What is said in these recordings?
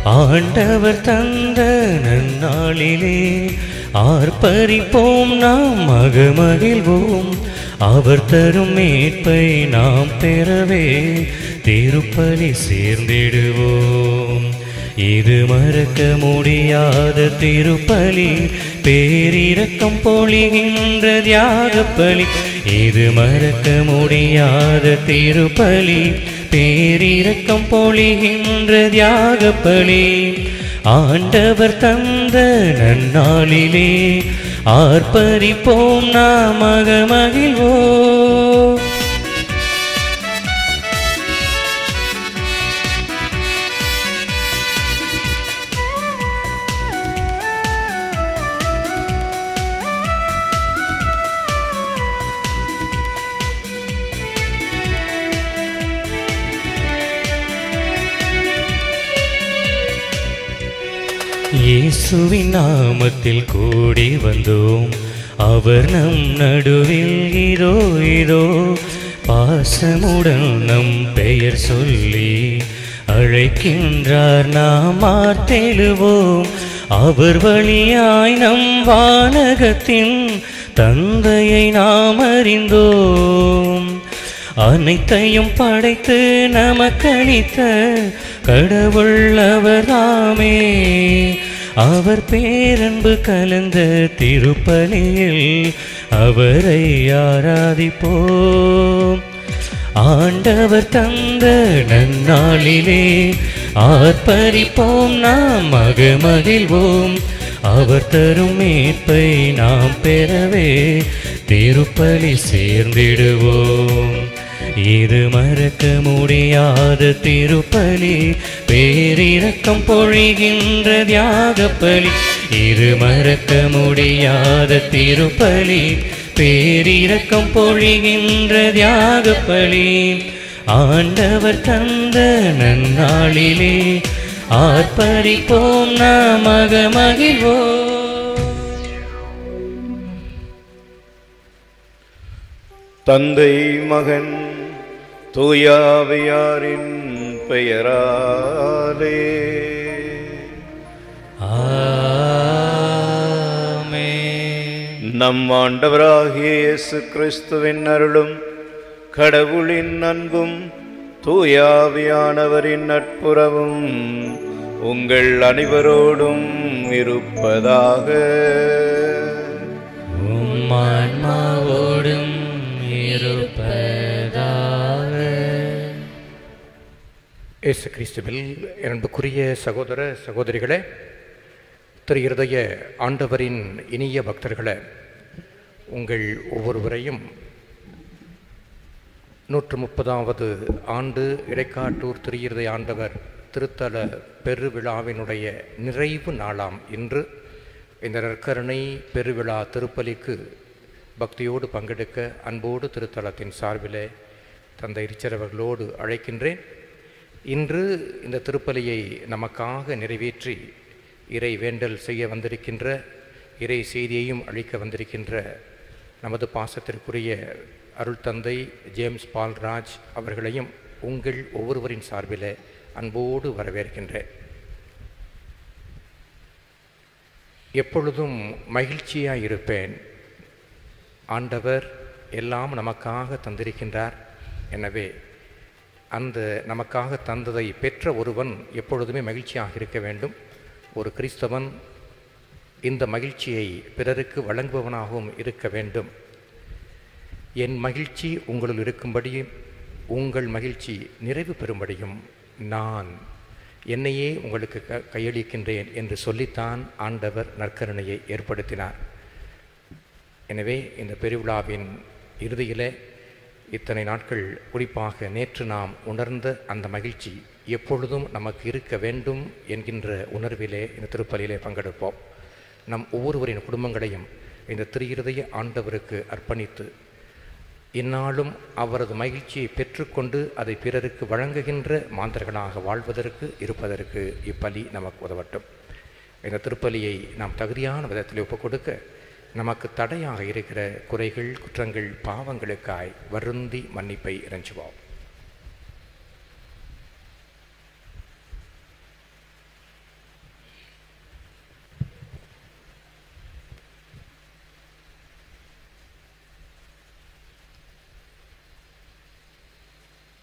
ஆண்டவர் தந்த நன்னாளிலே ஆர்ப்பரிப்போம், நாம் மகிழ்வோம். அவர் தரும் மீட்பை நாம் பெறவே திருப்பலி சேர்ந்திடுவோம். இது மறக்க முடியாத திருப்பலி, பேரிரக்கம் பொழிகின்ற தியாகப்பலி. இது மறக்க முடியாத திருப்பலி, பேரிரக்கம் பொழிகின்ற தியாகப்பலி. ஆண்டவர் தந்த நன்னாளிலே ஆர்ப்பரிப்போம், நாம் மகிழ்வோம். இயேசுவின் நாமத்தில் கூடி வந்தோம், அவர் நம் நடுவில் இதோ இதோ. பாசமுடன் நம் பெயர் சொல்லி அழைக்கின்றார், நாம் ஆர்த்தெழுவோம். அவர் வழியாய் நம் வானகத்தின் தந்தையை நாம் அறிந்தோம். அனைத்தையும் படைத்து நமக்களித்த கடவுள் அவர்தாமே. அவர் பேரன்பு கலந்த திருப்பலியில் அவரை ஆராதிப்போம். ஆண்டவர் தந்த நன்னாளிலே ஆர்ப்பரிப்போம், நாம் மகிழ்வோம். அவர் தரும் மீட்பை நாம் பெறவே திருப்பலி சேர்ந்திடுவோம். இது மறக்க முடியாத திருப்பலி, பேரிரக்கம் பொழிகின்ற தியாகப்பலி. இது மறக்க முடியாத திருப்பலி, பேரிரக்கம் பொழிகின்ற தியாகப்பலி. ஆண்டவர் தந்த நன்னாளிலே ஆர்ப்பரிப்போம், நாம் மகிழ்வோம். தந்தை மகன் தூயாவியாரின் பெயராலே ஆமென். நம் ஆண்டவராகிய இயேசு கிறிஸ்துவின் அருளும் கடவுளின் அன்பும் தூயாவியானவரின் நட்புறவும் உங்கள் அனைவரோடும் இருப்பதாக. உம் ஆன்மாவோடும் இருப்பதாக. இயேசு கிறிஸ்துவில் அன்புக்குரிய சகோதர சகோதரிகளே, திரு இருதய ஆண்டவரின் இனிய பக்தர்களே, உங்கள் ஒவ்வொருவரையும் 130வது ஆண்டு இடைக்காட்டூர் திரு இருதய ஆண்டவர் திருத்தல பெருவிழாவினுடைய நிறைவு நாளாம் இன்று இந்த நற்கருணை பெருவிழா திருப்பலிக்கு பக்தியோடு பங்கெடுக்க அன்போடு திருத்தலத்தின் சார்பிலே தந்தை ரிச்சர் அவர்களோடு அழைக்கின்றேன். இன்று இந்த திருப்பலியை நமக்காக நிறைவேற்றி இறை வேண்டல் செய்ய வந்திருக்கின்ற, இறை செய்தியையும் அளிக்க வந்திருக்கின்ற நமது பாசத்திற்குரிய அருள் தந்தை ஜேம்ஸ் பால்ராஜ் அவர்களையும் உங்கள் ஒவ்வொருவரின் சார்பிலே அன்போடு வரவேற்கின்றேன். எப்பொழுதும் மகிழ்ச்சியாக இருப்பேன். ஆண்டவர் எல்லாம் நமக்காக தந்திருக்கின்றார். எனவே அந்த நமக்காக தந்ததை பெற்ற ஒருவன் எப்பொழுதுமே மகிழ்ச்சியாக இருக்க வேண்டும். ஒரு கிறிஸ்தவன் இந்த மகிழ்ச்சியை பிறருக்கு வழங்குபவனாகவும் இருக்க வேண்டும். என் மகிழ்ச்சி உங்களுள் இருக்கும்படியும் உங்கள் மகிழ்ச்சி நிறைவு பெறும்படியும் நான் என்னையே உங்களுக்கு கையளிக்கின்றேன் என்று சொல்லித்தான் ஆண்டவர் நற்கருணையை ஏற்படுத்தினார். எனவே இந்த பெருவிழாவின் இறுதியிலே இத்தனை நாட்கள், குறிப்பாக நேற்று நாம் உணர்ந்த அந்த மகிழ்ச்சி எப்பொழுதும் நமக்கு இருக்க வேண்டும் என்கின்ற உணர்விலே இந்த திருப்பலியிலே பங்கெடுப்போம். நம் ஒவ்வொருவரின் குடும்பங்களையும் இந்த திரு இருதய ஆண்டவருக்கு அர்ப்பணித்து இந்நாளும் அவரது மகிழ்ச்சியை பெற்றுக்கொண்டு அதை பிறருக்கு வழங்குகின்ற மாந்தர்களாக வாழ்வதற்கு இருப்பதற்கு இப்பலி நமக்கு உதவட்டும். இந்த திருப்பலியை நாம் தகுதியான விதத்தில் ஒப்புக் கொடுக்க நமக்கு தடையாக இருக்கிற குறைகள், குற்றங்கள், பாவங்களுக்காய் வருந்தி மன்னிப்பை இறைஞ்சுவோம்.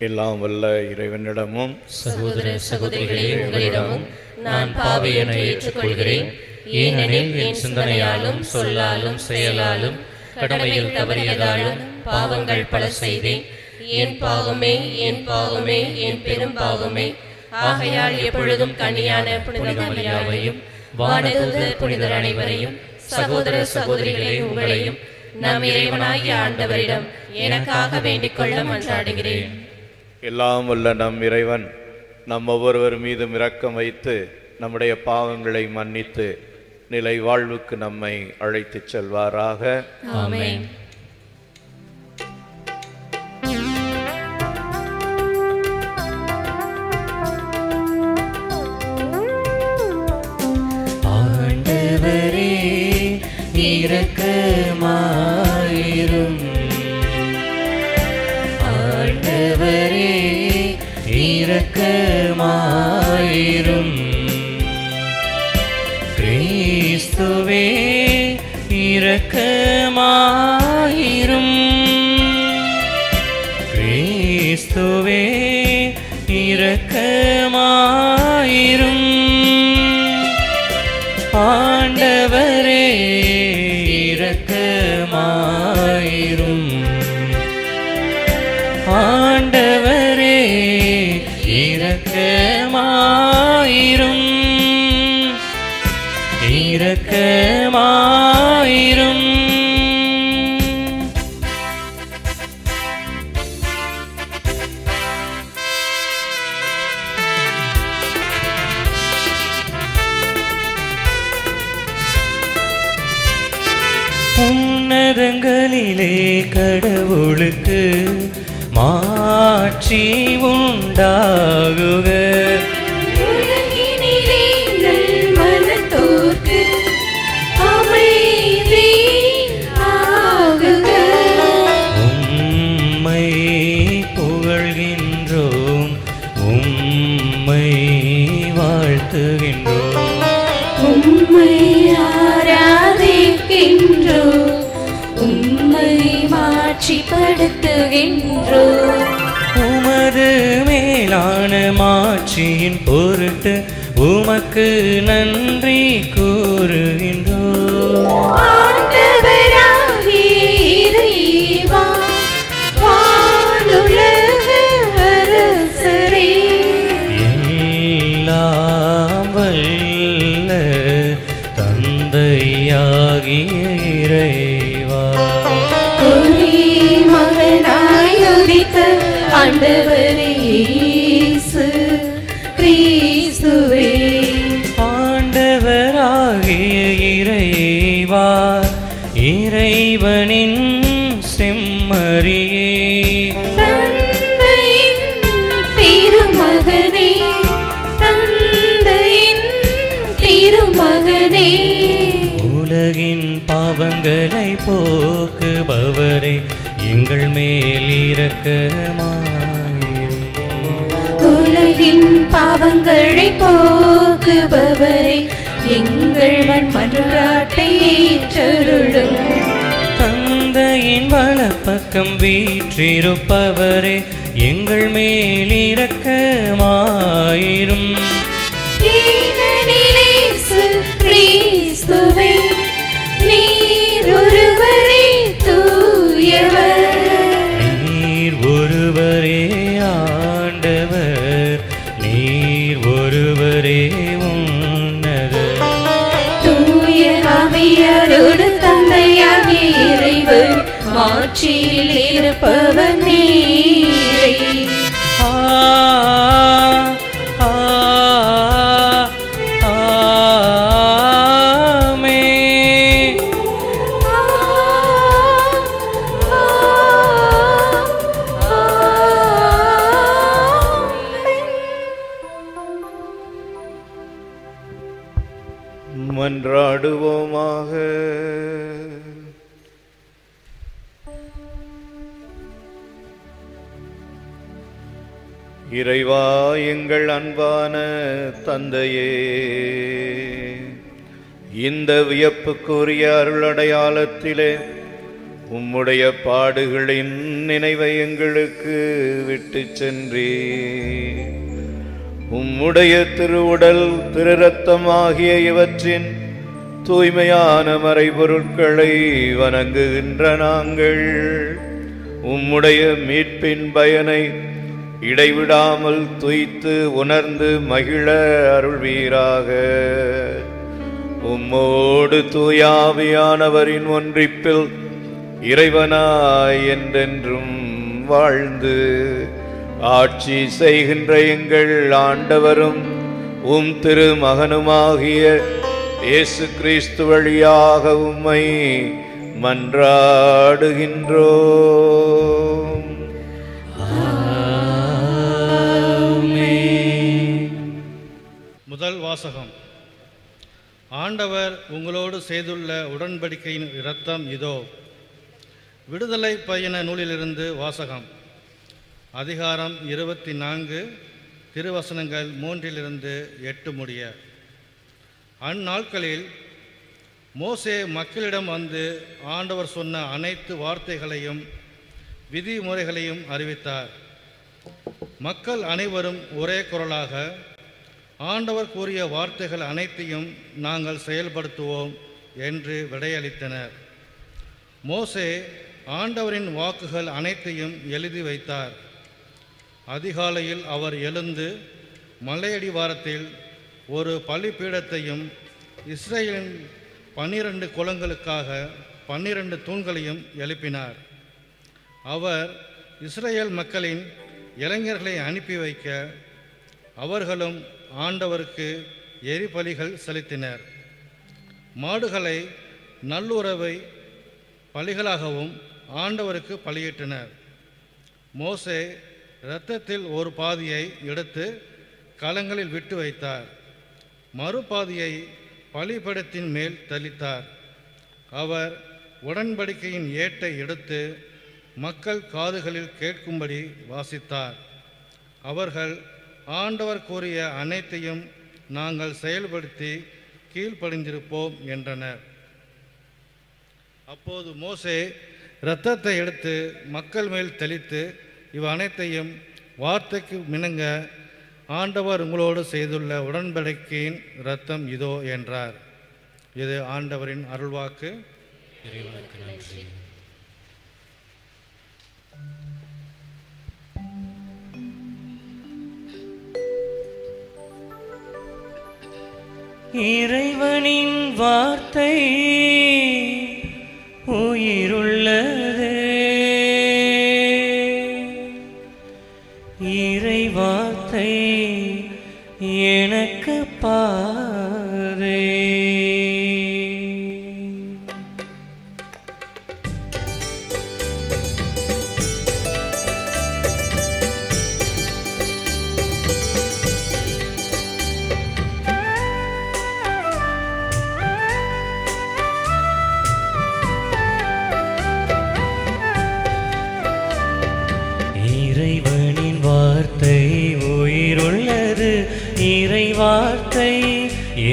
எல்லாம் வல்ல இறைவனிடமும் சகோதர சகோதரிகளே, உங்களிடமும் நான் பாவி என ஏற்றுக்கொள்கிறேன். ஏனெனில் என் சிந்தனையாலும் சொல்லாலும் செயலாலும் கடமையில் தவறியதாலும் பாவங்கள் பல செய்தேன். என் பாவமே, என் பாவமே, என் பெரும் பாவமே. ஆகையால் எப்பொழுதும் கன்னியான புனித மரியாவையும் வானதூதர் புனிதர் அனைவரையும் சகோதர சகோதரிகளே, உங்களையும் நம் இறைவனாகிய ஆண்டவரிடம் எனக்காக வேண்டிக் கொள்ள மன்றாடுகிறேன். எல்லாம் வல்ல நம் இறைவன் நம் ஒவ்வொருவர் மீதும் இரக்கம் வைத்து நம்முடைய பாவங்களை மன்னித்து நிலை வாழ்வுக்கு நம்மை அழைத்துச் செல்வாராக. ஆமென். ஆண்டவரே இரக்கமாயிரும். ஆண்டவரே இரக்கமாயிரும். கிறிஸ்துவே இரக்கமாயிரும். கிறிஸ்துவே இரக்கமாயிரும். ஆண்டவரே இரக்கமாயிரும். ஆண்டவரே இரக்கமாயிரும். இரக்கமாயிரும். உன்னதங்களிலே கடவுளுக்கு மாட்சி உண்டாகுக. உலகினிலே நல்மனத்தோர்க்கு அமைதி ஆகுக. உம்மை புகழ்கின்றோம், உம்மை வாழ்த்துகின்றோம். உம்மை ஆராதிக்கின்றோம், உம்மை மாட்சிப்படுத்துகின்றோம். உமது மேலான மாட்சியின் பொருட்டு உமக்கு நன்றி கூறுகின்றோம். ஆண்டவராகிய இறைவா, வானுலக அரசரே, எல்லாம் வல்ல தந்தையாகிய இறைவா, ஒரே மகனாய் உதித்த ஆண்டவரே இயேசு கிறிஸ்துவே, ஆண்டவராகிய இறைவா, இறைவனின் செம்மறியே, தந்தையின் திருமகனே, தந்தையின் திருமகனே, உலகின் பாவங்களை போக்குபவரே, எங்கள் மேல் இரக்கமாயிரும். உலகின் பாவங்களை போக்குபவரே, எங்கள் மன்றாட்டை ஏற்றருளும். தந்தையின் வலப்பக்கம் வீற்றிருப்பவரே, எங்கள் மேல் இரக்கமாயிரும். ஏனெனில் இயேசு கிறிஸ்துவே, நீர் ஒருவரே தூயவர், நீர் ஒருவரே ஆண்டவர், நீர் ஒருவரே உன்னதர். தூய ஆவியாரோடு தந்தையாகிய இறைவன் மாட்சியில் இருப்பவர் நீரே. ஆ ஆ ஆமென். மன்றாடுவோமாக. இறைவா, எங்கள் அன்பான தந்தையே, இந்த வியப்புக்குரிய அருளடையாளத்திலே உம்முடைய பாடுகளின் நினைவை எங்களுக்கு விட்டு சென்றீர். உம்முடைய திருவுடல் திரு இரத்தம் ஆகிய இவற்றின் தூய்மையான மறைபொருட்களை வணங்குகின்ற நாங்கள் உம்முடைய மீட்பின் பயனை இடைவிடாமல் துய்த்து உணர்ந்து மகிழ அருள்வீராக. உம்மோடு தூயாவியானவரின் ஒன்றிப்பில் இறைவனாய் என்றென்றும் வாழ்ந்து ஆட்சி செய்கின்ற எங்கள் ஆண்டவரும் உம் திருமகனுமாகிய இயேசு கிறிஸ்து வழியாக உம்மை மன்றாடுகின்றோம். முதல் வாசகம். ஆண்டவர் உங்களோடு செய்துள்ள உடன்படிக்கையின் இரத்தம் இதோ. விடுதலை பயண நூலிலிருந்து வாசகம். அதிகாரம் 24, திருவசனங்கள் 3-8 முடிய. அந்நாட்களில் மோசே மக்களிடம் வந்து ஆண்டவர் சொன்ன அனைத்து வார்த்தைகளையும் விதிமுறைகளையும் அறிவித்தார். மக்கள் அனைவரும் ஒரே குரலாக, ஆண்டவர் கூறிய வார்த்தைகள் அனைத்தையும் நாங்கள் செயல்படுத்துவோம் என்று விடையளித்தனர். மோசே ஆண்டவரின் வாக்குகள் அனைத்தையும் எழுதி வைத்தார். அதிகாலையில் அவர் எழுந்து மலையடிவாரத்தில் ஒரு பலிபீடத்தையும் இஸ்ரேலின் 12 குலங்களுக்காக 12 தூண்களையும் எழுப்பினார். அவர் இஸ்ரேல் மக்களின் இளைஞர்களை அனுப்பி வைக்க அவர்களும் ஆண்டவருக்கு எரிபலிகள் செலுத்தினர். மாடுகளை நல்லுறவை பலிகளாகவும் ஆண்டவருக்கு பலியிட்டனர். மோசே இரத்தத்தில் ஒரு பாதியை எடுத்து களங்களில் விட்டு வைத்தார். மறுபாதியை பலிபீடத்தின் மேல் தெளித்தார். அவர் உடன்படிக்கையின் ஏட்டை எடுத்து மக்கள் காதுகளில் கேட்கும்படி வாசித்தார். அவர்கள் ஆண்டவர் கூறிய அனைத்தையும் நாங்கள் செயல்படுத்தி கீழ்ப்படிந்திருப்போம் என்றனர். அப்போது மோசே இரத்தத்தை எடுத்து மக்கள் மேல் தெளித்து இவ் அனைத்தையும் வார்த்தைக்கு மிணங்க, ஆண்டவர் உங்களோடு செய்துள்ள உடன்படிக்கையின் இரத்தம் இதோ என்றார். இது ஆண்டவரின் அருள்வாக்கு. இறைவனுக்கு நன்றி. இறைவனின் வார்த்தை உயிருள்ளது. இறை வார்த்தை எனக்கு பாதை. இறைவனின் வார்த்தை உயிருள்ளது. இறை வார்த்தை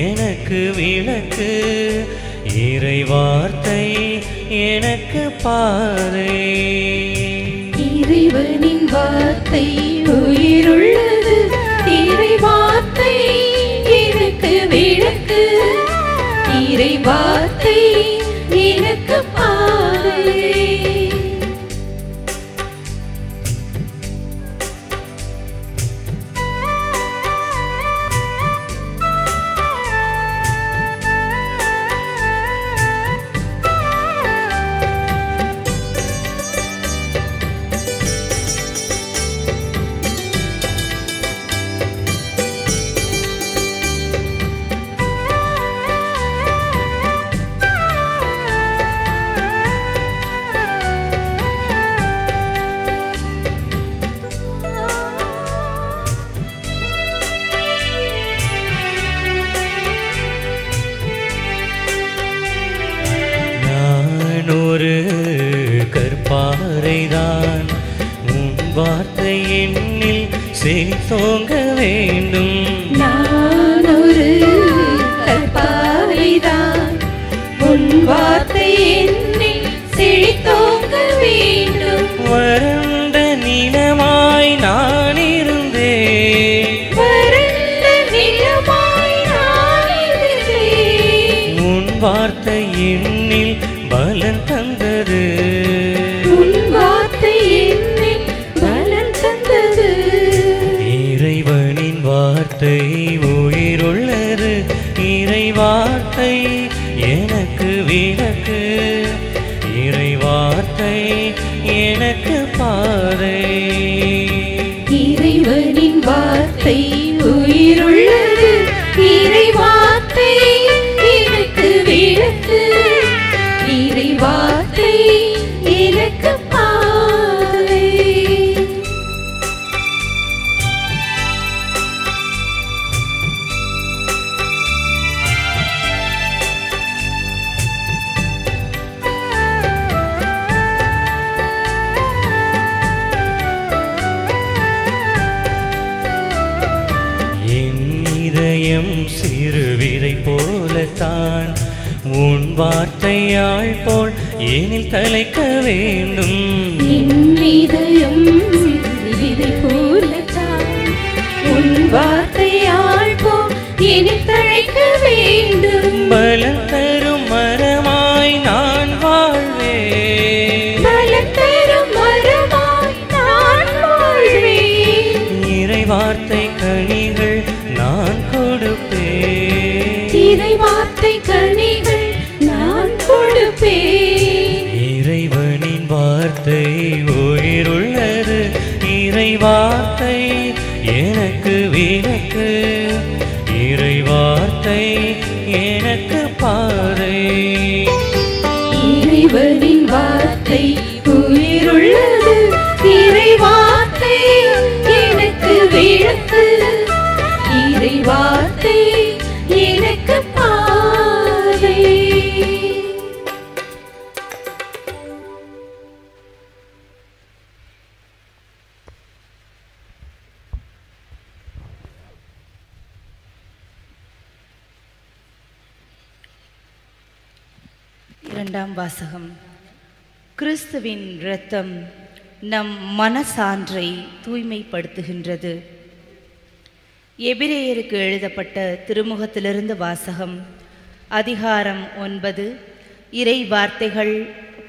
எனக்கு விளக்கு. இறை வார்த்தை எனக்கு பாதை. இறைவனின் வார்த்தை உயிருள்ளது. இறை வார்த்தை எனக்கு விளக்கு. இறை வார்த்தை எனக்கு பாதை. ஒரு கற்பாறைதான், உன் வார்த்தை என்னில் செழித்தோங்க வேண்டும். நான் ஒரு கற்பாறைதான், உன் வார்த்தை என்னில் செழித்தோங்க வார்த்தை என்னில் பலன் தந்தது. உன் வார்த்தை என்னில் பலன் தந்தது. இறைவனின் வார்த்தை உயிருள்ளது. இறை வார்த்தை எனக்கு விளக்கு. இறை வார்த்தை எனக்கு பாதை. இறைவனின் வார்த்தை உயிருள்ளது. இறை வார்த்தை எனக்கு விளக்கு. இறை வார்த்தை எனக்கு பாதை. சிறு விதை போலத்தான் உன் வார்த்தையாள் போல் ஏனில் தலைக்க வேண்டும். இதயம் விதை போலத்தான் உன் வார்த்தையாள் போல் ஏனில் தழைக்க வேண்டும். பலம் தரும் மரமாய் நான் வாழ்வேன். பலம் தரும் மரமாய் நான் வாழ்வேன். இறை வார்த்தை கனிகள் நான் கொடுப்பேன். இறை வார்த்தை கனிகள் நான் கொடுப்பேன். இறைவனின் வார்த்தை உயிருள்ளது. இறை வார்த்தை எனக்கு விளக்கு. இறை வார்த்தை எனக்கு பாதை. இறைவனின் வார்த்தை உயிருள்ளது. இறை வார்த்தை எனக்கு விளக்கு. இறை வார்த்தை எனக்கு பாதை. இரண்டாம் வாசகம். கிறிஸ்துவின் இரத்தம் நம் மனசான்றை தூய்மைப்படுத்துகின்றது. எபிரேயருக்கு எழுதப்பட்ட திருமுகத்திலிருந்து வாசகம். அதிகாரம் 9, இறை வார்த்தைகள்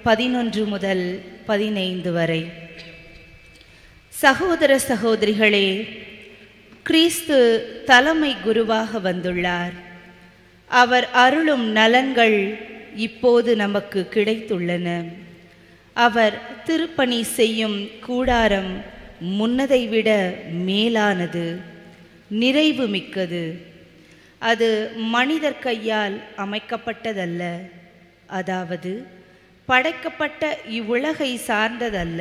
11 முதல் 15 வரை. சகோதர சகோதரிகளே, கிறிஸ்து தலைமை குருவாக வந்துள்ளார். அவர் அருளும் நலன்கள் இப்போது நமக்கு கிடைத்துள்ளன. அவர் திருப்பணி செய்யும் கூடாரம் முன்னதை விட மேலானது, நிறைவு மிக்கது. அது மனிதர் கையால் அமைக்கப்பட்டதல்ல, அதாவது படைக்கப்பட்ட இவ்வுலகை சார்ந்ததல்ல.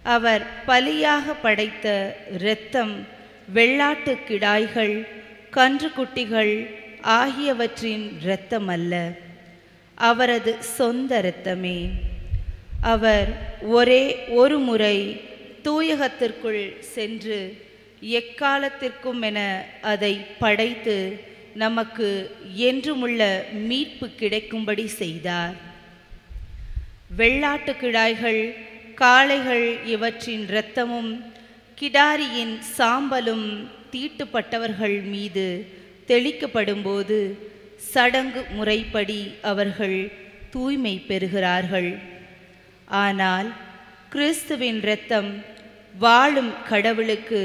அவர் பலியாக படைத்த இரத்தம் வெள்ளாட்டு கிடாய்கள், கன்றுக்குட்டிகள் ஆகியவற்றின் இரத்தம் அல்ல, அவரது சொந்த இரத்தமே. அவர் ஒரே ஒரு முறை தூயகத்திற்குள் சென்று எக்காலத்திற்கும் என அதை படைத்து நமக்கு என்றுமுள்ள மீட்பு கிடைக்கும்படி செய்தார். வெள்ளாட்டு கிடாய்கள், காளைகள் இவற்றின் இரத்தமும் கிடாரியின் சாம்பலும் தீட்டுப்பட்டவர்கள் மீது தெளிக்கப்படும்போது சடங்கு முறைப்படி அவர்கள் தூய்மை பெறுகிறார்கள். ஆனால் கிறிஸ்துவின் இரத்தம் வாழும் கடவுளுக்கு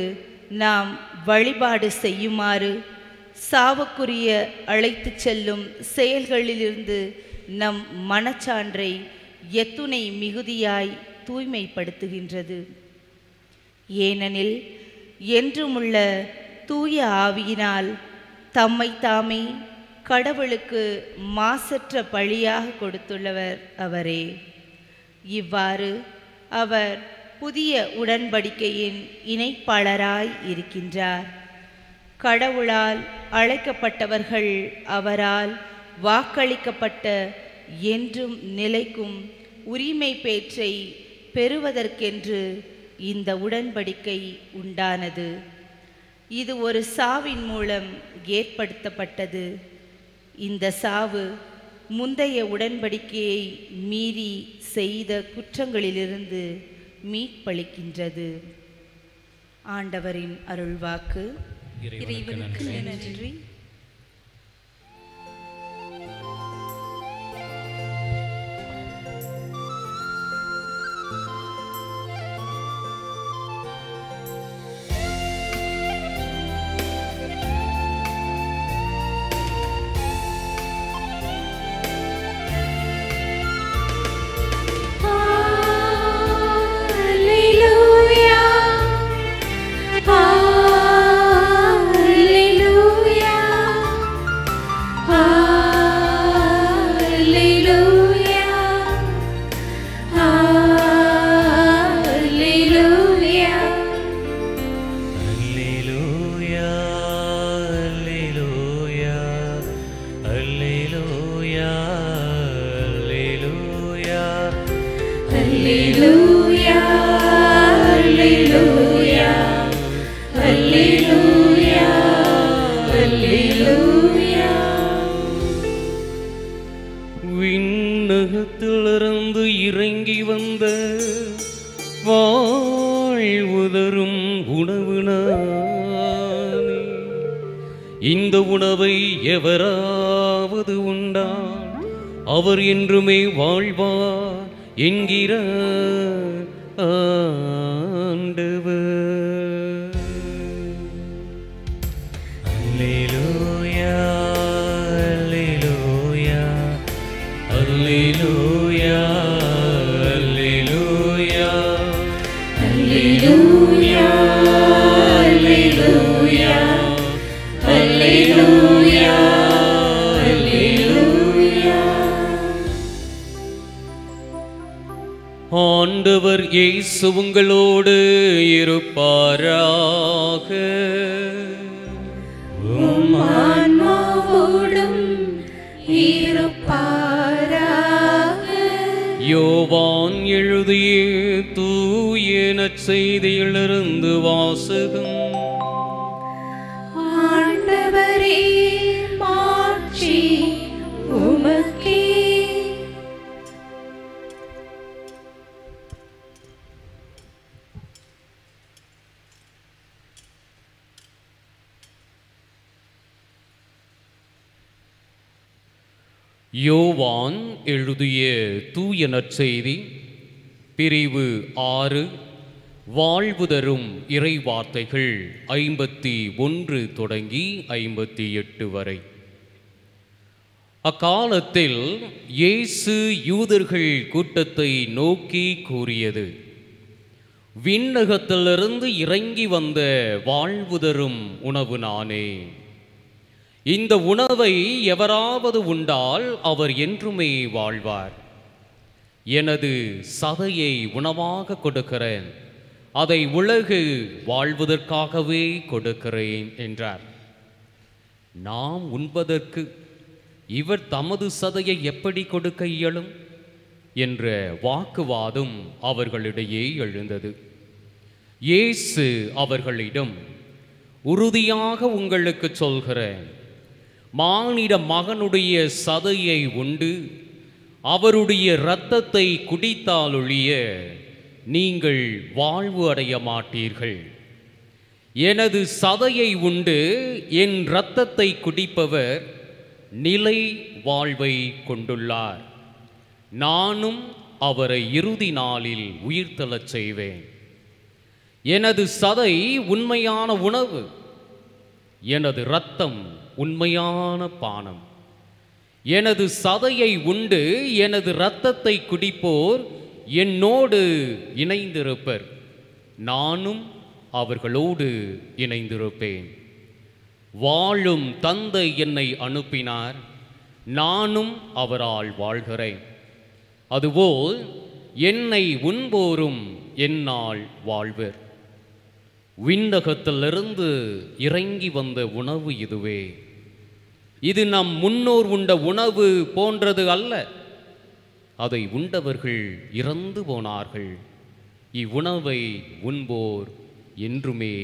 நாம் வழிபாடு செய்யுமாறு சாவுக்குரிய அழைத்து செல்லும் செயல்களிலிருந்து நம் மனச்சான்றை எத்துணை மிகுதியாய் தூய்மைப்படுத்துகின்றது. ஏனெனில் என்றுமுள்ள தூய ஆவியினால் தம்மை தாமே கடவுளுக்கு மாசற்ற பழியாக கொடுத்துள்ளவர் அவரே. இவ்வாறு அவர் புதிய உடன்படிக்கையின் இணைப்பாளராய் இருக்கின்றார். கடவுளால் அழைக்கப்பட்டவர்கள் அவரால் வாக்களிக்கப்பட்ட என்றும் நிலைக்கும் உரிமை பேற்றை பெறுவதற்கென்று இந்த உடன்படிக்கை உண்டானது. இது ஒரு சாவின் மூலம் ஏற்படுத்தப்பட்டது. இந்த சாவு முந்தைய உடன்படிக்கையை மீறி செய்த குற்றங்களிலிருந்து மீட்பளிக்கின்றது. ஆண்டவரின் அருள்வாக்கு. இறைவனுக்கு நன்றி. அல்லேலூயா அல்லேலூயா அல்லேலூயா அல்லேலூயா. விண்ணகத்திலிருந்து இறங்கி வந்த வாழ்வுதரும் உணவு நானே. இந்த உணவை எவராவது உண்டால் அவர் என்றுமே வாழ்வார் என்கிற ஆண்டவர். அல்லேலூயா அல்லேலூயா அல்லேலூயா அல்லேலூயா அல்லேலூயா அல்லேலூயா அல்லேலூயா அல்லேலூயா. ஆண்டவர் இயேசு உங்களோடு இருப்பாராக. உம் ஆன்மாவோடும் இருப்பாராக. யோவான் எழுதிய தூய நற்செய்தியிலிருந்து வாசகம். ஆண்டவரே மாட்சி உமக்கே. யோவான் எழுதிய தூய நற்செய்தி பிரிவு 6 வாழ்வு தரும் இறை வார்த்தைகள் 51 தொடங்கி 58 வரை. அக்காலத்தில் இயேசு யூதர்கள் கூட்டத்தை நோக்கி கூறியது, விண்ணகத்திலிருந்து இறங்கி வந்த வாழ்வு தரும் உணவு நானே. இந்த உணவை எவராவது உண்டால் அவர் என்றுமே வாழ்வார். எனது சதையை உணவாக கொடுக்கிறேன், அதை உலகு வாழ்வதற்காகவே கொடுக்கிறேன் என்றார். நாம் உண்பதற்கு இவர் தமது சதையை எப்படி கொடுக்க இயலும் என்ற வாக்குவாதம் அவர்களிடையே எழுந்தது. இயேசு அவர்களிடம், உறுதியாக உங்களுக்கு சொல்கிறேன், மானிட மகனுடைய சதையை உண்டு அவருடைய இரத்தத்தை குடித்தாலொழிய நீங்கள் வாழ்வு அடைய மாட்டீர்கள். எனது சதையை உண்டு என் இரத்தத்தை குடிப்பவர் நிலை வாழ்வை கொண்டுள்ளார். நானும் அவரை இறுதி நாளில் உயிர்த்தெழச் செய்வேன். எனது சதை உண்மையான உணவு, எனது இரத்தம் உண்மையான பானம். எனது சதையை உண்டு எனது இரத்தத்தை குடிப்போர் என்னோடு இணைந்திருப்பர், நானும் அவர்களோடு இணைந்திருப்பேன். வாழும் தந்தை என்னை அனுப்பினார், நானும் அவரால் வாழ்கிறேன். அதுபோல் என்னை உண்போரும் என்னால் வாழ்வர். விண்ணகத்திலிருந்து இறங்கி வந்த உணவு இதுவே. இது நம் முன்னோர் உண்ட உணவு போன்றது அல்ல. அதை உண்டவர்கள் இறந்து போனார்கள். இவ்வுணவை உண்போர் என்றுமே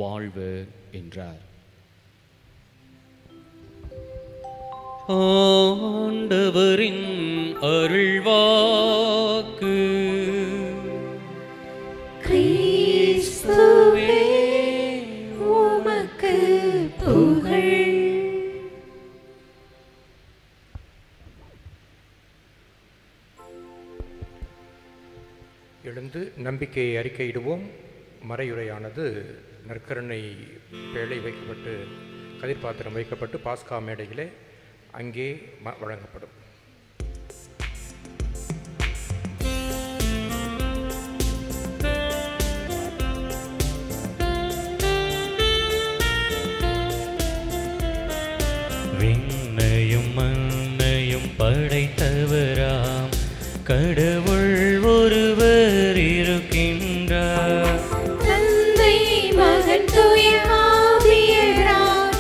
வாழ்வர் என்றார். ஆண்டவரின் அருள்வாக்கு. கிறிஸ்துவே உமக்கு புகழ். எழுந்து நம்பிக்கையை அறிக்கையிடுவோம். மறையுரையானது நற்கருணை பேழை வைக்கப்பட்டு கதிர்பாத்திரம் வைக்கப்பட்டு பாஸ்கா மேடையிலே அங்கே வழங்கப்படும். விண்ணையும் மண்ணையும் படைத்தவராம் கடவுள் ஒருவர் இருக்கின்றார். தந்தை மகன் தூய ஆவியராய்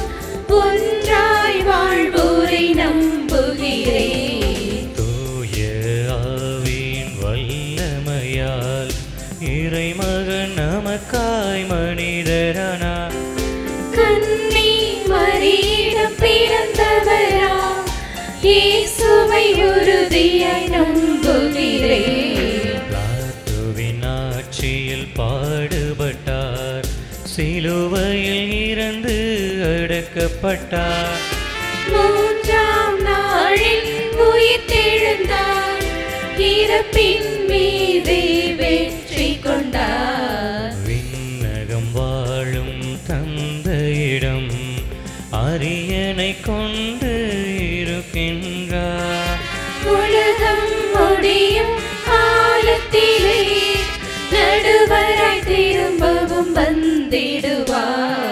ஒன்றாய் வாழ்வோரை நம்புகிறேன். தூய ஆவியின் வல்லமை இயேசுவை உறுதியாய் நம்புகிறேன். பிலாத்துவின் ஆட்சியில் பாடுபட்டார், சிலுவையில் இறந்து அடக்கப்பட்டார். மூன்றாம் நாளில் உயிர்த்தெழுந்தார், இறப்பின் மீதே வெற்றி கொண்டார். விண்ணகம் வாழும் தந்தையிடம் அரியணை கொண்டு இருக்கின்றார். உலகம் முடியும் காலத்திலே நடுவராய் திரும்பவும் வந்திடுவார்.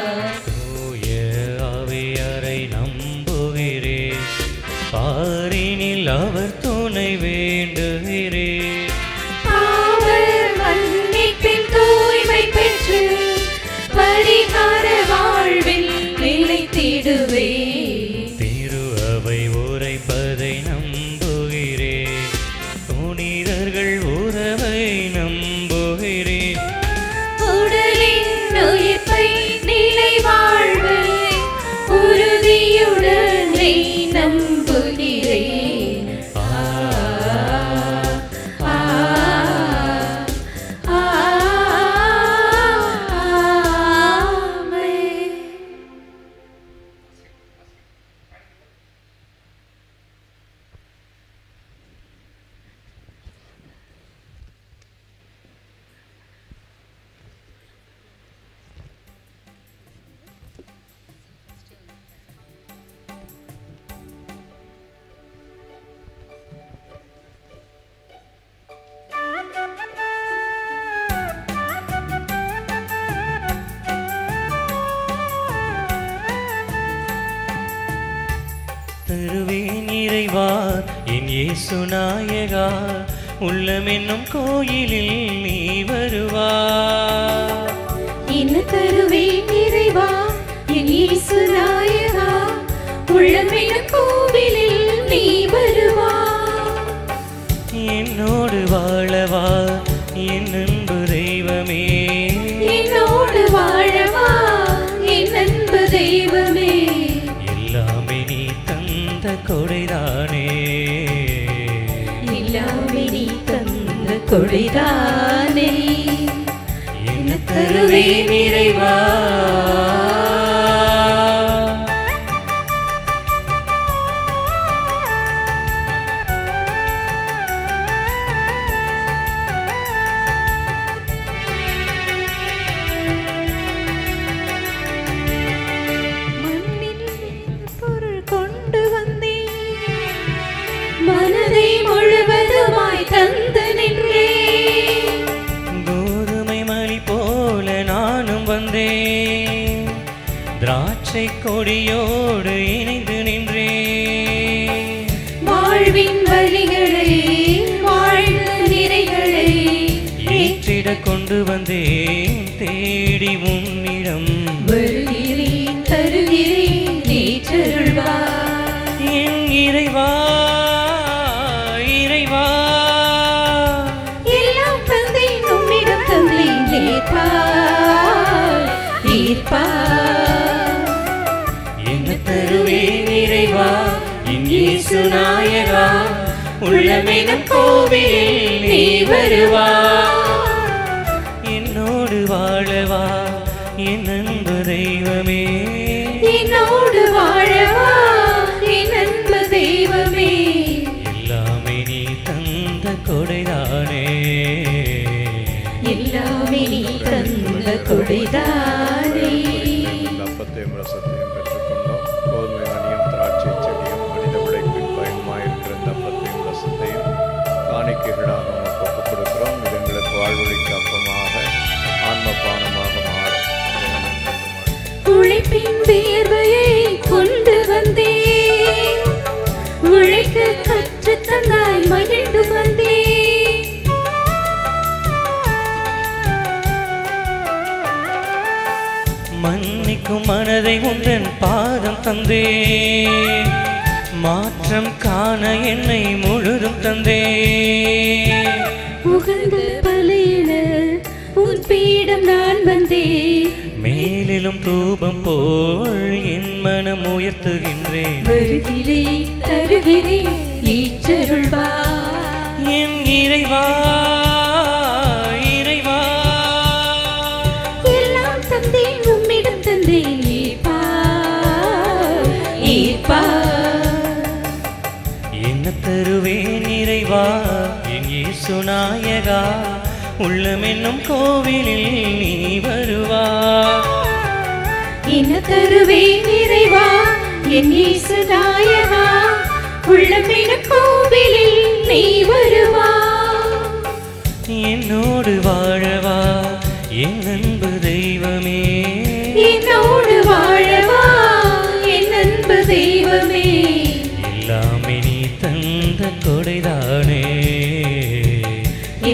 தூய ஆவியாரை நம்புகிறேன், பாரினில் அவர் துணை வேண்டுகிறேன். அவர் மன்னிப்பின் தூய்மை பெற்று பரிகார வாழ்வில் நிலைத்திடுவேன். திரு அவை உரைப்பதை நம்புகிறேன், புனிதர்கள் உறவை நம்புகிறேன். உடலின் உயிர்ப்பை நிலை வாழ்வை உறுதியுடனே நம்புகிறேன். ஆமென். தருவேன் இறைவா என் இயேசு நாயகா, உள்ளம் என்னும் கோயிலில் நீ வருவா. என்ன தருவேன் இறைவா என் இயேசு நாயகா, உள்ளமெனும் கோவிலில் நீ வருவா. என்னோடு வாழவா என் அன்பு தெய்வமே, என்னோடு வாழவா என் அன்பு தெய்வமே. எல்லாமே நீ தந்த கொடைதானே. எல்லாமே நீ தந்த கொடைதானே. என்ன தருவேன் இறைவா. மண்ணில் பொருள் கொண்டு வந்தேன், மனதை முழுவதுமாய் தந்து நின்றேன். கோதுமை மணி போல நானும் வந்தேன், திராட்சை கொடியோடு இணைந்து நின்றேன். வாழ்வின் வழிகளை வாழ்ந்த நிறைகளை ஏற்றிட கொண்டு வந்தேன் தேடி உன்னிடம். வருகிறேன் தருகிறேன் ஏற்றருள்வாய். என் இறைவா இறைவா, எல்லாம் தந்தேன் உன்னிடம் தந்தேன் ஏற்பாய் ஏற்பாய். என்ன தருவேன் இறைவா என் இயேசு நாயகா, உள்ளமெனும் கோவிலில் நீ வருவா. என்னோடு வாழவா என் அன்பு தெய்வமே, என்னோடு வாழவா என் அன்பு தெய்வமே. எல்லாமே நீ தந்த கொடைதானே. எல்லாமே நீ தந்த கொடைதானே. அப்பத்தையும் ரசத்தையும் பெற்றுக்கொண்டோம். கோதுமை மணியும் திராட்சை செடியும் மனித உழைப்பின் பயனுமாயிருக்கிற இந்த அப்பத்தையும் ரசத்தையும் காணிக்கைகளாக நமக்கு ஒப்புக் கொடுக்கிறோம். இது எங்களுக்கு வாழ்வழிக்கு அப்பமாக ஆன்மபானமாக மாறும். உழைப்பின் வியர்வையை கொண்டு வந்தேன், உழைக்க கற்று தந்தாய் மகிழ்ந்து வந்தேன். மன்னிக்கும் மனதை உந்தன் பாதம் தந்தே, மாற்றம் காண என்னை முழுதும் தந்தே. உகந்த பலியிட உன் பீடம் நான் வந்தேன், மேல் மேலிலும் தூபம் போல் என் மனம் உயர்த்துகின்றேன். வருகிறே தருகிறே ஈச்சருள்வா என் இறைவா இறைவா, எல்லாம் தந்தேன் உம்மிடம் தந்தேன் ஈர்ப்பா ஈர்ப்பா. என்ன தருவேன் இறைவா என் இயேசு நாயகா, உள்ளம் என்னும் கோவிலில் நீ வருவா. என்ன தருவேன் இறைவா என் இயேசு நாயகா, உள்ளம் என்னும் கோவிலில் நீ வருவா. என்னோடு வாழவா என் அன்பு தெய்வமே, என்னோடு வாழவா என் அன்பு தெய்வமே. எல்லாமே நீ தந்த கொடைதானே,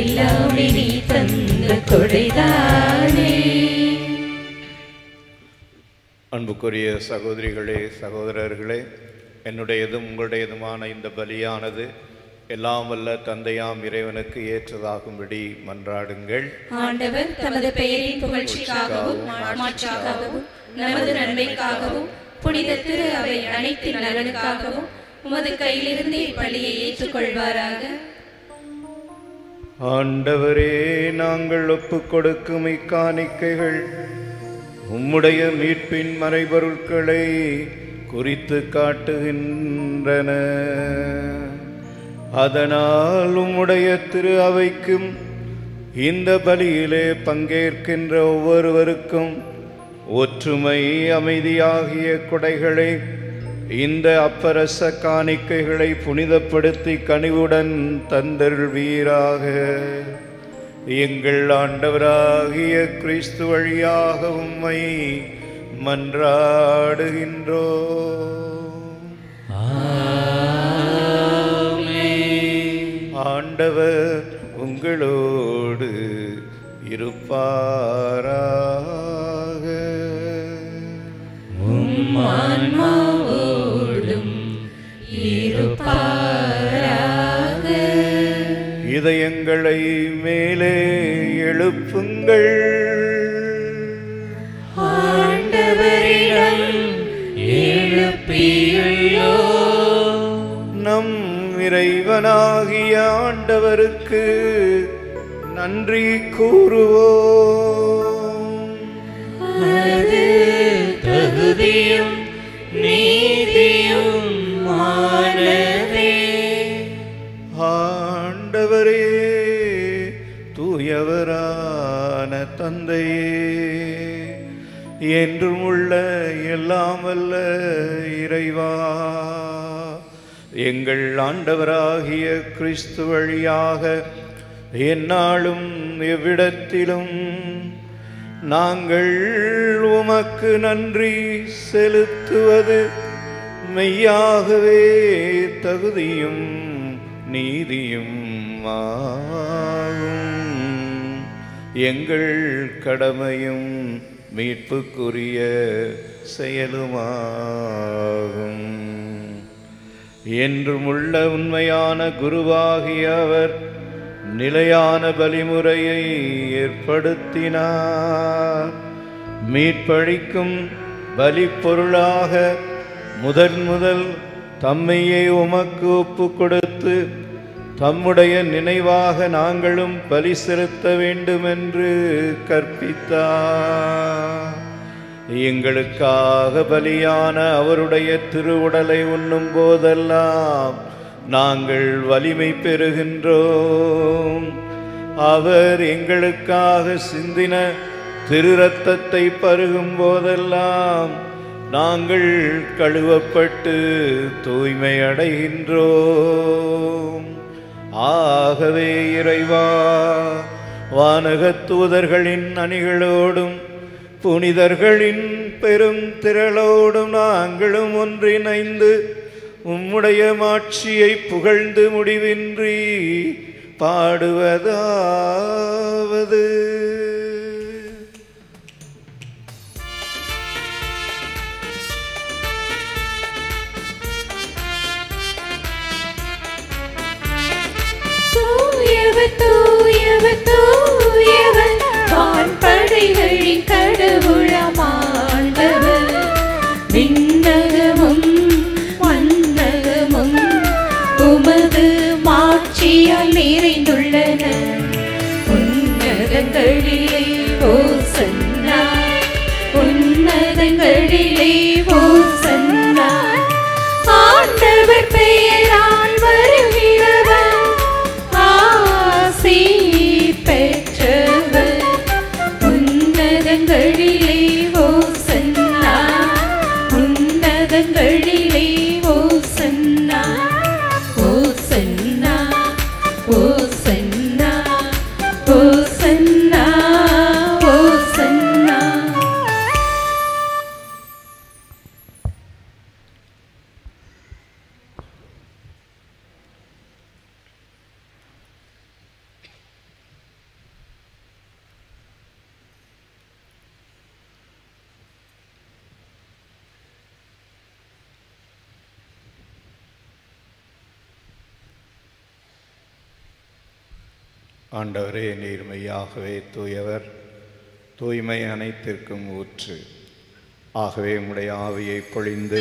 எல்லாமே நீ தந்த கொடைதானே. அன்புக்குரிய சகோதரிகளே சகோதரர்களே, என்னுடையதும் உங்களுடையதுமான இந்த பலியானது எல்லாம் வல்ல தந்தையாம் இறைவனுக்கு ஏற்றதாகும்படி மன்றாடுங்கள். ஆண்டவர் தமது பெயரின் புகழ்ச்சிக்காகவும் மாட்சிக்காகவும் நமது நன்மைக்காகவும் புனித திரு அவை அனைத்தின் நலனுக்காகவும் உமது கையிலிருந்து இப்பலியை ஏற்றுக்கொள்வாராக. ஆண்டவரே, நாங்கள் ஒப்புக் கொடுக்கும் இக்காணிக்கைகள் உம்முடைய மீட்பின் மறைபொருட்களை குறித்து காட்டுகின்றன. அதனால் உம்முடைய திரு அவைக்கும் இந்த பலியிலே பங்கேற்கின்ற ஒவ்வொருவருக்கும் ஒற்றுமை அமைதியாகிய கொடைகளை, இந்த அப்பரச காணிக்கைகளை புனிதப்படுத்தி கனிவுடன் தந்தருள்வீராக. எங்கள் ஆண்டவராகிய கிறிஸ்து வழியாக உம்மை மன்றாடுகின்றோம். ஆண்டவர் உங்களோடு இருப்பாராக. உம் ஆன்மாவோடும் இருப்பாராக. இதயங்களை மேலே எழுப்புங்கள். ஆண்டவரிடம் எழுப்பியுள்ளோம். நம் இறைவனாகிய ஆண்டவருக்கு நன்றி கூறுவோம். அது தகுதியும் நீதியும் ஆனதே. ஆண்டவரே, தூயவரான தந்தையே, என்றும் உள்ள எல்லாம் வல்ல இறைவா, எங்கள் ஆண்டவராகிய கிறிஸ்து வழியாக எந்நாளும் எவ்விடத்திலும் நாங்கள் உமக்கு நன்றி செலுத்துவது மெய்யாகவே தகுதியும் நீதியும் ஆகும். எங்கள் கடமையும் மீட்புக்குரிய செயலுமாகும். என்றும் உள்ள உண்மையான குருவாகிய அவர் நிலையான பலிமுறையை ஏற்படுத்தினார். மீட்பளிக்கும் பலிப்பொருளாக முதல் தம்மையே உமக்கு ஒப்பு கொடுத்து தம்முடைய நினைவாக நாங்களும் பலி செலுத்த வேண்டுமென்று கற்பித்தார். எங்களுக்காக பலியான அவருடைய திருவுடலை உண்ணும் போதெல்லாம் நாங்கள் வலிமை பெறுகின்றோம். அவர் எங்களுக்காக சிந்தின திரு இரத்தத்தை பருகும் போதெல்லாம் நாங்கள் கழுவப்பட்டு தூய்மை அடைகின்றோம். ஆகவே இறைவா, வானகத் தூதர்களின் அணிகளோடும் புனிதர்களின் பெரும் திரளோடும் நாங்களும் ஒன்றிணைந்து உம்முடைய மாட்சியை புகழ்ந்து முடிவின்றி பாடுவதாவது: தூயவர் தூயவர் தூயவர் வான்படைகளின் படைகளின் கடவுளமாண்டவர். விண்ணகமும் மண்ணகமும் உமது மாட்சியால் நிறைந்துள்ளன. உன்னதங்களிலே ஓசன்னா, உன்னதங்களிலே ஓசன்னா. ஆண்டவர் பெயரால் வருகிறவர் ஆசி பெற்றவர். உன்னதங்களிலே ஓசன்னா, உன்னதங்களிலே ஓசன்னா. ஓசன்னா, ஓசன்னா, ஓசன்னா, ஓசன்னா. ஆண்டவரே, நீர் மெய்யாகவே தூயவர், தூய்மை அனைத்திற்கும் ஊற்று. ஆகவே உம்முடைய ஆவியை பொழிந்து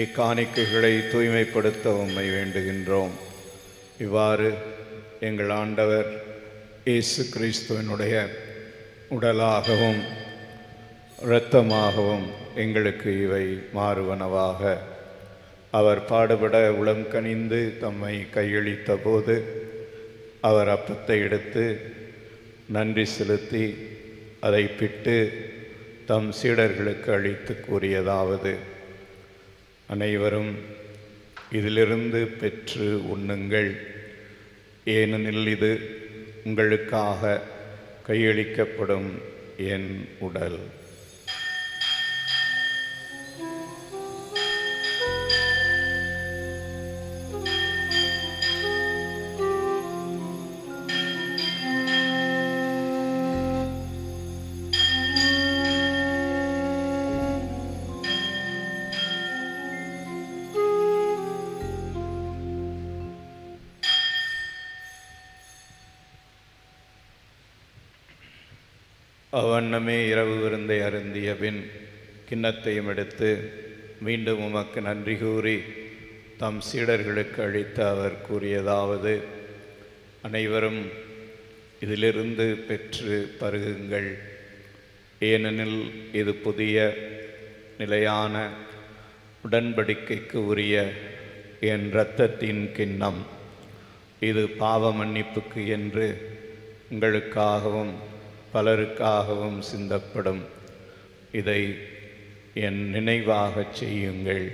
இக்காணிக்கைகளை தூய்மைப்படுத்த உம்மை வேண்டுகின்றோம். இவ்வாறு எங்கள் ஆண்டவர் இயேசு கிறிஸ்துவினுடைய உடலாகவும் இரத்தமாகவும் எங்களுக்கு இவை மாறுவனவாக. அவர் பாடுபட உளம் கனிந்து தம்மை கையளித்த போது அவர் அப்பத்தை எடுத்து நன்றி செலுத்தி அதை பிட்டு தம் சீடர்களுக்கு அளித்து கூறியதாவது: அனைவரும் இதிலிருந்து பெற்று உண்ணுங்கள், ஏனெனில் இது உங்களுக்காக கையளிக்கப்படும் என் உடல். அவ்வண்ணமே இரவு விருந்தை அருந்திய பின் கிண்ணத்தையும் எடுத்து மீண்டும் உமக்கு நன்றி கூறி தம் சீடர்களுக்கு அளித்த அவர் கூறியதாவது: அனைவரும் இதிலிருந்து பெற்று பருகுங்கள், ஏனெனில் இது புதிய நிலையான உடன்படிக்கைக்கு உரிய என் இரத்தத்தின் கிண்ணம். இது பாவ மன்னிப்புக்கு என்று உங்களுக்காகவும் பலருக்காகவும் சிந்தப்படும். இதை என் நினைவாகச் செய்யுங்கள்.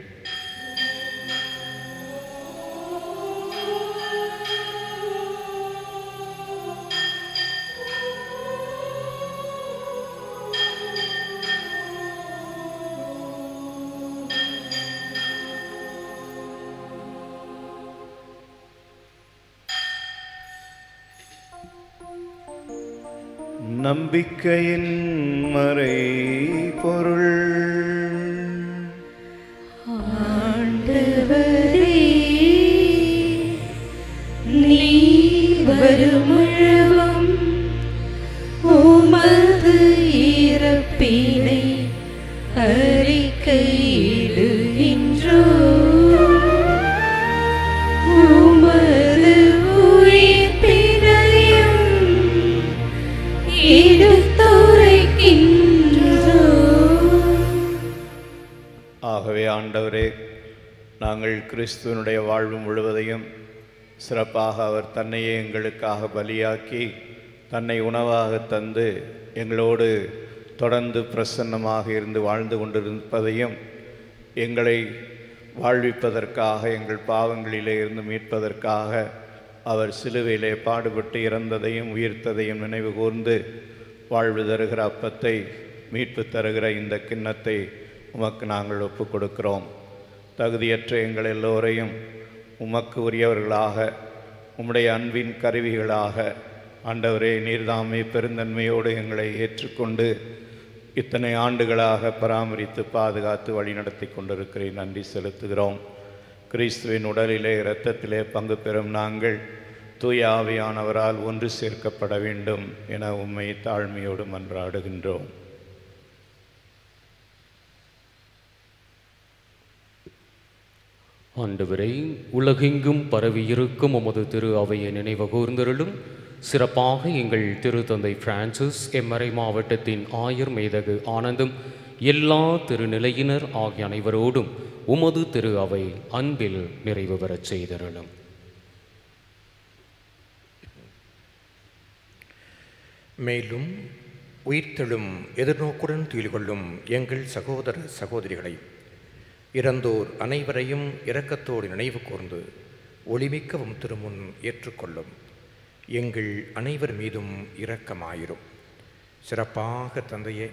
நம்பிக்கையின் மறை பொருள். ஆண்டவரே, நீர் வருமுழவும் உமது இறப்பினை அறிக்கையிடுகின்றோம். உமது உயிர்ப்பினையும் ஆகவே ஆண்டவரே, நாங்கள் கிறிஸ்துவனுடைய வாழ்வு முழுவதையும் சிறப்பாக அவர் தன்னையே எங்களுக்காக பலியாக்கி தன்னை உணவாக தந்து எங்களோடு தொடர்ந்து பிரசன்னமாக இருந்து வாழ்ந்து கொண்டிருப்பதையும், எங்களை வாழ்விப்பதற்காக எங்கள் பாவங்களிலே இருந்து மீட்பதற்காக அவர் சிலுவையிலே பாடுபட்டு இறந்ததையும் உயிர்த்ததையும் நினைவு கூர்ந்து வாழ்வு தருகிற அப்பத்தை, மீட்பு தருகிற இந்த கிண்ணத்தை உமக்கு நாங்கள் ஒப்புக் கொடுக்கிறோம். தகுதியற்ற எங்கள் எல்லோரையும் உமக்கு உரியவர்களாக, உம்முடைய அன்பின் கருவிகளாக ஆண்டவரே நீர்தாமே பெருந்தன்மையோடு எங்களை ஏற்றுக்கொண்டு இத்தனை ஆண்டுகளாக பராமரித்து பாதுகாத்து வழிநடத்தி கொண்டிருக்கிறேன். நன்றி செலுத்துகிறோம். கிறிஸ்துவின் உடலிலே இரத்தத்திலே பங்கு பெறும் நாங்கள் தூய ஆவியானவரால் ஒன்று சேர்க்கப்பட வேண்டும் என உம்மை தாழ்மையோடு மன்றாடுகின்றோம். ஆண்டவரை, உலகெங்கும் பரவியிருக்கும் உமது திரு அவையை நினைவு கூர்ந்தருளும். சிறப்பாக எங்கள் திருத்தந்தை பிரான்சிஸ், எம்மறை மாவட்டத்தின் ஆயர் மேதகு ஆனந்தம், எல்லா திருநிலையினர் ஆகிய அனைவரோடும் உமது திரு அவை அன்பில் நிறைவு பெறச் செய்தருளும். மேலும் உயிர்த்தெழும் எதிர்நோக்குடன் துயில் கொள்ளும் எங்கள் சகோதர சகோதரிகளை, இறந்தோர் அனைவரையும் இரக்கத்தோடு நினைவு கூர்ந்து ஒளிமிக்கவும் திருமுன் ஏற்றுக்கொள்ளும். எங்கள் அனைவர் மீதும் இரக்கமாயிரும். சிறப்பாக தந்தையே,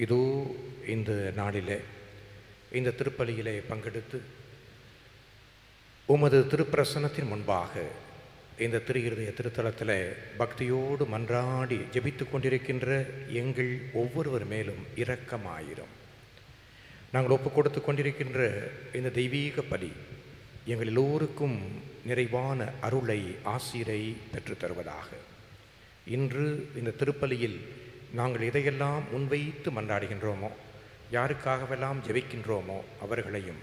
இதோ இந்த நாளிலே இந்த திருப்பலியிலே பங்கெடுத்து உமது திருப்பிரசன்னத்தின் முன்பாக இந்த திரு இருதய திருத்தலத்தில் பக்தியோடு மன்றாடி ஜெபித்து கொண்டிருக்கின்ற எங்கள் ஒவ்வொருவர் மேலும் இரக்கமாயிரும். நாங்கள் ஒப்பு கொடுத்து கொண்டிருக்கின்ற இந்த தெய்வீக பலி எங்கள் எல்லோருக்கும் நிறைவான அருளை, ஆசீரை பெற்றுத்தருவதாக. இன்று இந்த திருப்பலியில் நாங்கள் எதையெல்லாம் முன்வைத்து மன்றாடுகின்றோமோ, யாருக்காகவெல்லாம் ஜெபிக்கின்றோமோ அவர்களையும்,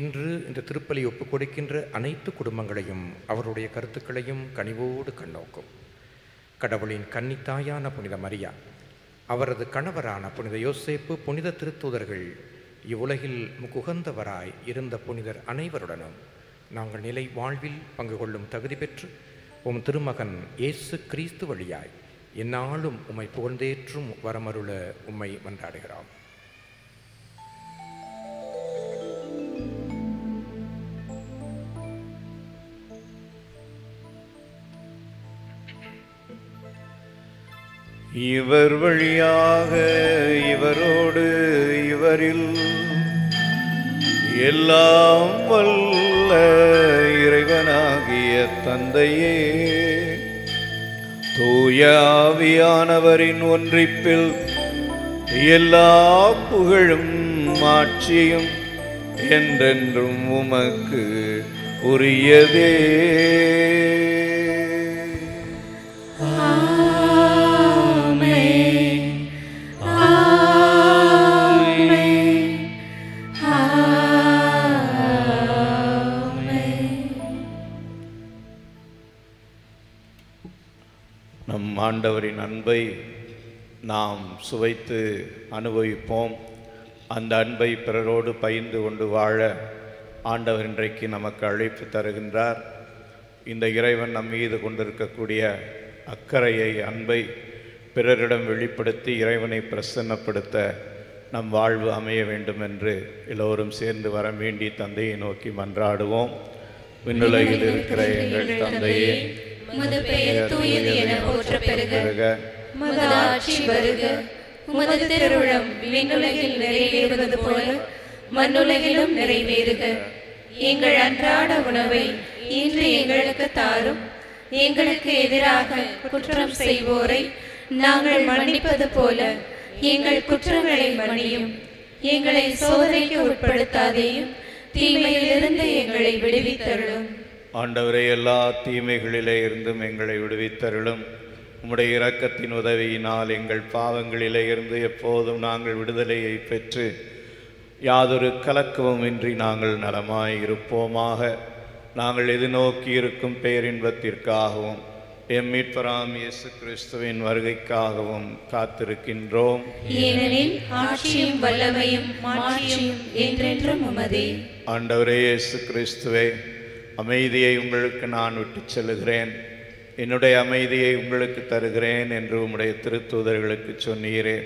இன்று இந்த திருப்பலி ஒப்புக் கொடுக்கின்ற அனைத்து குடும்பங்களையும் அவருடைய கருத்துக்களையும் கனிவோடு கண்ணோக்கும். கடவுளின் கன்னித்தாயான புனித மரியா, அவரது கணவரான புனித யோசேப்பு, புனித திருத்தூதர்கள், இவ்வுலகில் முகுகந்தவராய் இருந்த புனிதர் அனைவருடனும் நாங்கள் நிலை வாழ்வில் பங்கு கொள்ளும் தகுதி பெற்று உம் திருமகன் இயேசு கிறிஸ்து வழியாய் எந்நாளும் உம்மை புகழ்ந்தேற்றும் வரமருள உம்மை மன்றாடுகிறோம். இவர் வழியாக, இவரோடு, இவரில் எல்லாம் வல்ல இறைவனாகிய தந்தையே, தூய ஆவியானவரின் ஒன்றிப்பில் எல்லா புகழும் மாட்சியும் என்றென்றும் உமக்கு உரியதே. நம் ஆண்டவரின் அன்பை நாம் சுவைத்து அனுபவிப்போம். அந்த அன்பை பிறரோடு பகிர்ந்து கொண்டு வாழ ஆண்டவர் இன்றைக்கு நமக்கு அழைப்பு தருகின்றார். இந்த இறைவன் நம் மீது கொண்டிருக்கக்கூடிய அக்கறையை, அன்பை பிறரிடம் வெளிப்படுத்தி இறைவனை பிரசன்னப்படுத்த நம் வாழ்வு அமைய வேண்டும் என்று எல்லோரும் சேர்ந்து வர வேண்டி தந்தையை நோக்கி மன்றாடுவோம். விண்ணுலகில் இருக்கிற எங்கள் தந்தையே, உமது பெயர் தூயது என போற்றப் பெறுக. உமது ஆட்சி வருக. உமது திருவுளம் விண்ணுலகில் நிறைவேறுவது போல மண்ணுலகிலும் நிறைவேறுக. எங்கள் அன்றாட உணவை இன்று எங்களுக்கு தாரும். எங்களுக்கு எதிராக குற்றம் செய்வோரை நாங்கள் மன்னிப்பது போல எங்கள் குற்றங்களை மன்னியும். எங்களை சோதனைக்கு உட்படுத்தாதேயும், தீமையிலிருந்து எங்களை விடுவித்தருளும். ஆண்டவரே, எல்லா தீமைகளிலே இருந்தும் எங்களை விடுவித்தருளும். உம்முடைய இரக்கத்தின் உதவியினால் எங்கள் பாவங்களிலே இருந்து எப்போதும் நாங்கள் விடுதலையை பெற்று யாதொரு கலக்கமும் இன்றி நாங்கள் நலமாய் இருப்போமாக. நாங்கள் எதிர்நோக்கி இருக்கும் பேரின்பத்திற்காகவும் எம் மீட்பராம் இயேசு கிறிஸ்துவின் வருகைக்காகவும் காத்திருக்கின்றோம். ஏனெனில் ஆட்சியும் வல்லமையும் மாட்சியும் என்றென்றும் உமதே. ஆண்டவரே இயேசு கிறிஸ்துவே, அமைதியை உங்களுக்கு நான் விட்டுச் செல்லுகிறேன், என்னுடைய அமைதியை உங்களுக்கு தருகிறேன் என்று உம்முடைய திருத்தூதர்களுக்கு சொன்னீரே.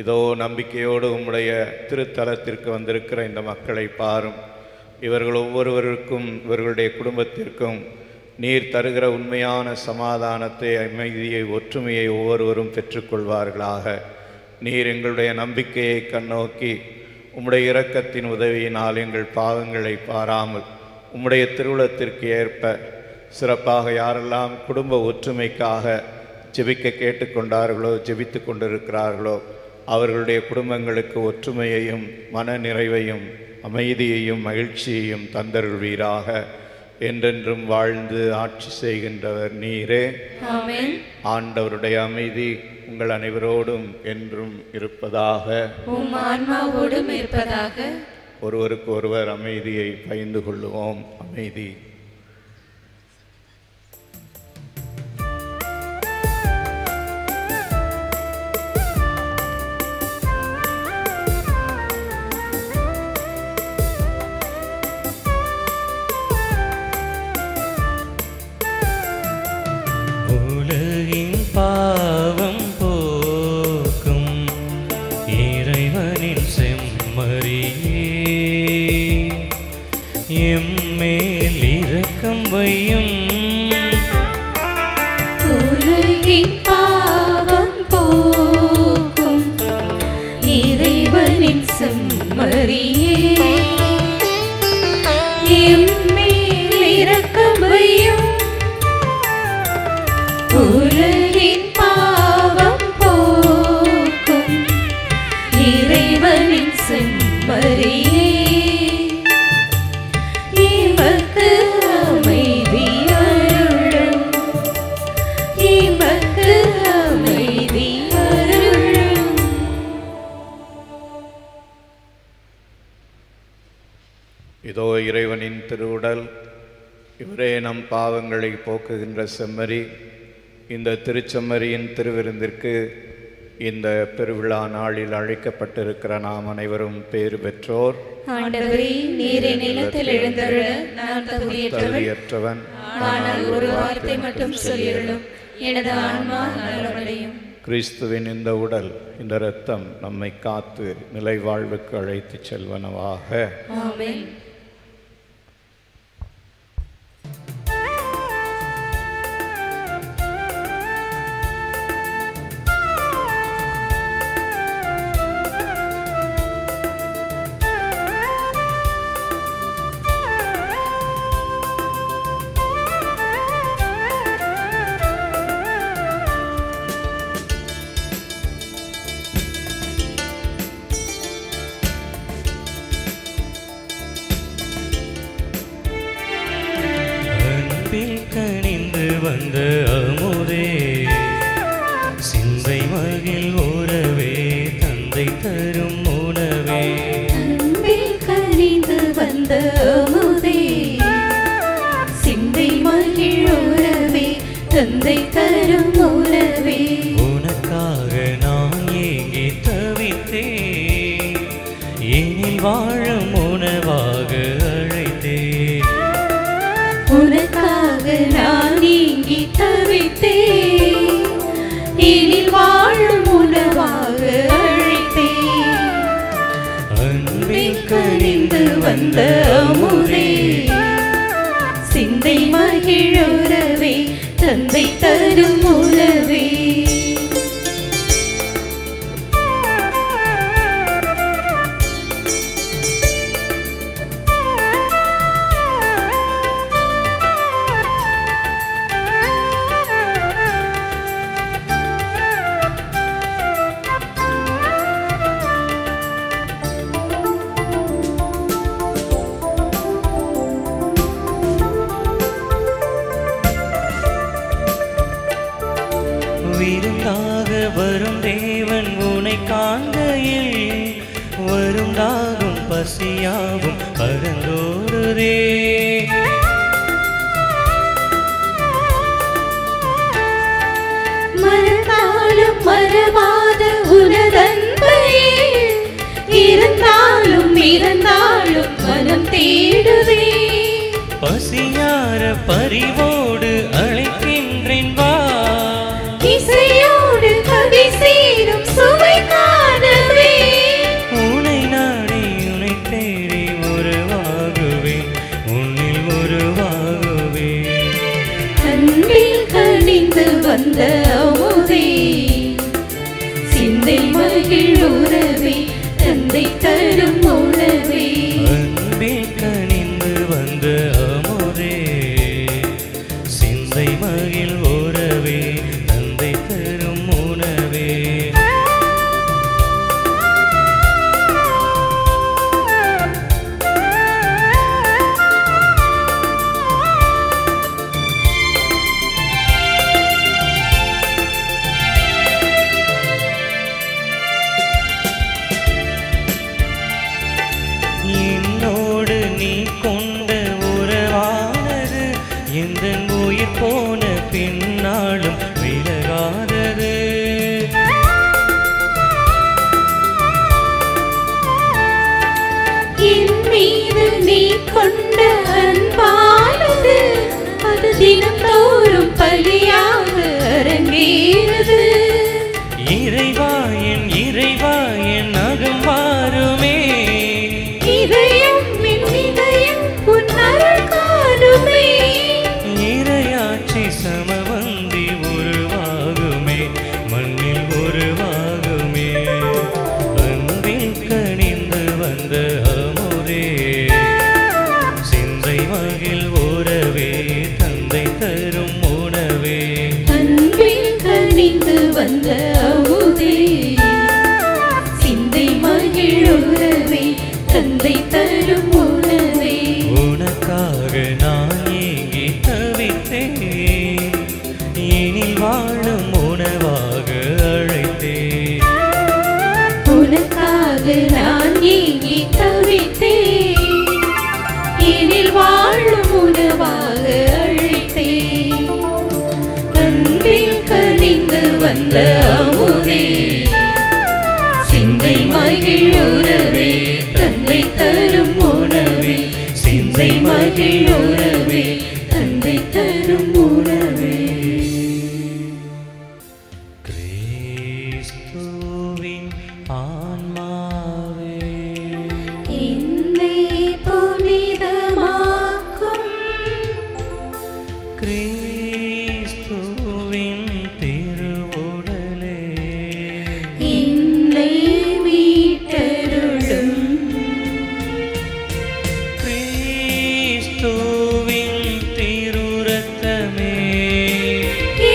இதோ நம்பிக்கையோடு உம்முடைய திருத்தலத்திற்கு வந்திருக்கிற இந்த மக்களை பாரும். இவர்கள் ஒவ்வொருவருக்கும், இவர்களுடைய குடும்பத்திற்கும் நீர் தருகிற உண்மையான சமாதானத்தை, அமைதியை, ஒற்றுமையை ஒவ்வொருவரும் பெற்றுக்கொள்வார்களாக. நீர் எங்களுடைய நம்பிக்கையை கண்ணோக்கி உம்முடைய இரக்கத்தின் உதவியினால் எங்கள் பாவங்களை பாராமல் உம்முடைய திருவுளத்திற்கு ஏற்ப சிறப்பாக யாரெல்லாம் குடும்ப ஒற்றுமைக்காக ஜெபிக்க கேட்டுக்கொண்டார்களோ, ஜெபித்து கொண்டிருக்கிறார்களோ அவர்களுடைய குடும்பங்களுக்கு ஒற்றுமையையும் மன நிறைவையும் அமைதியையும் மகிழ்ச்சியையும் தந்தருள்வீராக. என்றென்றும் வாழ்ந்து ஆட்சி செய்கின்றவர் நீரே. ஆமென். ஆண்டவருடைய அமைதி உங்கள் அனைவரோடும் என்றும் இருப்பதாக. உம் ஆன்மாவோடும் இருப்பதாக. ஒருவருக்கு ஒருவர் அமைதியை பகிர்ந்து கொள்ளுவோம். அமைதி. உலகின் பாவம் போக்கும் இறைவனின் செம்மறியே, எம்மேல் இரக்கம் வையும். உலகின் பாவம் போக்கும் இறைவனின் செம்மறியே, எம்மேல் இரக்கம் வையும். உலகின் பாவம் போக்கும் இறைவனின் செம்மறியே, எமக்கு அமைதி அருளும், எமக்கு அமைதி அருளும். இதோ இறைவனின் திருவுடல். இவரே நம் பாவங்களை போக்குகின்ற செம்மறி. இந்த திருச்செம்மறியின் திருவிருந்திற்கு இந்த பெருவிழா நாளில் அழைக்கப்பட்டிருக்கிற நாம் அனைவரும் பேறு பெற்றோர். ஆண்டவரே, நீரே நிலத்தில் எழுந்தருள நான் தகுதியற்றவன். ஆனால் ஒரு வார்த்தை மட்டும் சொல்லிருளும், எனது ஆன்மா நலமடையும். கிறிஸ்துவின் இந்த உடல் இந்த இரத்தம் நம்மை காத்து நிலை வாழ்வுக்கு அழைத்துச் செல்வனவாக. ஆமென். கனிந்து வந்த அமுதே, சிந்தை மகிழ் உறவே, தந்தை தரும் உணவே. அன்பில் கனிந்து வந்த அமுதே, சிந்தை மகிழ் உறவே, தந்தை தரும் உணவே. உனக்காக நான் ஏங்கி தவித்தேன், எனில் வாழும் உணவாக அழைத்தேன். உனக்காக நான் நீங்கி தவித்தேன், எனில் வாழும் உணவாக அழைத்தேன். அன்பில் கனிந்து வந்த அமுதே, சிந்தை மகிழுறவே, தந்தை தரும் உணவே. விருந்தாக வரும் தேவன் உனை காண்கையில், வருந்தாகும் பசியாகும் பரந்தோடுதே. மறந்தாலும் மறவாத உனதன்பையே, இருந்தாலும் இறந்தாலும் மனம் தேடுவே. பசியார பரிவோடு அழைக்கின்றேன் வா, இசையோடு கவி சேரும் சுவை காணவே. உனை நாடி உனை தேடி உருவாகுவேன், உன்னில் உருவாகுவேன். அன்பில் கனிந்து வந்த அமுதே, சிந்தை மகிழ் உறவே, தந்தை தரும் உணவே. அன்பில் கனிந்து வந்த அமுதே, சிந்தை மகிழ் உறவே, தந்தை தரும் உணவே. பொங்கேறது. இறைவா என் அகம் வாருமே, இதயம் என் இதயம் உன் அருள் காணுமே. இறையாட்சி சமவந்தி உருவாகுமே, மண்ணில் உருவாகுமே. அன்பில் கனிந்து வந்த அமுதே, சிந்தை மகிழ் உறவே, தந்தை தரும் உணவே. அன்பில் கனிந்து வந்த அமுதே, சிந்தை மகிழுறவே, தந்தை தரும் உணவே. உனக்காக நான் ஏங்கி தவித்தேன், இனில் வாழும் உணவாக அழைத்தேன். உனக்காக நான் ஏங்கி தவித்தேன், எனில் வாழும் உணவாக அழைத்தேன். அன்பில் கனிந்து வந்த அமுதே, சிந்தை மகிழுறவே, தந்தை தரும் உணவே. சிந்தை மகிழுறவே, தந்தை தரும் உணவே. கிறிஸ்துவின் ஆன்மாவே, என்னை புனிதமாக்கும் கிறிஸ்துவின் திருவுடலே, என்னை மீட்டருளும் கிறிஸ்துவின் திருரத்தமே,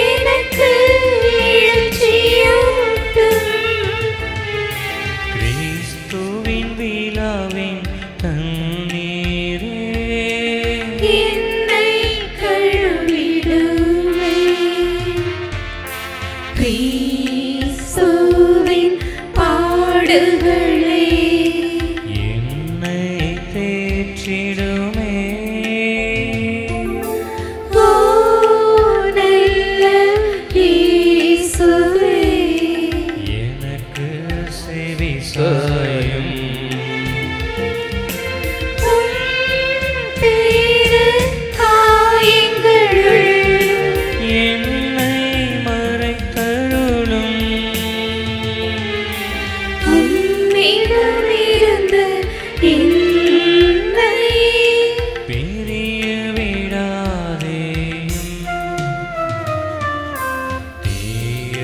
எனக்கு எழுச்சியூட்டும். கிறிஸ்துவின் விழாவின் தண்ணீரே, என்னை கழுவிடுமே. கிறிஸ்துவின் பாடுகளே, என்னை தேற்றிடுமே. ஓ நல்ல இயேசுவே, எனக்கு செவி சாயும். உம் திரு காயங்களுள் என்னை மறைத்தருளும். உம்மிடமிருந்து என்னை பிரிய விடாதேயும். தீய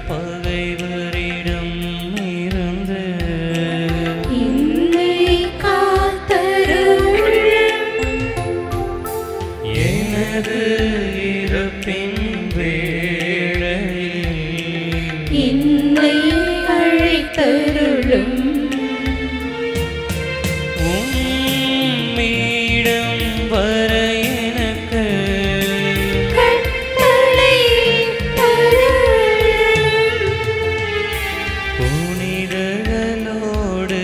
பகைவரிடம் இருந்து என்னை காத்தருளும். எனது இறப்பின் வேளையில் என்னை அழைத்தருளும். உம்மிடம் வர எனக்கு கட்டளை தருளும். புனிதர்களோடு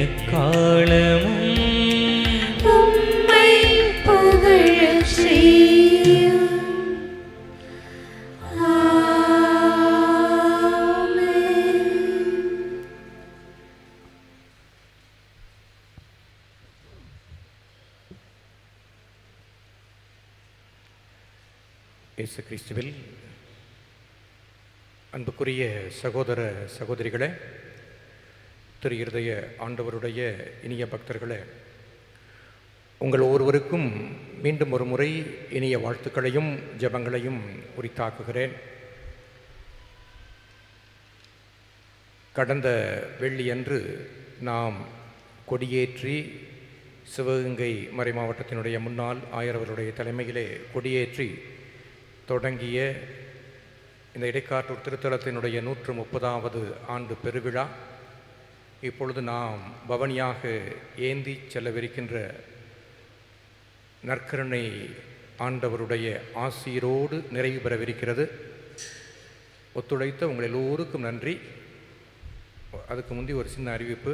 எக்காலமும் உம்மை புகழச் செய்யும். ஆமென். இயேசு கிறிஸ்துவில் அன்புக்குரிய சகோதர சகோதரிகளே, திரு இருதய ஆண்டவருடைய இனிய பக்தர்களே, உங்கள் ஒவ்வொருவருக்கும் மீண்டும் ஒரு முறை இனிய வாழ்த்துக்களையும் ஜெபங்களையும் உரித்தாக்குகிறேன். கடந்த வெள்ளியன்று நாம் கொடியேற்றி சிவகங்கை மறைமாவட்டத்தினுடைய முன்னாள் ஆயரவருடைய தலைமையிலே கொடியேற்றி தொடங்கிய இந்த இடைக்காட்டூர் திருத்தலத்தினுடைய 130வது ஆண்டு பெருவிழா இப்பொழுது நாம் பவனியாக ஏந்தி செல்லவிருக்கின்ற நற்கருணை ஆண்டவருடைய ஆசீரோடு நிறைவு பெறவிருக்கிறது. ஒத்துழைத்த உங்கள் எல்லோருக்கும் நன்றி. அதுக்கு முந்தி ஒரு சின்ன அறிவிப்பு.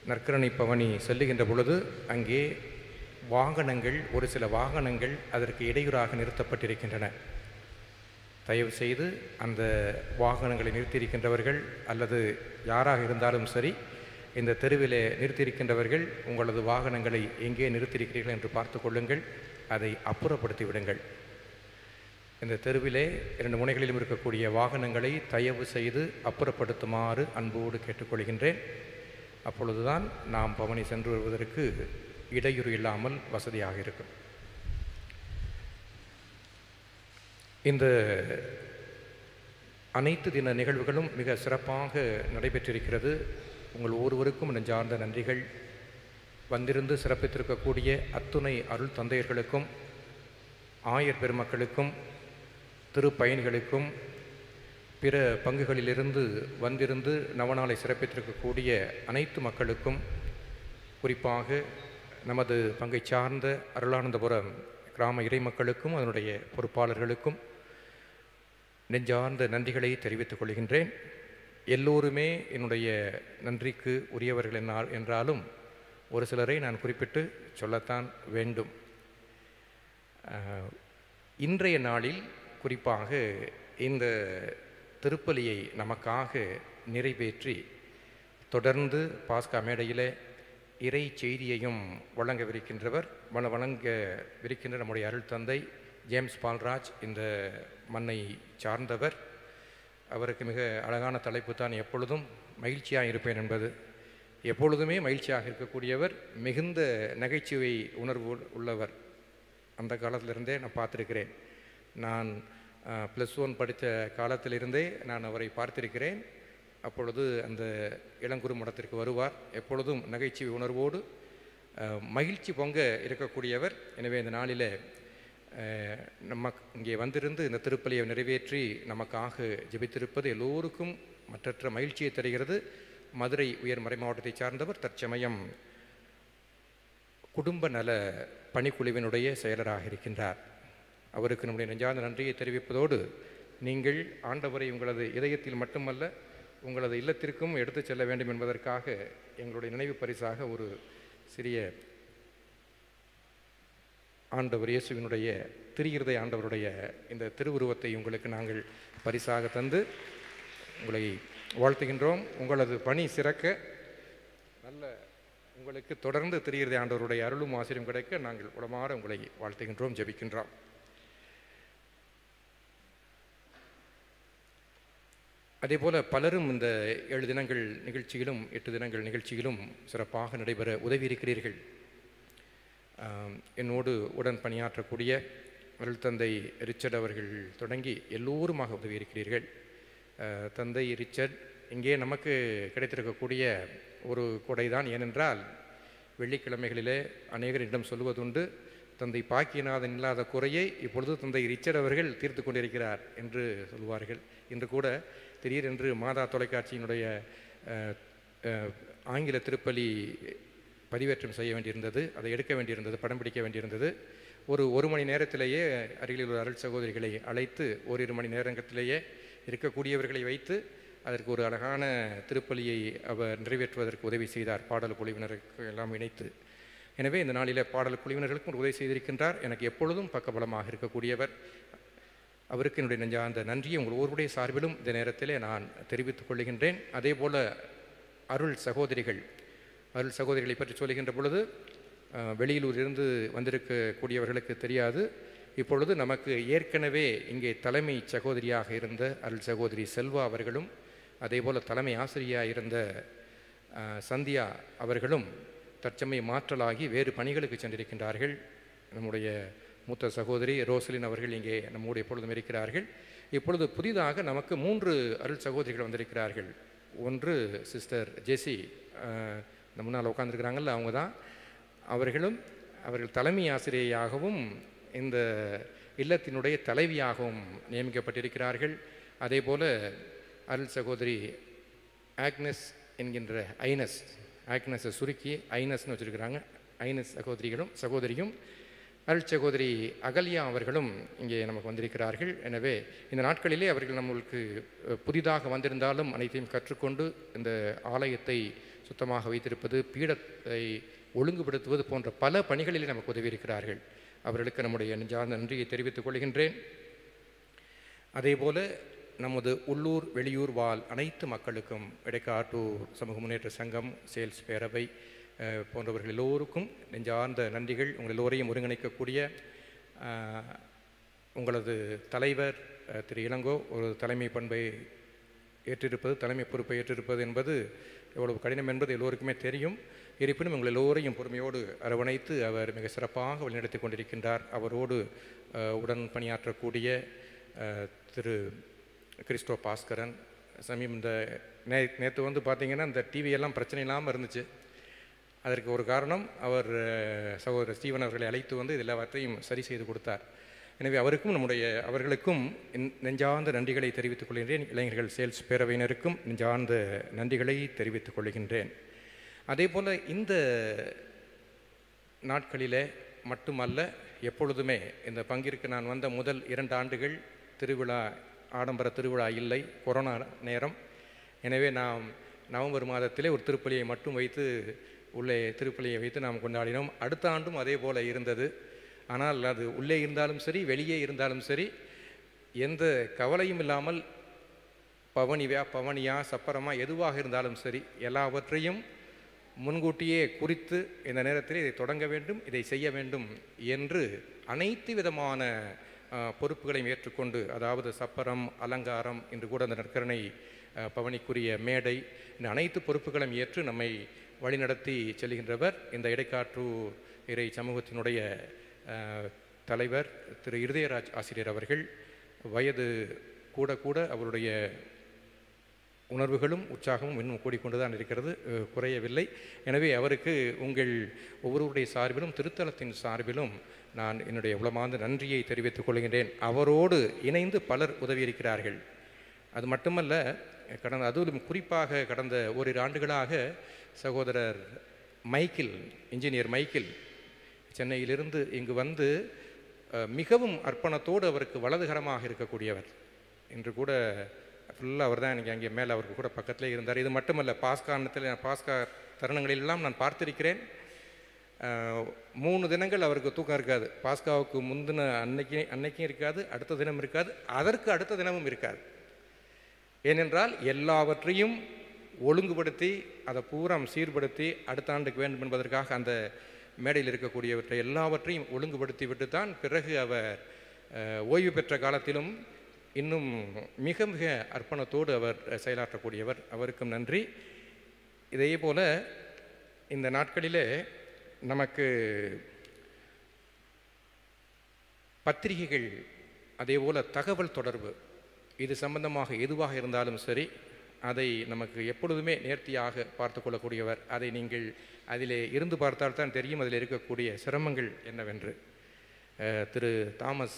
நற்கருணை பவனி செல்லுகின்ற பொழுது அங்கே வாகனங்கள், ஒரு சில வாகனங்கள் அதற்கு இடையூறாக நிறுத்தப்பட்டிருக்கின்றன. தயவு செய்து அந்த வாகனங்களை நிறுத்தியிருக்கின்றவர்கள் அல்லது யாராக இருந்தாலும் சரி, இந்த தெருவிலே நிறுத்தியிருக்கின்றவர்கள் உங்களது வாகனங்களை எங்கே நிறுத்தியிருக்கிறீர்கள் என்று பார்த்து கொள்ளுங்கள், அதை அப்புறப்படுத்தி விடுங்கள். இந்த தெருவிலே 2 முனைகளிலும் இருக்கக்கூடிய வாகனங்களை தயவு செய்து அப்புறப்படுத்துமாறு அன்போடு கேட்டுக்கொள்கின்றேன். அப்பொழுதுதான் நாம் பவனி சென்று வருவதற்கு இடையூறு இல்லாமல் வசதியாக இருக்கும். இந்த அனைத்து தின நிகழ்வுகளும் மிக சிறப்பாக நடைபெற்றிருக்கிறது. உங்கள் ஒவ்வொருவருக்கும் நெஞ்சார்ந்த நன்றிகள். வந்திருந்து சிறப்பித்திருக்கக்கூடிய அத்துணை அருள் தந்தையர்களுக்கும், ஆயர் பெருமக்களுக்கும், திருப்பயணிகளுக்கும், பிற பங்குகளிலிருந்து வந்திருந்து நவநாளை சிறப்பித்திருக்கக்கூடிய அனைத்து மக்களுக்கும், குறிப்பாக நமது பங்கை சார்ந்த அருளானந்தபுரம் கிராம இறை மக்களுக்கும் அதனுடைய பொறுப்பாளர்களுக்கும் நெஞ்சார்ந்த நன்றிகளை தெரிவித்துக் கொள்கின்றேன். எல்லோருமே என்னுடைய நன்றிக்கு உரியவர்கள் என்றாலும் ஒரு சிலரை நான் குறிப்பிட்டு சொல்லத்தான் வேண்டும். இன்றைய நாளில் குறிப்பாக இந்த திருப்பலியை நமக்காக நிறைவேற்றி தொடர்ந்து பாஸ்கா மேடையில் இறை செய்தியையும் வழங்கவிருக்கின்ற நம்முடைய அருள் தந்தை ஜேம்ஸ் பால்ராஜ் இந்த மண்ணை சார்ந்தவர். அவருக்கு மிக அழகான தலைப்பு தான் எப்பொழுதும் மகிழ்ச்சியாக இருப்பேன் என்பது. எப்பொழுதுமே மகிழ்ச்சியாக இருக்கக்கூடியவர், மிகுந்த நகைச்சுவை உணர்வு உள்ளவர். அந்த காலத்திலிருந்தே நான் பார்த்துருக்கிறேன். நான் +1 படித்த காலத்திலிருந்தே நான் அவரை பார்த்திருக்கிறேன். அப்பொழுது அந்த இளங்குரு மடத்திற்கு வருவார். எப்பொழுதும் நகைச்சுவை உணர்வோடு மகிழ்ச்சி பொங்க இருக்கக்கூடியவர். எனவே இந்த நாளில் இங்கே வந்திருந்து இந்த திருப்பலியை நிறைவேற்றி நமக்காக ஜெபித்திருப்பது எல்லோருக்கும் மற்றற்ற மகிழ்ச்சியை தருகிறது. மதுரை உயர் மறை மாவட்டத்தை சார்ந்தவர், தற்சமயம் குடும்ப நல பணிக்குழுவினுடைய செயலராக இருக்கின்றார். அவருக்கு நம்முடைய நெஞ்சார்ந்த நன்றியை தெரிவிப்பதோடு, நீங்கள் ஆண்டவரை உங்களது இதயத்தில் மட்டுமல்ல உங்களது இல்லத்திற்கும் எடுத்து செல்ல வேண்டும் என்பதற்காக எங்களுடைய நினைவு பரிசாக ஒரு சிறிய ஆண்டவர் இயேசுவினுடைய திருஇருதய ஆண்டவருடைய இந்த திருவுருவத்தை உங்களுக்கு நாங்கள் பரிசாக தந்து உங்களை வாழ்த்துகின்றோம். உங்களது பணி சிறக்க நல்ல உங்களுக்கு தொடர்ந்து திருஇருதய ஆண்டவருடைய அருளும் ஆசிரியம் கிடைக்க நாங்கள் உளமாற உங்களை வாழ்த்துகின்றோம், ஜெபிக்கின்றோம். அதேபோல் பலரும் இந்த 7 தினங்கள் நிகழ்ச்சியிலும் 8 தினங்கள் நிகழ்ச்சியிலும் சிறப்பாக நடைபெற உதவி இருக்கிறீர்கள். என்னோடு உடன் பணியாற்றக்கூடிய அருள் தந்தை ரிச்சர்ட் அவர்கள் தொடங்கி எல்லோருமாக உதவி இருக்கிறீர்கள். தந்தை ரிச்சர்ட் இங்கே நமக்கு கிடைத்திருக்கக்கூடிய ஒரு கொடைதான். ஏனென்றால் வெள்ளிக்கிழமைகளிலே அநேகரிடம் சொல்வதுண்டு, தந்தை பாக்கியநாதன் இல்லாத குறையை இப்பொழுது தந்தை ரிச்சர்ட் அவர்கள் தீர்த்து கொண்டிருக்கிறார் என்று சொல்வார்கள். இன்று கூட திடீரென்று மாதா தொலைக்காட்சியினுடைய ஆங்கில திருப்பலி பதிவேற்றம் செய்ய வேண்டியிருந்தது. அதை எடுக்க வேண்டியிருந்தது, படம் பிடிக்க வேண்டியிருந்தது. ஒரு மணி நேரத்திலேயே அருகில் உள்ள அருள் சகோதரிகளை அழைத்து ஓரிரு மணி நேரத்திலேயே இருக்கக்கூடியவர்களை வைத்து அதற்கு ஒரு அழகான திருப்பலியை அவர் நிறைவேற்றுவதற்கு உதவி செய்தார், பாடல் குழுவினருக்கு எல்லாம் இணைத்து. எனவே இந்த நாளில் பாடல் குழுவினர்களுக்கும் உதவி செய்திருக்கின்றார். எனக்கு எப்பொழுதும் பக்கபலமாக இருக்கக்கூடியவர். அவருக்கு என்னுடைய நெஞ்சார்ந்த நன்றியை உங்கள் ஒவ்வொருடைய சார்பிலும் இந்த நேரத்திலே நான் தெரிவித்துக் கொள்கின்றேன். அதே போல் அருள் சகோதரிகளை பற்றி சொல்லுகின்ற பொழுது வெளியிலிருந்து வந்திருக்கக்கூடியவர்களுக்கு தெரியாது. இப்பொழுது நமக்கு ஏற்கனவே இங்கே தலைமை சகோதரியாக இருந்த அருள் சகோதரி செல்வா அவர்களும், அதேபோல் தலைமை ஆசிரியாக இருந்த சந்தியா அவர்களும் தற்சமயம் மாற்றலாகி வேறு பணிகளுக்கு சென்றிருக்கின்றார்கள். நம்முடைய மூத்த சகோதரி ரோசலின் அவர்கள் இங்கே நம்மோடு எப்பொழுதும் இருக்கிறார்கள். இப்பொழுது புதிதாக நமக்கு 3 அருள் சகோதரிகள் வந்திருக்கிறார்கள். ஒன்று சிஸ்டர் ஜெசி, இந்த முன்னால் உட்காந்துருக்கிறாங்கல்ல, அவங்க தான். அவர்கள் தலைமை ஆசிரியையாகவும் இந்த இல்லத்தினுடைய தலைவியாகவும் நியமிக்கப்பட்டிருக்கிறார்கள். அதே போல் அருள் சகோதரி ஆக்னஸ் என்கின்ற ஆக்னஸை சுருக்கி ஐனஸ்னு வச்சுருக்கிறாங்க. ஐனஸ் சகோதரியும் அருள் சகோதரி அகல்யா அவர்களும் இங்கே நமக்கு வந்திருக்கிறார்கள். எனவே இந்த நாட்களிலே அவர்கள் நம்மளுக்கு புதிதாக வந்திருந்தாலும் அனைத்தையும் கற்றுக்கொண்டு இந்த ஆலயத்தை சுத்தமாக வைத்திருப்பது, பீடத்தை ஒழுங்குபடுத்துவது போன்ற பல பணிகளிலே நமக்கு உதவி இருக்கிறார்கள். அவர்களுக்கு நம்முடைய நெஞ்சார்ந்த நன்றியை தெரிவித்துக் கொள்கின்றேன். அதேபோல் நமது உள்ளூர் வெளியூர் வாழ் அனைத்து மக்களுக்கும், இடைக்காட்டூர் சமூக முன்னேற்ற சங்கம், சேல்ஸ் பேரவை போன்றவர்கள் எல்லோருக்கும் நெஞ்சார்ந்த நன்றிகள். உங்கள் எல்லோரையும் ஒருங்கிணைக்கக்கூடிய உங்களது தலைவர் திரு இளங்கோ ஒரு தலைமை பண்பை ஏற்றிருப்பது, தலைமை பொறுப்பை ஏற்றிருப்பது என்பது எவ்வளவு கடினம் என்பது எல்லோருக்குமே தெரியும். இருப்பினும் உங்கள் எல்லோரையும் பொறுமையோடு அரவணைத்து அவர் மிக சிறப்பாக வழிநடத்தி கொண்டிருக்கின்றார். அவரோடு உடன் பணியாற்றக்கூடிய திரு கிறிஸ்டோ பாஸ்கரன், இந்த நேற்று வந்து பார்த்திங்கன்னா இந்த டிவியெல்லாம் பிரச்சனை இல்லாமல் இருந்துச்சு. அதற்கு ஒரு காரணம் அவர் சகோதரர் ஸ்டீவன் அவர்களை அழைத்து வந்து இது எல்லாவற்றையும் சரி செய்து கொடுத்தார். எனவே அவர்களுக்கும் நெஞ்சார்ந்த நன்றிகளை தெரிவித்துக் கொள்கின்றேன். இளைஞர்கள் சேல்ஸ் பேரவையினருக்கும் நெஞ்சார்ந்த நன்றிகளை தெரிவித்துக் கொள்கின்றேன். அதே போல் இந்த நாட்களில் மட்டுமல்ல, எப்பொழுதுமே இந்த பங்கிற்கு நான் வந்த முதல் 2 ஆண்டுகள் திருவிழா, ஆடம்பர திருவிழா இல்லை, கொரோனா நேரம். எனவே நாம் நவம்பர் மாதத்திலே ஒரு திருப்பலியை மட்டும் வைத்து உள்ளே திருப்பலியை வைத்து நாம் கொண்டாடினோம். அடுத்த ஆண்டும் அதே போல் இருந்தது. ஆனால் அது உள்ளே இருந்தாலும் சரி, வெளியே இருந்தாலும் சரி, எந்த கவலையும் இல்லாமல் பவனியா சப்பரமா எதுவாக இருந்தாலும் சரி, எல்லாவற்றையும் முன்கூட்டியே குறித்து இந்த நேரத்தில் இதை தொடங்க வேண்டும், இதை செய்ய வேண்டும் என்று அனைத்து விதமான பொறுப்புகளையும் ஏற்றுக்கொண்டு, அதாவது சப்பரம், அலங்காரம், இன்று கூட அந்த நற்கருணை பவனிக்குரிய மேடை, இந்த அனைத்து பொறுப்புகளையும் ஏற்று நம்மை வழிநடத்தி செல்கின்றவர் இந்த இடைக்காற்றூர் இறை சமூகத்தினுடைய தலைவர் திரு இருதயராஜ் ஆசிரியர் அவர்கள். வயது கூட கூட அவருடைய உணர்வுகளும் உற்சாகமும் இன்னும் கூடிக்கொண்டுதான் இருக்கிறது, குறையவில்லை. எனவே அவருக்கு உங்கள் ஒவ்வொருவருடைய சார்பிலும் திருத்தலத்தின் சார்பிலும் நான் என்னுடைய உளமார்ந்த நன்றியை தெரிவித்துக் கொள்கின்றேன். அவரோடு இணைந்து பலர் உதவியிருக்கிறார்கள். அது மட்டுமல்ல, அதிலும் குறிப்பாக கடந்த ஓரிரு ஆண்டுகளாக சகோதரர் மைக்கேல், இன்ஜினியர் மைக்கேல் சென்னையிலிருந்து இங்கு வந்து மிகவும் அர்ப்பணத்தோடு அவருக்கு வலதுகரமாக இருக்கக்கூடியவர். இன்று கூட ஃபுல்லாக அவர் தான் எனக்கு அங்கே மேலே அவருக்கு கூட பக்கத்திலே இருந்தார். இது மட்டுமல்ல, பாஸ்கா தருணங்களிலெல்லாம் நான் பார்த்திருக்கிறேன். 3 தினங்கள் அவருக்கு தூக்கம் இருக்காது. பாஸ்காவுக்கு முந்தின அன்னைக்கும் இருக்காது, அடுத்த தினம் இருக்காது, அதற்கு அடுத்த தினமும் இருக்காது. ஏனென்றால் எல்லாவற்றையும் ஒழுங்குபடுத்தி அதை பூரா சீர்படுத்தி அடுத்த ஆண்டுக்கு வேண்டும் என்பதற்காக அந்த மேடையில் இருக்கக்கூடியவற்றை எல்லாவற்றையும் ஒழுங்குபடுத்தி விட்டு தான் பிறகு அவர் ஓய்வு பெற்ற காலத்திலும் இன்னும் மிக மிக அர்ப்பணத்தோடு அவர் செயலாற்றக்கூடியவர். அவருக்கும் நன்றி. இதே போல இந்த நாட்களிலே நமக்கு பத்திரிகைகள், அதே போல் தகவல் தொடர்பு, இது சம்பந்தமாக எதுவாக இருந்தாலும் சரி, அதை நமக்கு எப்பொழுதுமே நேர்த்தியாக பார்த்து கொள்ளக்கூடியவர். அதை நீங்கள் அதிலே இருந்து பார்த்தால்தான் தெரியும் அதில் இருக்கக்கூடிய சிரமங்கள் என்னவென்று. திரு தாமஸ்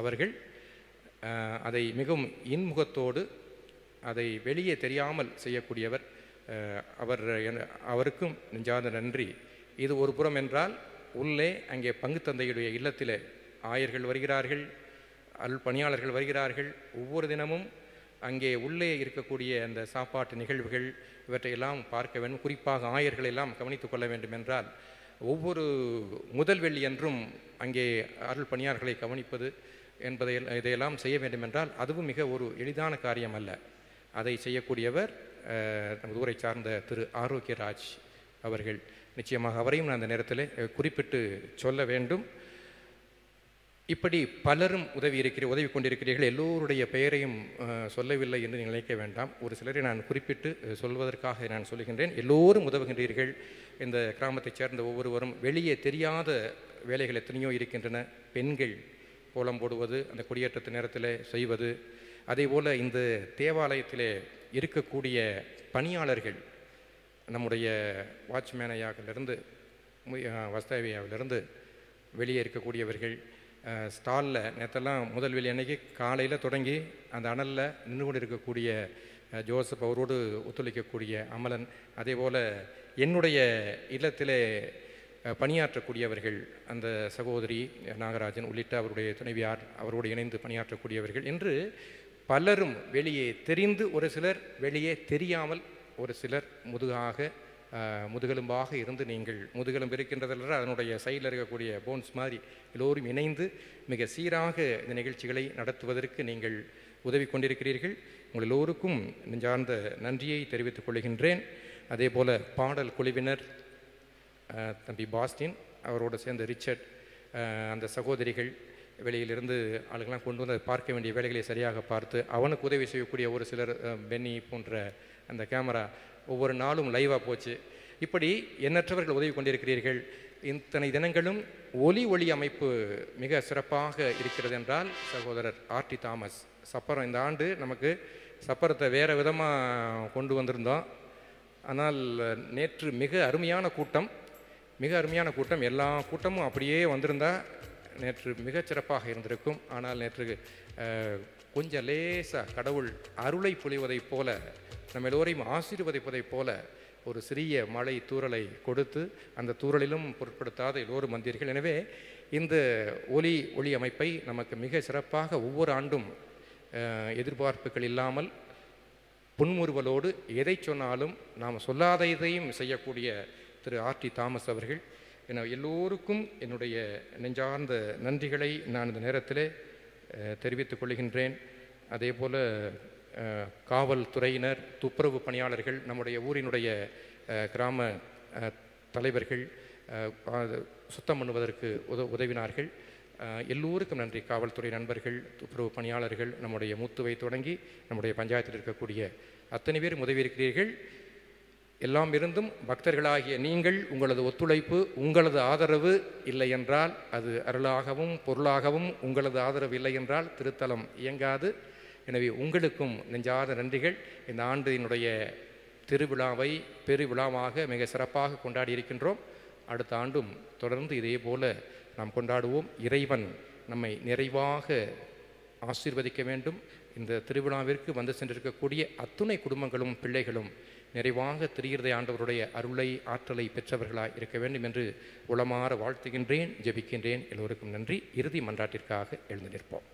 அவர்கள் அதை மிகவும் இன்முகத்தோடு அதை வெளியே தெரியாமல் செய்யக்கூடியவர். அவருக்கும் நெஞ்சார்ந்த நன்றி. இது ஒரு புறம் என்றால், உள்ளே அங்கே பங்கு தந்தையுடைய இல்லத்திலே ஆயர்கள் வருகிறார்கள், பணியாளர்கள் வருகிறார்கள். ஒவ்வொரு தினமும் அங்கே உள்ளே இருக்கக்கூடிய அந்த சாப்பாட்டு நிகழ்வுகள் இவற்றையெல்லாம் பார்க்க வேண்டும். குறிப்பாக ஆயர்கள் எல்லாம் கவனித்து கொள்ள வேண்டும் என்றால், ஒவ்வொரு முதல் வெள்ளி என்றும் அங்கே அருள் பணியாளர்களை கவனிப்பது இதையெல்லாம் செய்ய வேண்டும் என்றால் அதுவும் மிக ஒரு எளிதான காரியம் அல்ல. அதை செய்யக்கூடியவர் நமது ஊரை சார்ந்த திரு ஆரோக்கியராஜ் அவர்கள். நிச்சயமாக அவரையும் நான் அந்த நேரத்தில் குறிப்பிட்டு சொல்ல வேண்டும். இப்படி பலரும் உதவி கொண்டிருக்கிறீர்கள். எல்லோருடைய பெயரையும் சொல்லவில்லை என்று நீங்கள் நினைக்க வேண்டாம். ஒரு சிலரை நான் குறிப்பிட்டு சொல்வதற்காக நான் சொல்லுகின்றேன். எல்லோரும் உதவுகின்றீர்கள். இந்த கிராமத்தைச் சேர்ந்த ஒவ்வொருவரும் வெளியே தெரியாத வேலைகள் எத்தனையோ இருக்கின்றன. பெண்கள் கோலம் போடுவது, அந்த கொடியேற்றத்து நேரத்தில் செய்வது, அதே போல் இந்த தேவாலயத்திலே இருக்கக்கூடிய பணியாளர்கள், நம்முடைய வாட்ச்மேனையாவிலிருந்து வஸ்தாவியாவிலிருந்து வெளியே இருக்கக்கூடியவர்கள், ஸ்டாலில் நேற்றெல்லாம் முதல் வெளி அன்னைக்கு காலையில் தொடங்கி அந்த அனலில் நின்று கொண்டு இருக்கக்கூடிய ஜோசப், அவரோடு ஒத்துழைக்கக்கூடிய அமலன், அதே போல் என்னுடைய இல்லத்திலே பணியாற்றக்கூடியவர்கள் அந்த சகோதரி நாகராஜன் உள்ளிட்ட அவருடைய துணைவியார், அவரோடு இணைந்து பணியாற்றக்கூடியவர்கள் என்று பலரும் வெளியே தெரிந்து, ஒரு சிலர் வெளியே தெரியாமல், ஒரு சிலர் முதுகெலும்பாக இருந்து, நீங்கள் முதுகெலும்பு இருக்கின்றதில் அதனுடைய சைடில் இருக்கக்கூடிய போன்ஸ் மாதிரி எல்லோரும் இணைந்து மிக சீராக இந்த நிகழ்ச்சிகளை நடத்துவதற்கு நீங்கள் உதவி கொண்டிருக்கிறீர்கள். உங்கள் எல்லோருக்கும் நெஞ்சார்ந்த நன்றியை தெரிவித்துக் கொள்கின்றேன். அதே போல் பாடல் குழுவினர், தம்பி பாஸ்டின், அவரோடு சேர்ந்த ரிச்சர்ட், அந்த சகோதரிகள், வெளியிலிருந்து ஆளுங்களாம் கொண்டு வந்து பார்க்க வேண்டிய வேலைகளை சரியாக பார்த்து அவனுக்கு உதவி செய்யக்கூடிய ஒரு சிலர், பென்னி போன்ற அந்த கேமரா ஒவ்வொரு நாளும் லைவாக போச்சு. இப்படி எண்ணற்றவர்கள் உதவி கொண்டிருக்கிறீர்கள். இத்தனை தினங்களும் ஒளி அமைப்பு மிக சிறப்பாக இருக்கிறது என்றால் சகோதரர் ஆர்டி தாமஸ் சப்பரம் இந்த ஆண்டு நமக்கு சப்பரத்தை வேறு விதமாக கொண்டு வந்திருந்தோம். ஆனால் நேற்று மிக அருமையான கூட்டம், எல்லா கூட்டமும் அப்படியே வந்திருந்தால் நேற்று மிகச்சிறப்பாக இருந்திருக்கும். ஆனால் நேற்று கொஞ்சம் லேசாக கடவுள் அருளை பொழிவதைப் போல, நம்ம எல்லோரையும் ஆசீர்வதிப்பதைப் போல ஒரு சிறிய மழை தூறலை கொடுத்து அந்த தூறலிலும் பொருட்படுத்தாத எல்லோரும் வந்தீர்கள். எனவே இந்த ஒளி அமைப்பை நமக்கு மிக சிறப்பாக ஒவ்வொரு ஆண்டும் எதிர்பார்ப்புகள் இல்லாமல் புன்முறுவலோடு எதை சொன்னாலும் நாம் சொல்லாததையும் செய்யக்கூடிய திரு ஆர்டி தாமஸ் அவர்கள், எல்லோருக்கும் என்னுடைய நெஞ்சார்ந்த நன்றிகளை நான் இந்த நேரத்தில் தெரிவித்துக் கொள்கின்றேன். அதே போல் காவல்துறையினர், துப்புரவு பணியாளர்கள், நம்முடைய ஊரினுடைய கிராம தலைவர்கள் சுத்தம் பண்ணுவதற்கு உதவினார்கள். எல்லோருக்கும் நன்றி. காவல்துறை நண்பர்கள், துப்புரவு பணியாளர்கள், நம்முடைய மூத்துவை தொடங்கி நம்முடைய பஞ்சாயத்தில் இருக்கக்கூடிய அத்தனை பேரும் உதவி இருக்கிறீர்கள். எல்லாம் இருந்தும் பக்தர்களாகிய நீங்கள், உங்களது ஒத்துழைப்பு, உங்களது ஆதரவு இல்லை என்றால் அது அருளாகவும் பொருளாகவும் உங்களது ஆதரவு இல்லை என்றால் திருத்தலம் இயங்காது. எனவே உங்களுக்கும் நெஞ்சாத நன்றிகள். இந்த ஆண்டினுடைய திருவிழாவை பெருவிழாவாக மிக சிறப்பாக கொண்டாடி இருக்கின்றோம். அடுத்த ஆண்டும் தொடர்ந்து இதே போல நாம் கொண்டாடுவோம். இறைவன் நம்மை நிறைவாக ஆசீர்வதிக்க வேண்டும். இந்த திருவிழாவிற்கு வந்து சென்றிருக்கக்கூடிய அத்துணை குடும்பங்களும் பிள்ளைகளும் நிறைவாக திரியிறதை ஆண்டவருடைய அருளை ஆற்றலை பெற்றவர்களாக இருக்க வேண்டும் என்று உளமாற வாழ்த்துகின்றேன், ஜெபிக்கின்றேன். எல்லோருக்கும் நன்றி. இறுதி மன்றாட்டிற்காக எழுந்து நிற்போம்.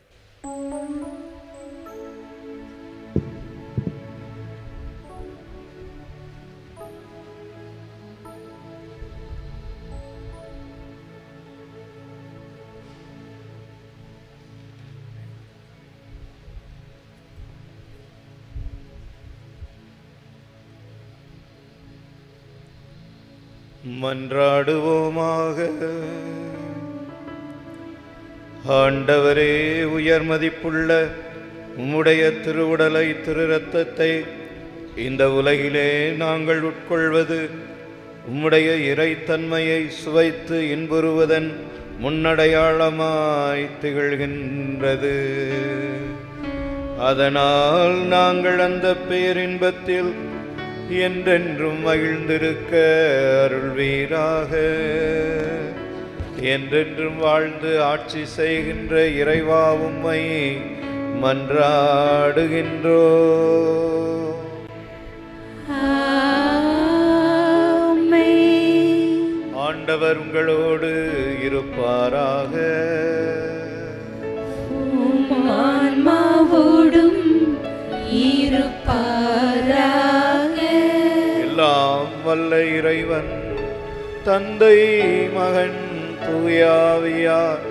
மன்றாடுவோமாக. ஆண்டவரே, உயர் மதிப்புள்ள உம்முடைய திருவுடலை திரு இரத்தத்தை இந்த உலகிலே நாங்கள் உட்கொள்வது உம்முடைய இறைத்தன்மையை சுவைத்து இன்புறுவதன் முன்னடையாளமாய் திகழ்கின்றது. அதனால் நாங்கள் அந்த பேரின்பத்தில் என்றென்றும் மகிழ்ந்திருக்க அருள்வீராக. என்றென்றும் வாழ்ந்து ஆட்சி செய்கின்ற இறைவா, உம்மை மன்றாடுகின்றோ. ஆண்டவர் உங்களோடு இருப்பாராக. ஆன்மாவோடும் இருப்பாராக. எல்லாம் வல்ல இறைவன் தந்தை, மகன், தூயாவியார்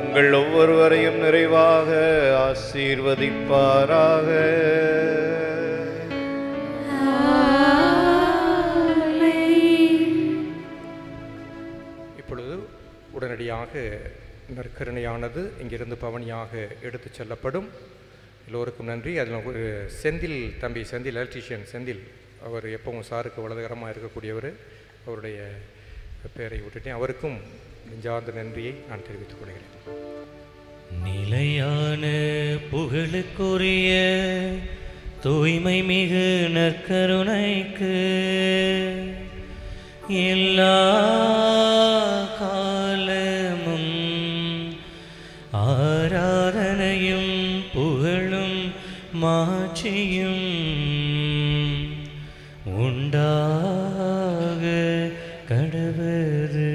உங்கள் ஒவ்வொருவரையும் நிறைவாக ஆசீர்வதிப்பாராக. இப்பொழுது உடனடியாக நற்கருணையானது இங்கிருந்து பவனியாக எடுத்துச் செல்லப்படும். எல்லோருக்கும் நன்றி. அதில் ஒரு செந்தில் தம்பி, செந்தில் எலக்ட்ரீஷியன் செந்தில், அவர் எப்பவும் சாருக்கு வலதுகரமாக இருக்கக்கூடியவர், அவருடைய பெயரை விட்டுட்டேன். அவருக்கும் நெஞ்சார்ந்த நன்றியை நான் தெரிவித்துக் கொள்கிறேன். நிலையான புகழுக்குரிய தூய்மை மிகு நற்கருணைக்கு எல்லா காலமும் ஆராதனையும் புகழும் மாட்சியும் உண்டாக கடவுது.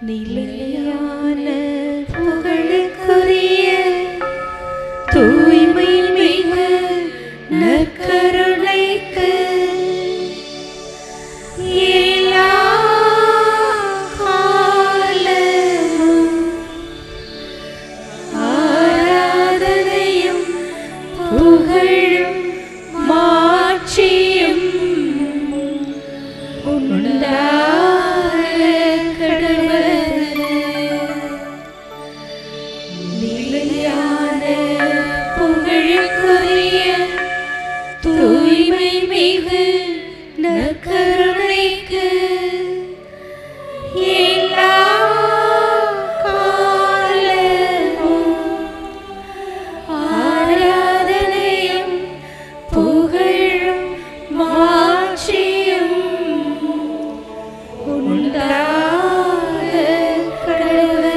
நிலையான புகழுக்குரிய தூய்மை மிகு நற்கருணைக்கு எல்லா காலமும் ஆராதனையும் புகழும் மாட்சியும் உண்டாக கடவுது. தூய்மை மிகு நற்கருணைக்கு எல்லா காலமும் ஆராதனையும் புகழும் மாட்சியும் உண்டாக கடவுளே.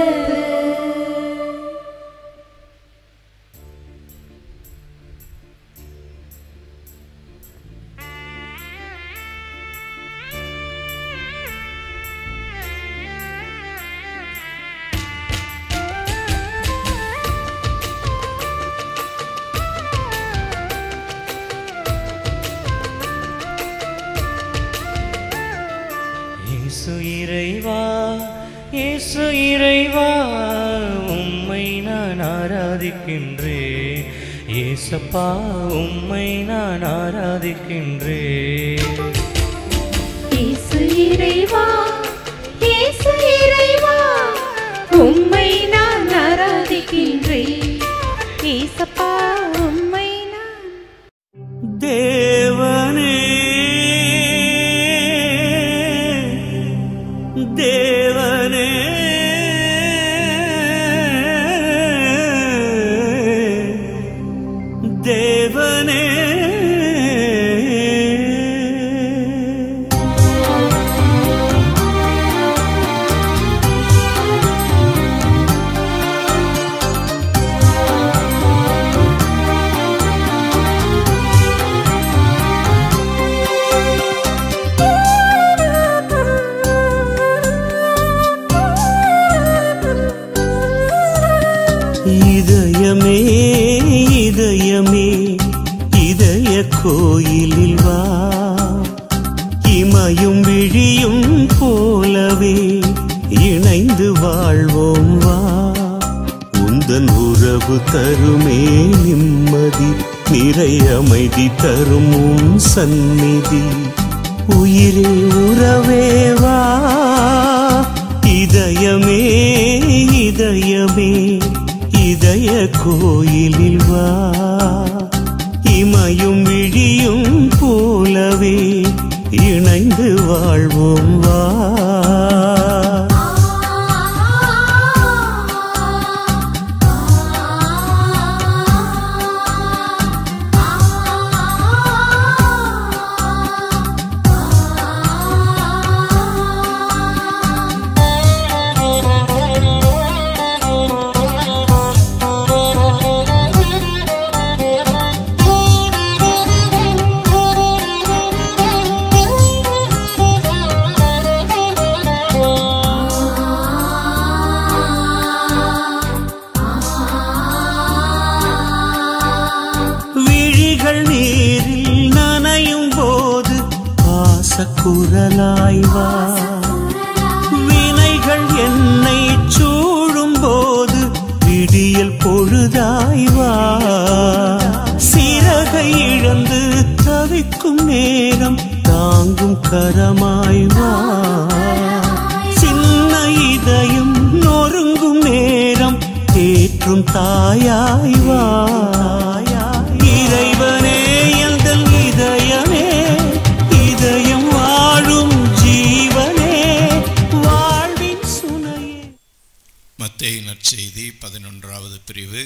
இயேசு இறைவா, இயேசு இறைவா, உம்மை நான் ஆராதிக்கின்றேன். இயேசப்பா, உம்மை நான் ஆராதிக்கின்றேன். இயேசு இறைவா, இயேசு இறைவா, உம்மை நான் ஆராதிக்கின்றேன். இயேசப்பா, உம்மை நான் தேவனே, தேவனே, தேவனே, இதயமே, இதயமே, இதய கோயிலில் வா. இமையும் விழியும் போலவே இணைந்து வாழ்வோம் வா. உந்தன் உறவு தருமே நிம்மதி, நிறை அமைதி தரும் உன் சந்நிதி. உயிரே உறவே வா. இதயமே, இதயமே, இதய கோயிலில் வா. இமையும் விழியும் போலவே இணைந்து வாழ்வோம் வா. குரலாய் வா. வினைகள் என்னை சூழும் போது விடியல் பொழுதாய் வா. சிறகை இழந்து தவிக்கும் நேரம் தாங்கும் கரமாய் வா. சின்ன இதயம் நொறுங்கும் நேரம் தேற்றும் தாயாய் வா. இறைவனே எந்தன் இதயமே, இதயம் வாழும் ஜீவனே, வாழ்வின் சுனையே. மத்தேயு நற்செய்தி 11வது பிரிவு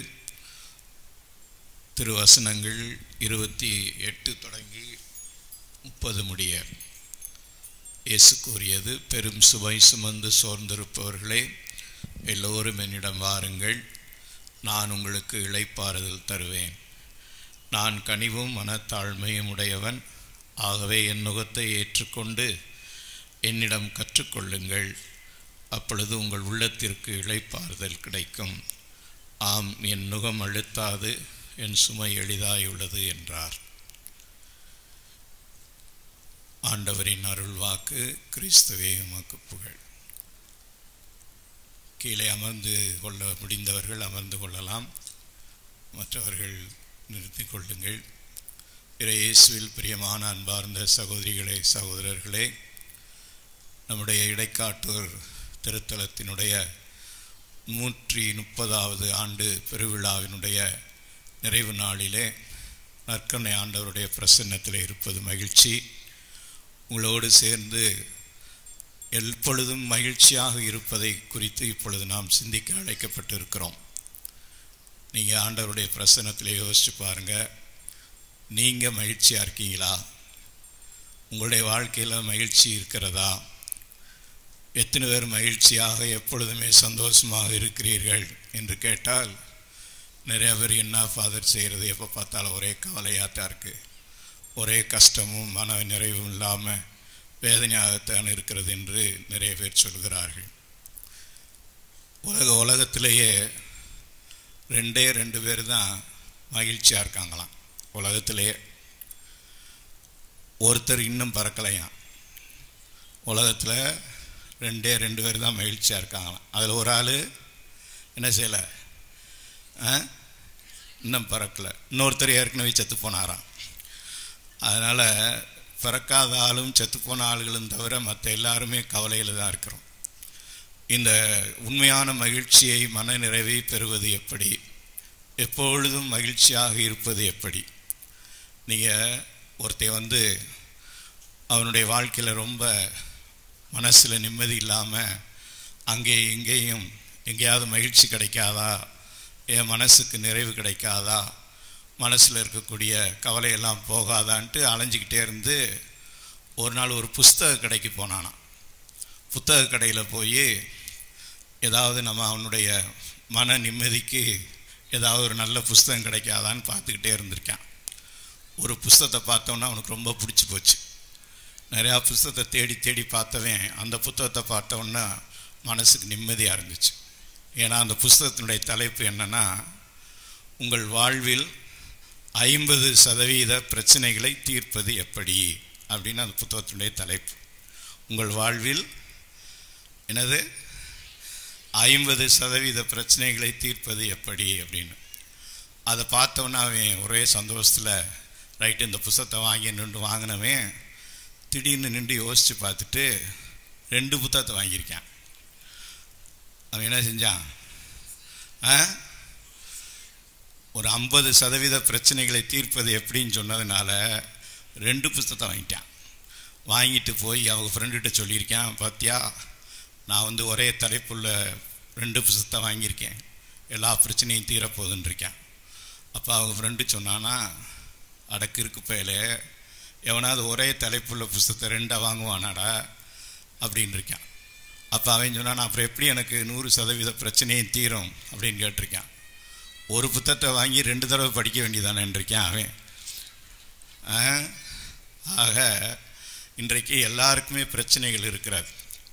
திருவசனங்கள் 28 தொடங்கி 30 முடிய. இயேசு கூறியது, பெரும் சுமை சுமந்து சோர்ந்திருப்பவர்களே, எல்லோரும் என்னிடம் வாருங்கள், நான் உங்களுக்கு இளைப்பாறுதல் தருவேன். நான் கனிவும் மனத்தாழ்மையும் உடையவன், ஆகவே என் நுகத்தை ஏற்றுக்கொண்டு என்னிடம் கற்றுக்கொள்ளுங்கள், அப்பொழுது உங்கள் உள்ளத்திற்கு இளைப்பாறுதல் கிடைக்கும். ஆம், என் நுகம் அழுத்தாது, என் சுமை எளிதாயுள்ளது என்றார். ஆண்டவரின் அருள் வாக்கு. கிறிஸ்துவே உமக்கு புகழ். கீழே அமர்ந்து கொள்ள முடிந்தவர்கள் அமர்ந்து கொள்ளலாம், மற்றவர்கள் நிறுத்தி கொள்ளுங்கள். இயேசுவில் பிரியமான அன்பார்ந்த சகோதரிகளே, சகோதரர்களே, நம்முடைய இடைக்காட்டூர் திருத்தலத்தினுடைய 130வது ஆண்டு பெருவிழாவினுடைய நிறைவு நாளிலே நற்கருணை ஆண்டவருடைய பிரசன்னத்தில் இருப்பது மகிழ்ச்சி. உங்களோடு சேர்ந்து எப்பொழுதும் மகிழ்ச்சியாக இருப்பதை குறித்து இப்பொழுது நாம் சிந்திக்க அழைக்கப்பட்டிருக்கிறோம். நீங்கள் ஆண்டவருடைய பிரசன்னத்தில் யோசிச்சு பாருங்கள், நீங்கள் மகிழ்ச்சியாக இருக்கீங்களா? உங்களுடைய வாழ்க்கையில் மகிழ்ச்சி இருக்கிறதா? எத்தனை பேர் மகிழ்ச்சியாக எப்பொழுதுமே சந்தோஷமாக இருக்கிறீர்கள் என்று கேட்டால், நிறைய பேர் என்ன ஃபாதர் செய்கிறது, எப்போ பார்த்தாலும் ஒரே கவலையாக தான் இருக்குது, ஒரே கஷ்டமும் மன நிறைவும் இல்லாமல் வேதனையாகத்தான் இருக்கிறது என்று நிறைய பேர் சொல்கிறார்கள். உலகத்திலேயே ரெண்டு பேர் தான் மகிழ்ச்சியாக இருக்காங்களாம். உலகத்திலேயே ஒருத்தர் இன்னும் பறக்கலையாம். உலகத்தில் ரெண்டு பேர் தான் மகிழ்ச்சியாக இருக்காங்களாம். அதில் ஒரு ஆள் என்ன செய்யலை, இன்னும் பறக்கலை. இன்னொருத்தர் ஏற்கனவே செத்து போனாராம். அதனால் பிறக்காத ஆளும் செத்துப்போன ஆளுகளும் தவிர மற்ற எல்லாருமே கவலையில் தான் இருக்கிறோம். இந்த உண்மையான மகிழ்ச்சியை, மன நிறைவை பெறுவது எப்படி, எப்பொழுதும் மகிழ்ச்சியாக இருப்பது எப்படி? நீங்கள் ஒருத்தன் அவனுடைய வாழ்க்கையில் ரொம்ப மனசில் நிம்மதி இல்லாமல் அங்கேயும் இங்கேயும் எங்கேயாவது மகிழ்ச்சி கிடைக்காதா, என் மனசுக்கு நிறைவு கிடைக்காதா, மனசில் இருக்கக்கூடிய கவலையெல்லாம் போகாதான்ட்டு அலைஞ்சிக்கிட்டே இருந்து ஒரு நாள் ஒரு புஸ்தக கடைக்கு போனானான். புத்தக கடையில் போய் ஏதாவது நம்ம அவனுடைய மன நிம்மதிக்கு ஏதாவது ஒரு நல்ல புஸ்தகம் கிடைக்காதான்னு பார்த்துக்கிட்டே இருந்திருக்கான். ஒரு புஸ்தகத்தை பார்த்தோன்னா அவனுக்கு ரொம்ப பிடிச்சி போச்சு. நிறையா புஸ்தகத்தை தேடி தேடி பார்த்தவன் அந்த புத்தகத்தை பார்த்தோன்னா மனசுக்கு நிம்மதியாக இருந்துச்சு. ஏன்னா அந்த புஸ்தகத்தினுடைய தலைப்பு என்னென்னா, உங்கள் வாழ்வில் 50% பிரச்சனைகளை தீர்ப்பது எப்படி அப்படின்னு அந்த புத்தகத்தினுடைய தலைப்பு. உங்கள் வாழ்வில் என்னது 50% பிரச்சனைகளை தீர்ப்பது எப்படி அப்படின்னு. அதை பார்த்தோன்னா அவன் ஒரே சந்தோஷத்தில் ரைட்டு இந்த புத்தகத்தை வாங்கினவன் திடீர்னு நின்று யோசித்து பார்த்துட்டு 2 புத்தகத்தை வாங்கியிருக்கான். அவன் என்ன செஞ்சான், ஒரு 50% பிரச்சனைகளை தீர்ப்பது எப்படின்னு சொன்னதுனால 2 புத்தகத்தை வாங்கிட்டான். வாங்கிட்டு போய் அவங்க ஃப்ரெண்டுகிட்ட சொல்லியிருக்கேன், பார்த்தியா நான் ஒரே தலைப்புள்ள 2 புத்தகத்தை வாங்கியிருக்கேன், எல்லா பிரச்சனையும் தீரப்போகுதுன்னு இருக்கேன். அப்போ அவங்க ஃப்ரெண்டு சொன்னான்னா, அடக்கு இருக்கு பயலே, எவனாவது ஒரே தலைப்புள்ள புத்தகத்தை 2 வாங்குவானாடா அப்படின்னு இருக்கான். அப்போ அவன் சொன்னான், அப்புறம் எப்படி எனக்கு 100% பிரச்சனையும் தீரும் அப்படின்னு கேட்டிருக்கான். ஒரு புத்தகத்தை வாங்கி 2 தடவை படிக்க வேண்டியதானேன்னு இருக்கேன் அவன். ஆக இன்றைக்கு எல்லாருக்குமே பிரச்சனைகள் இருக்கிறது,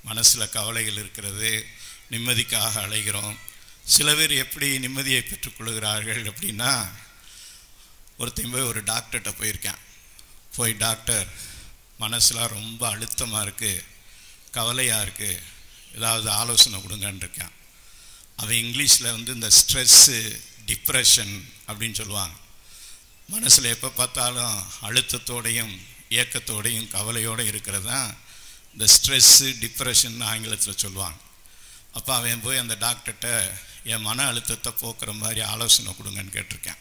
மனசில் கவலைகள் இருக்கிறது, நிம்மதிக்காக அலைகிறோம். சில பேர் எப்படி நிம்மதியை பெற்றுக்கொள்கிறார்கள் அப்படின்னா, ஒருத்தன் போய் ஒரு டாக்டர்கிட்ட போயிருக்கேன். போய் டாக்டர் மனசில் ரொம்ப அழுத்தமாக இருக்குது, கவலையாக இருக்குது, ஏதாவது ஆலோசனை கொடுங்கன்னு இருக்கான். அவன் இங்கிலீஷில் இந்த ஸ்ட்ரெஸ்ஸு, டிப்ரெஷன் அப்படின்னு சொல்லுவாங்க. மனசில் எப்போ பார்த்தாலும் அழுத்தத்தோடையும் ஏக்கத்தோடையும் கவலையோடு இருக்கிறது தான் இந்த ஸ்ட்ரெஸ்ஸு, டிப்ரெஷன் ஆங்கிலத்தில் சொல்லுவாங்க. அப்போ அவன் போய் அந்த டாக்டர்கிட்ட என் மன அழுத்தத்தை போக்குற மாதிரி ஆலோசனை கொடுங்கன்னு கேட்டிருக்கேன்.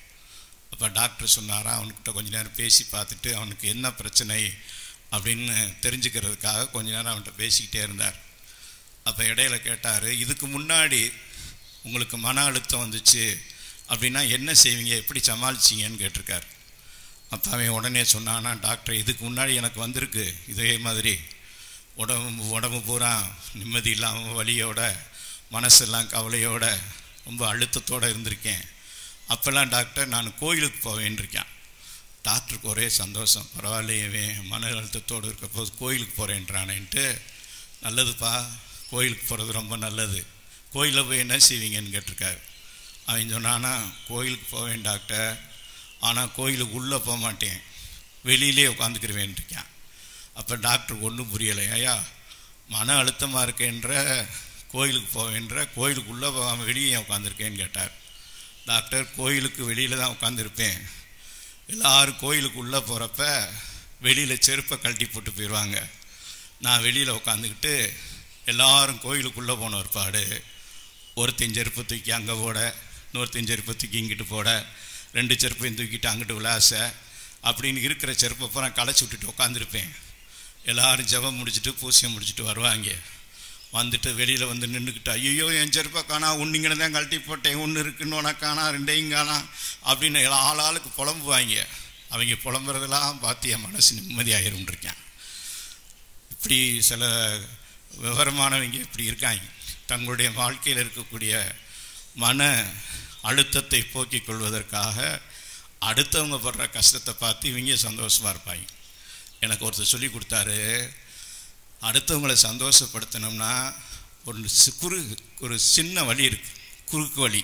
அப்போ டாக்டர் சொன்னாரா, அவன்கிட்ட கொஞ்ச நேரம் பேசி பார்த்துட்டு அவனுக்கு என்ன பிரச்சனை அப்படின்னு தெரிஞ்சுக்கிறதுக்காக கொஞ்ச நேரம் அவன்கிட்ட பேசிக்கிட்டே இருந்தார். அப்போ இடையில கேட்டார், இதுக்கு முன்னாடி உங்களுக்கு மன அழுத்தம் வந்துச்சு அப்படின்னா என்ன செய்வீங்க, எப்படி சமாளிச்சிங்கன்னு கேட்டிருக்கார். அப்போ அவன் உடனே சொன்னான்னா, டாக்டர் இதுக்கு முன்னாடி எனக்கு வந்திருக்கு இதே மாதிரி, உடம்பு பூரா நிம்மதி இல்லாமல் வலியோட, மனசெல்லாம் கவலையோட, ரொம்ப அழுத்தத்தோடு இருந்திருக்கேன். அப்போல்லாம் டாக்டர் நான் கோயிலுக்கு போவேன்னு இருக்கேன். டாக்டருக்கு ஒரே சந்தோஷம், பரவாயில்லையவே மன அழுத்தத்தோடு இருக்க போது கோயிலுக்கு போகிறேன்றானேன்ட்டு. நல்லதுப்பா, கோயிலுக்கு போகிறது ரொம்ப நல்லது, கோயிலில் போய் என்ன செய்வீங்கன்னு கேட்டிருக்காரு. அவன் சொன்னான்னா, கோயிலுக்கு போவேன் டாக்டர், ஆனால் கோயிலுக்கு உள்ளே போக மாட்டேன், வெளியிலே உட்காந்துக்கிருவேன் இருக்கேன். அப்போ டாக்டருக்கு ஒன்றும் புரியலை. ஐயா மன அழுத்தமாக இருக்கேன்ற, கோயிலுக்கு போவேன்ற, கோயிலுக்கு உள்ளே போகாமல் வெளியே உட்காந்துருக்கேன்னு கேட்டார். டாக்டர் கோயிலுக்கு வெளியில் தான் உட்காந்துருப்பேன், எல்லோரும் கோயிலுக்கு உள்ளே போகிறப்ப வெளியில் செருப்பை கழட்டி போட்டு போயிடுவாங்க, நான் வெளியில் உட்காந்துக்கிட்டு எல்லோரும் கோயிலுக்குள்ளே போன ஒருபாடு ஒருத்தன் செருப்பு தூக்கி அங்கே போட, இன்னொருத்தன் செருப்பு தூக்கி இங்கிட்டு போட, 2 செருப்பையும் தூக்கிட்டு அங்கிட்டு விளாச அப்படின்னு இருக்கிற செருப்பை பூரா களைச்சி விட்டுட்டு உட்காந்துருப்பேன். எல்லோரும் ஜெபம் முடிச்சுட்டு பூசியம் முடிச்சுட்டு வருவாங்க. வந்துட்டு வெளியில் வந்து நின்றுக்கிட்டு, ஐயோ என் செருப்பை காணா, ஒன்றுங்கிற தான் கழட்டி போட்டேன், ஒன்று இருக்குன்னு உனக்கு காணா, 2ஐயும் காணா அப்படின்னு ஆளாளுக்கு புலம்புவாங்க. அவங்க புலம்புறதெல்லாம் பார்த்து என் மனசு நிம்மதியாகிரும் இருக்கேன். இப்படி சில விவரமானவங்க இப்படி இருக்காங்க. தங்களுடைய வாழ்க்கையில் இருக்கக்கூடிய மன அழுத்தத்தை போக்கிக் கொள்வதற்காக அடுத்தவங்க படுற கஷ்டத்தை பார்த்து இவங்க சந்தோஷமாக இருப்பாங்க. எனக்கு ஒருத்தர் சொல்லி கொடுத்தாரு, அடுத்தவங்களை சந்தோஷப்படுத்தணும்னா ஒரு சின்ன வழி இருக்குது, குறுக்கு வழி.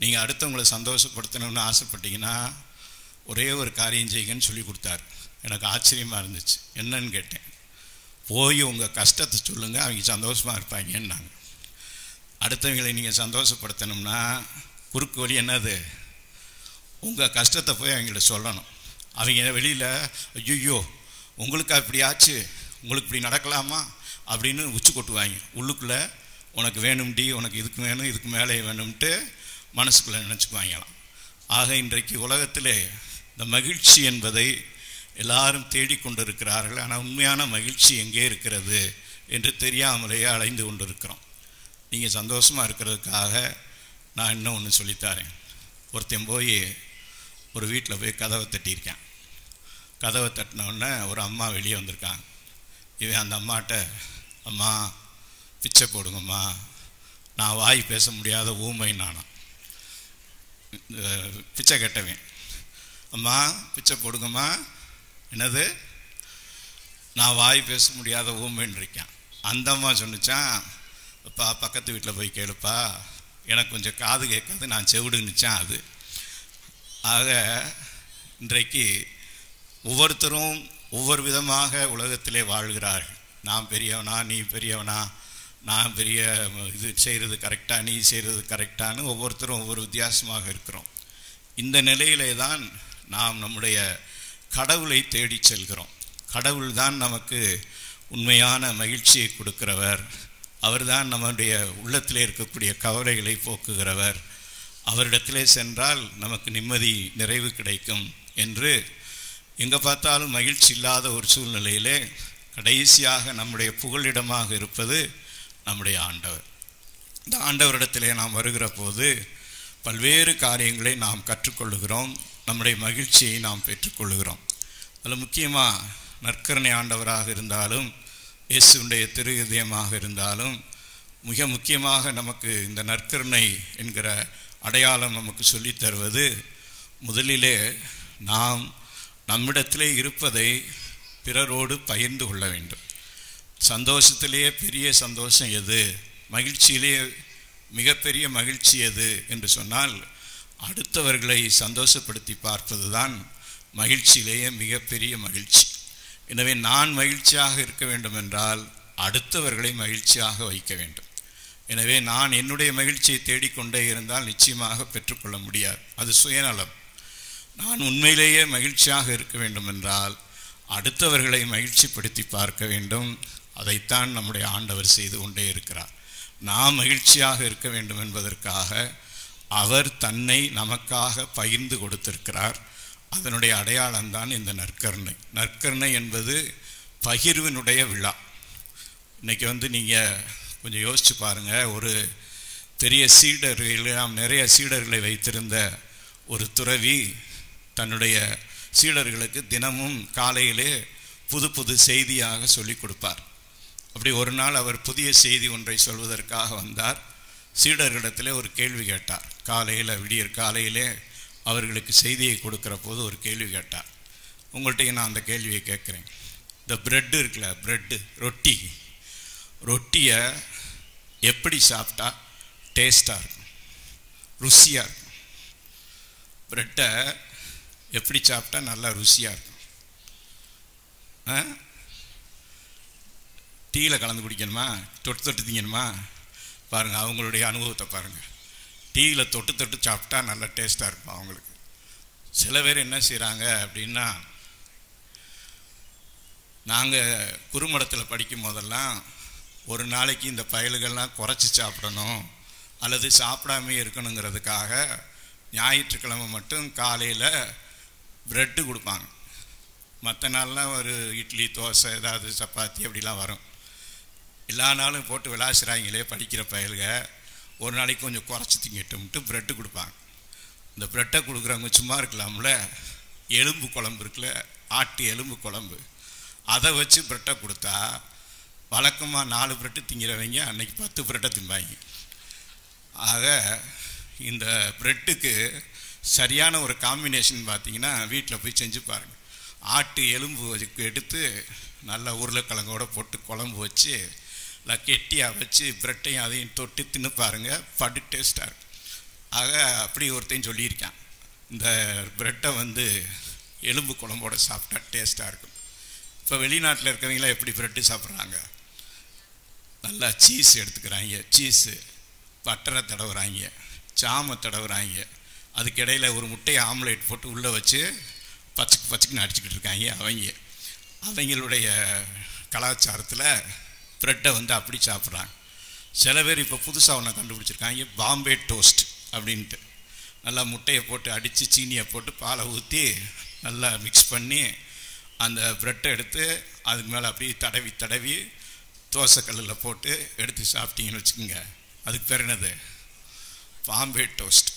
நீங்கள் அடுத்தவங்களை சந்தோஷப்படுத்தணும்னு ஆசைப்பட்டீங்கன்னா ஒரே ஒரு காரியம் செய்யுங்கன்னு சொல்லி கொடுத்தாரு. எனக்கு ஆச்சரியமாக இருந்துச்சு. என்னன்னு கேட்டேன். போய் உங்கள் கஷ்டத்தை சொல்லுங்கள், அவங்க சந்தோஷமாக இருப்பாங்கன்னாங்க. அடுத்தவங்களை நீங்கள் சந்தோஷப்படுத்தணும்னா குறுக்கு வழி என்னது? உங்கள் கஷ்டத்தை போய் அவங்கள்ட்ட சொல்லணும். அவங்க வெளியில் ஐயோ உங்களுக்கு அப்படி ஆச்சு, உங்களுக்கு இப்படி நடக்கலாமா அப்படின்னு உச்சி கொட்டுவாங்க. உள்ளுக்குள்ளே உனக்கு வேணும்டி, உனக்கு இதுக்கு வேணும், இதுக்கு மேலே வேணும்ன்ட்டு மனசுக்குள்ளே நினச்சிக்குவாங்களாம். ஆக இன்றைக்கு உலகத்திலே இந்த மகிழ்ச்சி என்பதை எல்லாரும் தேடிக்கொண்டிருக்கிறார்கள். ஆனால் உண்மையான மகிழ்ச்சி எங்கே இருக்கிறது என்று தெரியாமலேயே அலைந்து கொண்டிருக்கிறோம். நீங்கள் சந்தோஷமாக இருக்கிறதுக்காக நான் இன்னும் ஒன்று சொல்லித்தாரேன். ஒருத்தன் போய் ஒரு வீட்டில் போய் கதவை தட்டியிருக்கேன். கதவை தட்டினோடனே ஒரு அம்மா வெளியே வந்திருக்காங்க. இவன் அந்த அம்மாட்ட, அம்மா பிச்சை போடுங்கம்மா, நான் வாய் பேச முடியாத ஊமை நானும் பிச்சை கட்டவேன், அம்மா பிச்சை போடுங்கம்மா. என்னது? நான் வாய் பேச முடியாத ஊமைன்னு இருக்கேன். அந்த அம்மா சொன்னிச்சான், அப்பா பக்கத்து வீட்டில் போய் கேளுப்பா, எனக்கு கொஞ்சம் காது கேட்காது, நான் செவிடுன்னுச்சான் அது. ஆக இன்றைக்கு ஒவ்வொருத்தரும் ஒவ்வொரு விதமாக உலகத்திலே வாழ்கிறார்கள். நான் பெரியவனா, நீ பெரியவனா, நான் பெரிய இது செய்கிறது கரெக்டாக, நீ செய்கிறது கரெக்டானு ஒவ்வொருத்தரும் ஒவ்வொரு வித்தியாசமாக இருக்கிறோம். இந்த நிலையிலே தான் நாம் நம்முடைய கடவுளை தேடி செல்கிறோம். கடவுள் தான் நமக்கு உண்மையான மகிழ்ச்சியை கொடுக்கிறவர். அவர்தான் நம்முடைய உள்ளத்திலே இருக்கக்கூடிய கவலைகளை போக்குகிறவர். அவரிடத்திலே சென்றால் நமக்கு நிம்மதி, நிறைவு கிடைக்கும் என்று எங்கே பார்த்தாலும் மகிழ்ச்சி இல்லாத ஒரு சூழ்நிலையிலே கடைசியாக நம்முடைய புகலிடமாக இருப்பது நம்முடைய ஆண்டவர். இந்த ஆண்டவரிடத்திலே நாம் வருகிற போது பல்வேறு காரியங்களை நாம் கற்றுக்கொள்ளுகிறோம், நம்முடைய மகிழ்ச்சியை நாம் பெற்றுக்கொள்ளுகிறோம். அதில் முக்கியமாக நற்கருணை ஆண்டவராக இருந்தாலும், இயேசுடைய திரு இதயமாக இருந்தாலும், மிக முக்கியமாக நமக்கு இந்த நற்கருணை என்கிற அடையாளம் நமக்கு சொல்லித் தருவது, முதலிலே நாம் நம்மிடத்திலே இருப்பதை பிறரோடு பகிர்ந்து கொள்ள வேண்டும். சந்தோஷத்திலேயே பெரிய சந்தோஷம் எது, மகிழ்ச்சியிலேயே மிகப்பெரிய மகிழ்ச்சி எது என்று சொன்னால், அடுத்தவர்களை சந்தோஷப்படுத்தி பார்ப்பது தான் மகிழ்ச்சியிலேயே மிகப்பெரிய மகிழ்ச்சி. எனவே நான் மகிழ்ச்சியாக இருக்க வேண்டும் என்றால் அடுத்தவர்களை மகிழ்ச்சியாக வைக்க வேண்டும். எனவே நான் என்னுடைய மகிழ்ச்சியை தேடிக்கொண்டே இருந்தால் நிச்சயமாக பெற்றுக்கொள்ள முடியாது, அது சுயநலம். நான் உண்மையிலேயே மகிழ்ச்சியாக இருக்க வேண்டும் என்றால் அடுத்தவர்களை மகிழ்ச்சிப்படுத்தி பார்க்க வேண்டும். அதைத்தான் நம்முடைய ஆண்டவர் செய்து கொண்டே இருக்கிறார். நாம் மகிழ்ச்சியாக இருக்க வேண்டும் என்பதற்காக அவர் தன்னை நமக்காக பகிர்ந்து கொடுத்திருக்கிறார். அதனுடைய அடையாளம்தான் இந்த நற்கருணை. நற்கருணை என்பது பகிர்வினுடைய விழா. இன்றைக்கி நீங்கள் கொஞ்சம் யோசித்து பாருங்கள். ஒரு பெரிய சீடர்கள், நிறைய சீடர்களை வைத்திருந்த ஒரு துறவி தன்னுடைய சீடர்களுக்கு தினமும் காலையிலே புது புது செய்தியாக சொல்லிக் கொடுப்பார். அப்படி ஒரு நாள் அவர் புதிய செய்தி ஒன்றை சொல்வதற்காக வந்தார். சீடர்களிடத்திலே ஒரு கேள்வி கேட்டார். விடியற் காலையிலே அவர்களுக்கு செய்தியை கொடுக்குற போது ஒரு கேள்வி கேட்டார். உங்கள்கிட்ட நான் அந்த கேள்வியை கேட்குறேன். இந்த பிரெட்டு இருக்குல்ல, பிரெட்டு ரொட்டியை எப்படி சாப்பிட்டா டேஸ்டாக இருக்கும், ருசியாக இருக்கும்? பிரெட்டை எப்படி சாப்பிட்டா நல்லா ருசியாக இருக்கும்? டீயில் கலந்து குடிக்கணுமா, தொட்டு திங்கணுமா? பாருங்கள், அவங்களுடைய அனுபவத்தை பாருங்கள். டீயில் தொட்டு சாப்பிட்டா நல்லா டேஸ்ட்டாக இருக்கும் அவங்களுக்கு. சில பேர் என்ன செய்கிறாங்க அப்படின்னா, நாங்கள் குறுமடத்தில் படிக்கும் போதெல்லாம் ஒரு நாளைக்கு இந்த பயல்கள்லாம் குறைச்சி சாப்பிடணும் அல்லது சாப்பிடாமே இருக்கணுங்கிறதுக்காக ஞாயிற்றுக்கிழமை மட்டும் காலையில் ப்ரெட்டு கொடுப்பாங்க. மற்ற நாள்லாம் ஒரு இட்லி, தோசை, ஏதாவது சப்பாத்தி அப்படிலாம் வரும். எல்லா நாளும் போட்டு விளாசுறாங்களே படிக்கிற பயலுக, ஒரு நாளைக்கு கொஞ்சம் குறைச்சி திங்கிட்டோம்ட்டு ப்ரெட்டு கொடுப்பாங்க. இந்த ப்ரெட்டை கொடுக்குறவங்க சும்மா இருக்கலாம்ல, எலும்பு குழம்பு இருக்குல்ல, ஆட்டு எலும்பு குழம்பு, அதை வச்சு ப்ரெட்டை கொடுத்தா வழக்கமாக 4 ப்ரெட்டு திங்கிறவங்க அன்னைக்கு 10 ப்ரெட்டை திம்பாங்க. ஆக இந்த ப்ரெட்டுக்கு சரியான ஒரு காம்பினேஷன் பார்த்தீங்கன்னா வீட்டில் போய் செஞ்சு பாருங்கள். ஆட்டு எலும்பு எடுத்து நல்லா உருளைக்கிழங்கோட போட்டு குழம்பு வச்சு நல்லா கெட்டியாக வச்சு ப்ரெட்டையும் அதையும் தொட்டு தின்னு பாருங்கள், படு டேஸ்ட்டாக இருக்கும். ஆக அப்படி ஒருத்தையும் சொல்லியிருக்கான், இந்த ப்ரெட்டை எலும்பு குழம்போட சாப்பிட்டா டேஸ்ட்டாக இருக்கும். இப்போ வெளிநாட்டில் இருக்கிறவங்களாம் எப்படி ப்ரெட்டு சாப்பிட்றாங்க, நல்லா சீஸ் எடுத்துக்கிறாங்க, சீஸு பட்டரை தடவுறாங்க, சாமை தடவுறாங்க, அதுக்கிடையில் ஒரு முட்டையை ஆம்லேட் போட்டு உள்ளே வச்சு பச்சுக்குன்னு அடிச்சுக்கிட்டு இருக்காங்க. அவங்களுடைய கலாச்சாரத்தில் ப்ரெட்டை அப்படி சாப்பிட்றாங்க. சில பேர் இப்போ புதுசாக ஒன்று கண்டுபிடிச்சிருக்காங்க, பாம்பே டோஸ்ட் அப்படின்ட்டு. நல்லா முட்டையை போட்டு அடித்து சீனியை போட்டு பாலை ஊற்றி நல்லா மிக்ஸ் பண்ணி அந்த ப்ரெட்டை எடுத்து அதுக்கு மேலே அப்படியே தடவி தடவி தோசைக்கல்லில் போட்டு எடுத்து சாப்பிட்டீங்கன்னு வச்சுக்கோங்க, அதுக்கு பேர் என்னது, பாம்பே டோஸ்ட்.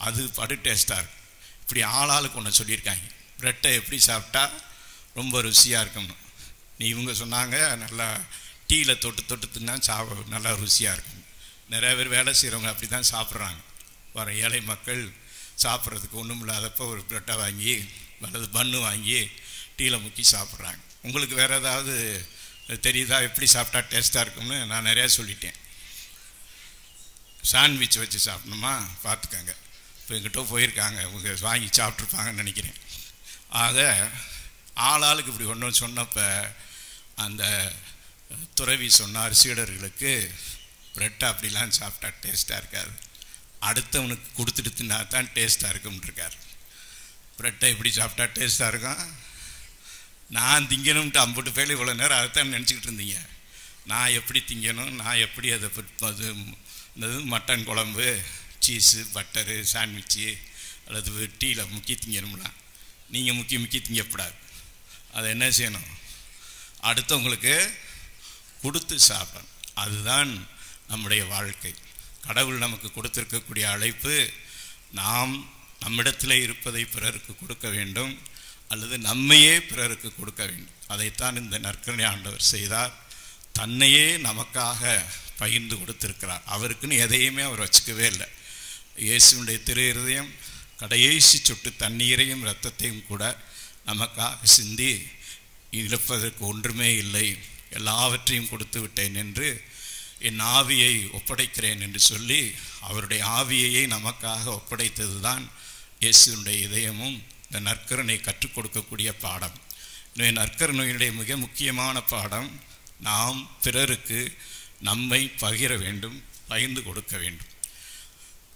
அது படு டேஸ்ட்டாக இருக்கும். இப்படி ஆளாளுக்கு ஒன்று சொல்லியிருக்காங்க, ப்ரெட்டை எப்படி சாப்பிட்டா ரொம்ப ருசியாக இருக்கும்னு. இவங்க சொன்னாங்க நல்லா டீயில் தொட்டு தொட்டு தின்னா நல்லா ருசியாக இருக்கும். நிறைய பேர் வேலை செய்கிறவங்க அப்படி தான் சாப்பிட்றாங்க. வர ஏழை மக்கள் சாப்பிட்றதுக்கு ஒன்றும் இல்லாதப்போ ஒரு ப்ரெட்டை வாங்கி அல்லது பன்னு வாங்கி டீயில் முக்கி சாப்பிட்றாங்க. உங்களுக்கு வேறு ஏதாவது தெரியுதா எப்படி சாப்பிட்டா டேஸ்ட்டாக இருக்கும்னு? நான் நிறையா சொல்லிட்டேன். சாண்ட்விச் வச்சு சாப்பிடணுமா பார்த்துக்கங்க. இப்போ எங்கிட்ட போயிருக்காங்க, இவங்க வாங்கி சாப்பிட்ருப்பாங்கன்னு நினைக்கிறேன். ஆக ஆளாளுக்கு இப்படி ஒன்று சொன்னப்போ அந்த துறவி சொன்னார் சீடர்களுக்கு, ப்ரெட்டை அப்படிலாம் சாப்பிட்டா டேஸ்ட்டாக இருக்காது, அடுத்தவனுக்கு கொடுத்துட்டு தின்னா தான் டேஸ்ட்டாக இருக்கும்ன்றிருக்கார். ப்ரெட்டை எப்படி சாப்பிட்டா டேஸ்ட்டாக இருக்கும்? நான் திங்கணும்ட்டு அம்புட்டு பேர் இவ்வளோ நேரம் அதைத்தான் நினச்சிக்கிட்டு இருந்தீங்க. நான் எப்படி திங்கணும், நான் எப்படி அதை அது மட்டன் குழம்பு, சீஸு, பட்டரு, சாண்ட்விட்சு அல்லது டீயில் முக்கி திங்கணும்னா நீங்கள் முக்கி திங்கக்கூடாது. அதை என்ன செய்யணும், அடுத்தவங்களுக்கு கொடுத்து சாப்பிடணும். அதுதான் நம்முடைய வாழ்க்கை. கடவுள் நமக்கு கொடுத்திருக்கக்கூடிய அழைப்பு, நாம் நம்மிடத்தில் இருப்பதை பிறருக்கு கொடுக்க வேண்டும் அல்லது நம்மையே பிறருக்கு கொடுக்க வேண்டும். அதைத்தான் இந்த நற்கருணை ஆண்டவர் செய்தார். தன்னையே நமக்காக பகிர்ந்து கொடுத்திருக்கிறார். அவருக்குன்னு எதையுமே அவர் வச்சுக்கவே இல்லை. இயேசுடைய திரு இருதயம் கடைசி சொட்டு தண்ணீரையும் இரத்தத்தையும் கூட நமக்காக சிந்தி, இழப்பதற்கு ஒன்றுமே இல்லை, எல்லாவற்றையும் கொடுத்து விட்டேன் என்று என் ஆவியை ஒப்படைக்கிறேன் என்று சொல்லி அவருடைய ஆவியையே நமக்காக ஒப்படைத்தது தான் இயேசுடைய இதயமும் இந்த நற்கருணை கற்றுக் கொடுக்கக்கூடிய பாடம். எனவே நற்கருணையுடைய மிக முக்கியமான பாடம், நாம் பிறருக்கு நம்மை பகிர வேண்டும், பகிர்ந்து கொடுக்க வேண்டும்.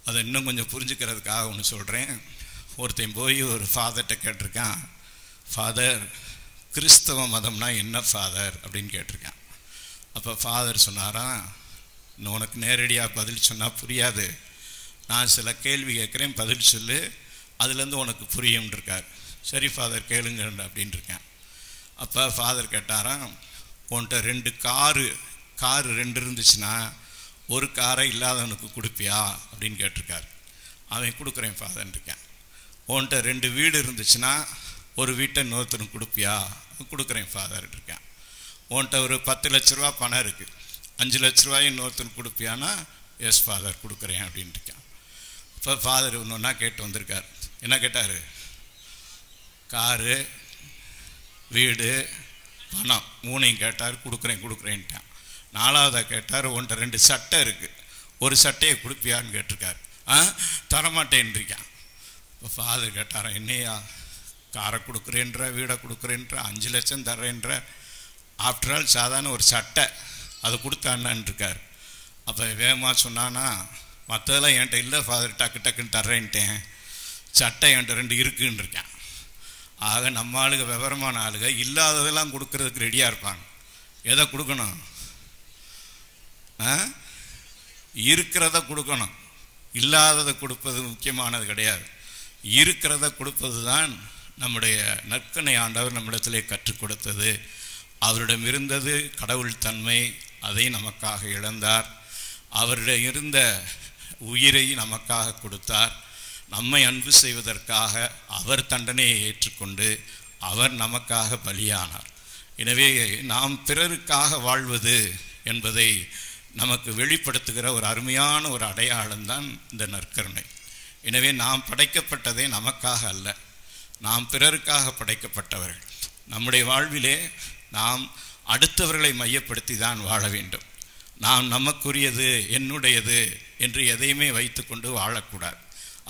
அதை இன்னும் கொஞ்சம் புரிஞ்சுக்கிறதுக்காக ஒன்று சொல்கிறேன். ஒருத்தன் போய் ஒரு ஃபாதர்கிட்ட கேட்டிருக்கான், ஃபாதர் கிறிஸ்தவ மதம்னா என்ன ஃபாதர் அப்படின்னு கேட்டிருக்கான். அப்போ ஃபாதர் சொன்னாராம், உனக்கு நேரடியாக பதில் சொன்னால் புரியாது, நான் சில கேள்வி கேட்குறேன், பதில் சொல்லு, அதுலேருந்து உனக்கு புரியும்ன்றிருக்கார். சரி ஃபாதர் கேளுங்க அப்படின்னு இருக்கேன். அப்போ ஃபாதர் கேட்டாராம், உன்கிட்ட 2 காரு 2 இருந்துச்சுன்னா ஒரு காரை இல்லாதவனுக்கு கொடுப்பியா அப்படின்னு கேட்டிருக்காரு. அவன் கொடுக்குறேன் ஃபாதர்ன்னு இருக்கேன். உன்கிட்ட 2 வீடு இருந்துச்சுன்னா ஒரு வீட்டை இன்னொருத்தனுக்கு கொடுப்பியா? கொடுக்குறேன் ஃபாதர் இருக்கேன். உன்கிட்ட ஒரு 10 லட்ச ரூபா பணம் இருக்குது, 5 லட்ச ரூபாய் இன்னொருத்தனுக்கு கொடுப்பியானா? எஸ் ஃபாதர் கொடுக்குறேன் அப்படின்னு இருக்கேன். இப்போ ஃபாதர் ஒன்றா கேட்டு வந்திருக்கார். என்ன கேட்டார்? காரு, வீடு, பணம் 3ஐயும் கேட்டார். கொடுக்குறேன்ட்டான். 4வதாக கேட்டார், உன்கிட்ட 2 சட்டை இருக்குது, ஒரு சட்டையை கொடுப்பியான்னு கேட்டிருக்காரு. தரமாட்டேன்றிருக்கான். இப்போ ஃபாதர் கேட்டாரன், என்னையா காரை கொடுக்குறேன்ற, வீடை கொடுக்குறேன்ற, 5 லட்சம் தர்றேன்ற, ஆஃப்டர் ஆல் சாதாரண ஒரு சட்டை அதை கொடுத்தான்னு இருக்கார். அப்போ வேகமாக சொன்னான்னா, மற்றதெல்லாம் என்கிட்ட இல்லை ஃபாதர், டக்குன்னு தர்றேன்ட்டேன், சட்டை என்கிட்ட 2 இருக்குன்னு இருக்கேன். ஆக நம்ம ஆளுக விவரமான ஆளுக இல்லாததெல்லாம் கொடுக்கறதுக்கு ரெடியாக இருப்பாங்க. எதை கொடுக்கணும்? இருக்கிறத கொடுக்கணும். இல்லாததை கொடுப்பது முக்கியமானது கிடையாது. இருக்கிறத கொடுப்பது தான் நம்முடைய நற்கனை ஆண்டவர் நம்மிடத்திலே கற்றுக் கொடுத்தது. அவரிடம் இருந்தது கடவுள் தன்மை, அதை நமக்காக இழந்தார். அவரிடம் இருந்த உயிரை நமக்காக கொடுத்தார். நம்மை அன்பு செய்வதற்காக அவர் தண்டனையை ஏற்றுக்கொண்டு அவர் நமக்காக பலியானார். எனவே நாம் பிறருக்காக வாழ்வது என்பதை நமக்கு வெளிப்படுத்துகிற ஒரு அருமையான ஒரு அடையாளம்தான் இந்த நற்கருணை. எனவே நாம் படைக்கப்பட்டதே நமக்காக அல்ல, நாம் பிறருக்காக படைக்கப்பட்டவர்கள். நம்முடைய வாழ்விலே நாம் அடுத்தவர்களை மையப்படுத்தி தான் வாழ வேண்டும். நாம் நமக்குரியது, என்னுடையது என்று எதையுமே வைத்து கொண்டு வாழக்கூடாது.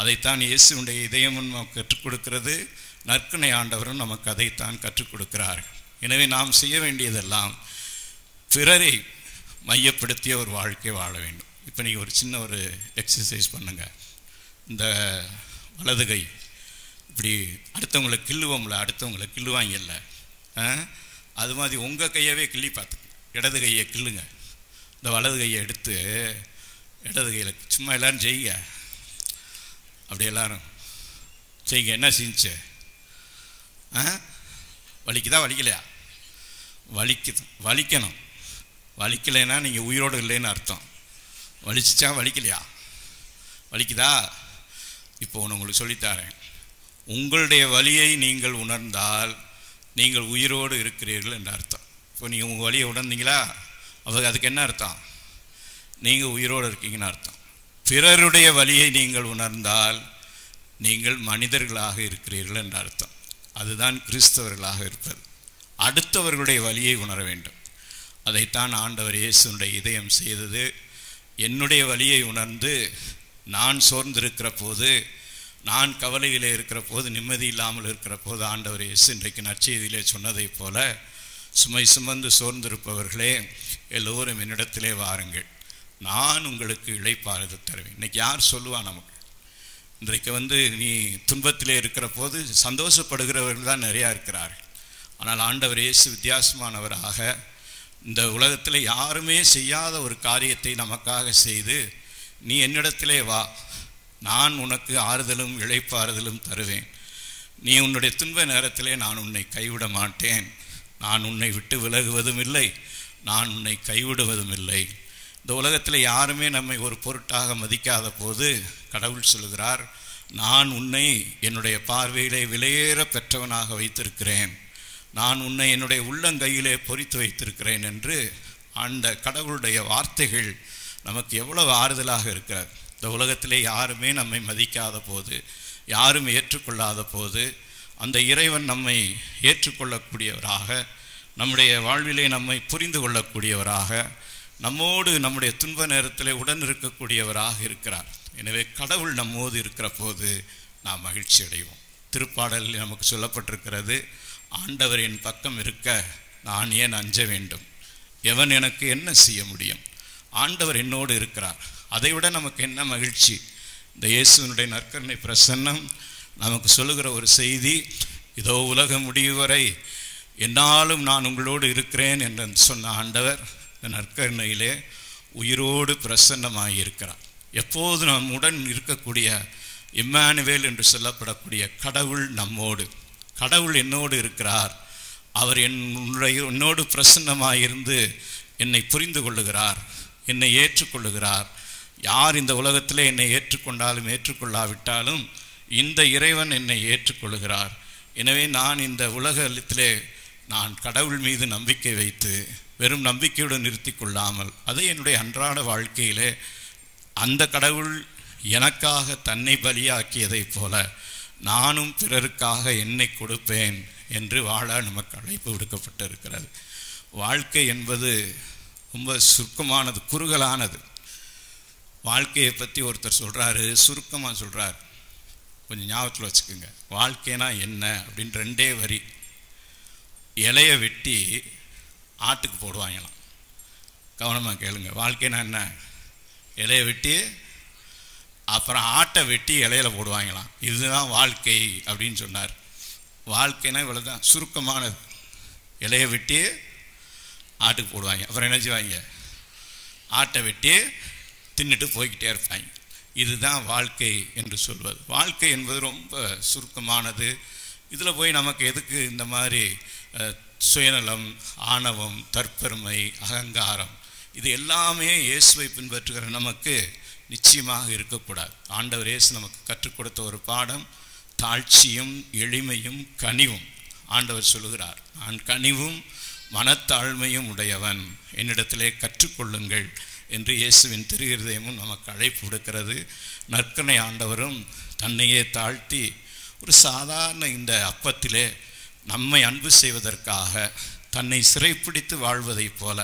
அதைத்தான் இயேசுடைய இதயம் நமக்கு கற்றுக் கொடுக்கிறது. நற்கனை ஆண்டவரும் நமக்கு அதைத்தான் கற்றுக் கொடுக்கிறார். எனவே நாம் செய்ய வேண்டியதெல்லாம் பிறரை மையப்படுத்திய ஒரு வாழ்க்கை வாழ வேண்டும். இப்போ நீங்கள் ஒரு சின்ன ஒரு எக்ஸசைஸ் பண்ணுங்கள். இந்த வலது கை இப்படி அடுத்தவங்களை கிள்ளுவோம்ல, அடுத்தவங்களை கிள்ளுவாங்கல்ல, அது மாதிரி உங்கள் கையவே கிள்ளி பார்த்துங்க. இடது கையை கிள்ளுங்க. இந்த வலது கையை எடுத்து இடது கையில் சும்மா எல்லோரும் செய்யுங்க. அப்படி எல்லாரும் செய்யுங்க. என்ன செஞ்சு? வலிக்குதா வலிக்கலையா? வலிக்கணும். வலிக்கலைன்னா நீங்கள் உயிரோடு இல்லைன்னு அர்த்தம். வலிச்சிச்சா வலிக்கலையா? வலிக்குதா? இப்போ ஒன்று உங்களுக்கு சொல்லித்தாரேன். உங்களுடைய வலியை நீங்கள் உணர்ந்தால் நீங்கள் உயிரோடு இருக்கிறீர்கள் என்ற அர்த்தம். இப்போ நீங்கள் உங்கள் வலியை உணர்ந்தீங்களா? அதுக்கு என்ன அர்த்தம்? நீங்கள் உயிரோடு இருக்கீங்கன்னு அர்த்தம். பிறருடைய வலியை நீங்கள் உணர்ந்தால் நீங்கள் மனிதர்களாக இருக்கிறீர்கள் என்ற அர்த்தம். அதுதான் கிறிஸ்தவர்களாக இருப்பது. அடுத்தவர்களுடைய வலியை உணர வேண்டும். அதைத்தான் ஆண்டவர் இயேசுனுடைய இதயம் செய்தது. என்னுடைய வலியை உணர்ந்து நான் சோர்ந்திருக்கிற போது, நான் கவலையிலே இருக்கிற போது, நிம்மதி இல்லாமல் இருக்கிற போது, ஆண்டவர் இயேசு இன்றைக்கு நற்செய்தியிலே சொன்னதை போல, சுமை சுமந்து சோர்ந்திருப்பவர்களே எல்லோரும் என்னிடத்திலே வாருங்கள், நான் உங்களுக்கு இளைப்பாறுதல் தருவேன். இன்றைக்கி யார் சொல்லுவா நமக்கு? இன்றைக்கு நீ துன்பத்திலே இருக்கிற போது சந்தோஷப்படுகிறவர்கள் தான் நிறையா இருக்கிறார்கள். ஆனால் ஆண்டவர் இயேசு வித்தியாசமானவராக இந்த உலகத்தில் யாருமே செய்யாத ஒரு காரியத்தை நமக்காக செய்து, நீ என்னிடத்திலே வா, நான் உனக்கு ஆறுதலும் இளைப்பாறுதலும் தருவேன். நீ உன்னுடைய துன்ப நேரத்திலே நான் உன்னை கைவிட மாட்டேன். நான் உன்னை விட்டு விலகுவதும் இல்லை, நான் உன்னை கைவிடுவதும் இல்லை. இந்த உலகத்தில் யாருமே நம்மை ஒரு பொருட்டாக மதிக்காத போது கடவுள் சொல்கிறார், நான் உன்னை என்னுடைய பார்வையிலே விலையேற பெற்றவனாக வைத்திருக்கிறேன், நான் உன்னை என்னுடைய உள்ளங்கையிலே பொறித்து வைத்திருக்கிறேன் என்று அந்த கடவுளுடைய வார்த்தைகள் நமக்கு எவ்வளவு ஆறுதலாக இருக்கிறார். இந்த உலகத்திலே யாருமே நம்மை மதிக்காத போது, யாரும் ஏற்றுக்கொள்ளாத போது, அந்த இறைவன் நம்மை ஏற்றுக்கொள்ளக்கூடியவராக, நம்முடைய வாழ்விலே நம்மை புரிந்து கொள்ளக்கூடியவராக, நம்மோடு நம்முடைய துன்ப நேரத்தில் உடன் இருக்கக்கூடியவராக இருக்கிறார். எனவே கடவுள் நம்மோடு இருக்கிற போது நாம் மகிழ்ச்சி அடைவோம். திருப்பாடலில் நமக்கு சொல்லப்பட்டிருக்கிறது, ஆண்டவர் என் பக்கம் இருக்க நான் ஏன் அஞ்ச வேண்டும்? எவன் எனக்கு என்ன செய்ய முடியும்? ஆண்டவர் என்னோடு இருக்கிறார். அதைவிட நமக்கு என்ன மகிழ்ச்சி? இந்த இயேசுனுடைய நற்கருணை பிரசன்னம் நமக்கு சொல்லுகிற ஒரு செய்தி, இதோ உலகம் முடிவு வரை என்னாலும் நான் உங்களோடு இருக்கிறேன் என்று சொன்ன ஆண்டவர் இந்த நற்கருணையிலே உயிரோடு பிரசன்னமாக இருக்கிறார். எப்போது நாம் உடன் இருக்கக்கூடிய இம்மானுவேல் என்று சொல்லப்படக்கூடிய கடவுள் நம்மோடு, கடவுள் என்னோடு இருக்கிறார். அவர் என்னோடு பிரசன்னமாக இருந்து என்னை புரிந்து கொள்ளுகிறார், என்னை ஏற்றுக்கொள்ளுகிறார். யார் இந்த உலகத்தில் என்னை ஏற்றுக்கொண்டாலும் ஏற்றுக்கொள்ளாவிட்டாலும் இந்த இறைவன் என்னை ஏற்றுக்கொள்ளுகிறார். எனவே நான் இந்த உலகத்திலே நான் கடவுள் மீது நம்பிக்கை வைத்து வெறும் நம்பிக்கையுடன் நிறுத்தி கொள்ளாமல், அதை என்னுடைய அன்றாட வாழ்க்கையிலே அந்த கடவுள் எனக்காக தன்னை பலியாக்கியதைப் போல நானும் பிறருக்காக என்னை கொடுப்பேன் என்று வாழ நமக்கு அழைப்பு விடுக்கப்பட்டிருக்கிறது. வாழ்க்கை என்பது ரொம்ப சுருக்கமானது, குறுகலானது. வாழ்க்கையை பற்றி ஒருத்தர் சொல்கிறாரு, சுருக்கமாக சொல்கிறார். கொஞ்சம் ஞாபகத்தில் வச்சுக்கோங்க. வாழ்க்கைனா என்ன அப்படின்னு 2 வரி. இலையை வெட்டி ஆட்டுக்கு போடுவாங்களாம். கவனமாக கேளுங்க. வாழ்க்கைனா என்ன? இலையை வெட்டி அப்புறம் ஆட்டை வெட்டி இலையில போடுவாங்களாம். இதுதான் வாழ்க்கை அப்படின்னு சொன்னார். வாழ்க்கைனா இவ்வளோதான், சுருக்கமானது. இலையை வெட்டி ஆட்டுக்கு போடுவாங்க, அப்புறம் என்ன செய்வாங்க? ஆட்டை வெட்டி தின்னுட்டு போய்கிட்டே இருப்பாங்க. இதுதான் வாழ்க்கை என்று சொல்வது. வாழ்க்கை என்பது ரொம்ப சுருக்கமானது. இதில் போய் நமக்கு எதுக்கு இந்த மாதிரி சுயநலம், ஆணவம், தற்பெருமை, அகங்காரம், இது எல்லாமே இயேசுவை பின்பற்றுகிற நமக்கு நிச்சயமாக இருக்கக்கூடாது. ஆண்டவர் இயேசு நமக்கு கற்றுக் கொடுத்த ஒரு பாடம் தாழ்ச்சியும் எளிமையும் கனிவும். ஆண்டவர் சொல்லுகிறார், நான் கனிவும் மனத்தாழ்மையும் உடையவன், என்னிடத்திலே கற்றுக்கொள்ளுங்கள் என்று இயேசுவின் திருஹிருதயமும் நமக்கு அழைப்பு விடுக்கிறது. நற்கனை ஆண்டவரும் தன்னையே தாழ்த்தி ஒரு சாதாரண இந்த அப்பத்திலே நம்மை அன்பு செய்வதற்காக தன்னை சிறைப்பிடித்து வாழ்வதைப் போல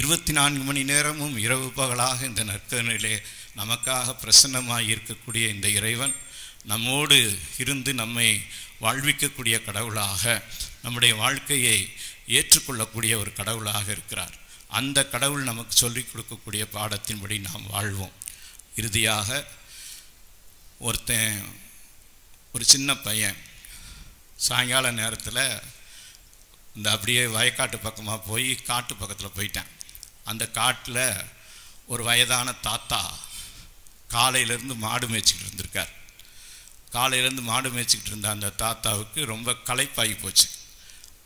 24 மணி நேரமும் இரவு பகலாக இந்த நற்கனிலே நமக்காக பிரசன்னமாக இருக்கக்கூடிய இந்த இறைவன் நம்மோடு இருந்து நம்மை வாழ்விக்கக்கூடிய கடவுளாக, நம்முடைய வாழ்க்கையை ஏற்றுக்கொள்ளக்கூடிய ஒரு கடவுளாக இருக்கிறார். அந்த கடவுள் நமக்கு சொல்லிக் கொடுக்கக்கூடிய பாடத்தின்படி நாம் வாழ்வோம். இறுதியாக ஒரு சின்ன பையன் சாயங்கால நேரத்தில் இந்த அப்படியே வயக்காட்டு பக்கமாக போய் காட்டு பக்கத்தில் போயிட்டேன். அந்த காட்டில் ஒரு வயதான தாத்தா காலையிலேருந்து மாடு மேய்ச்சிக்கிட்டு இருந்திருக்கார். காலையிலேருந்து மாடு மேய்ச்சிக்கிட்டு இருந்த அந்த தாத்தாவுக்கு ரொம்ப களைப்பாகி போச்சு.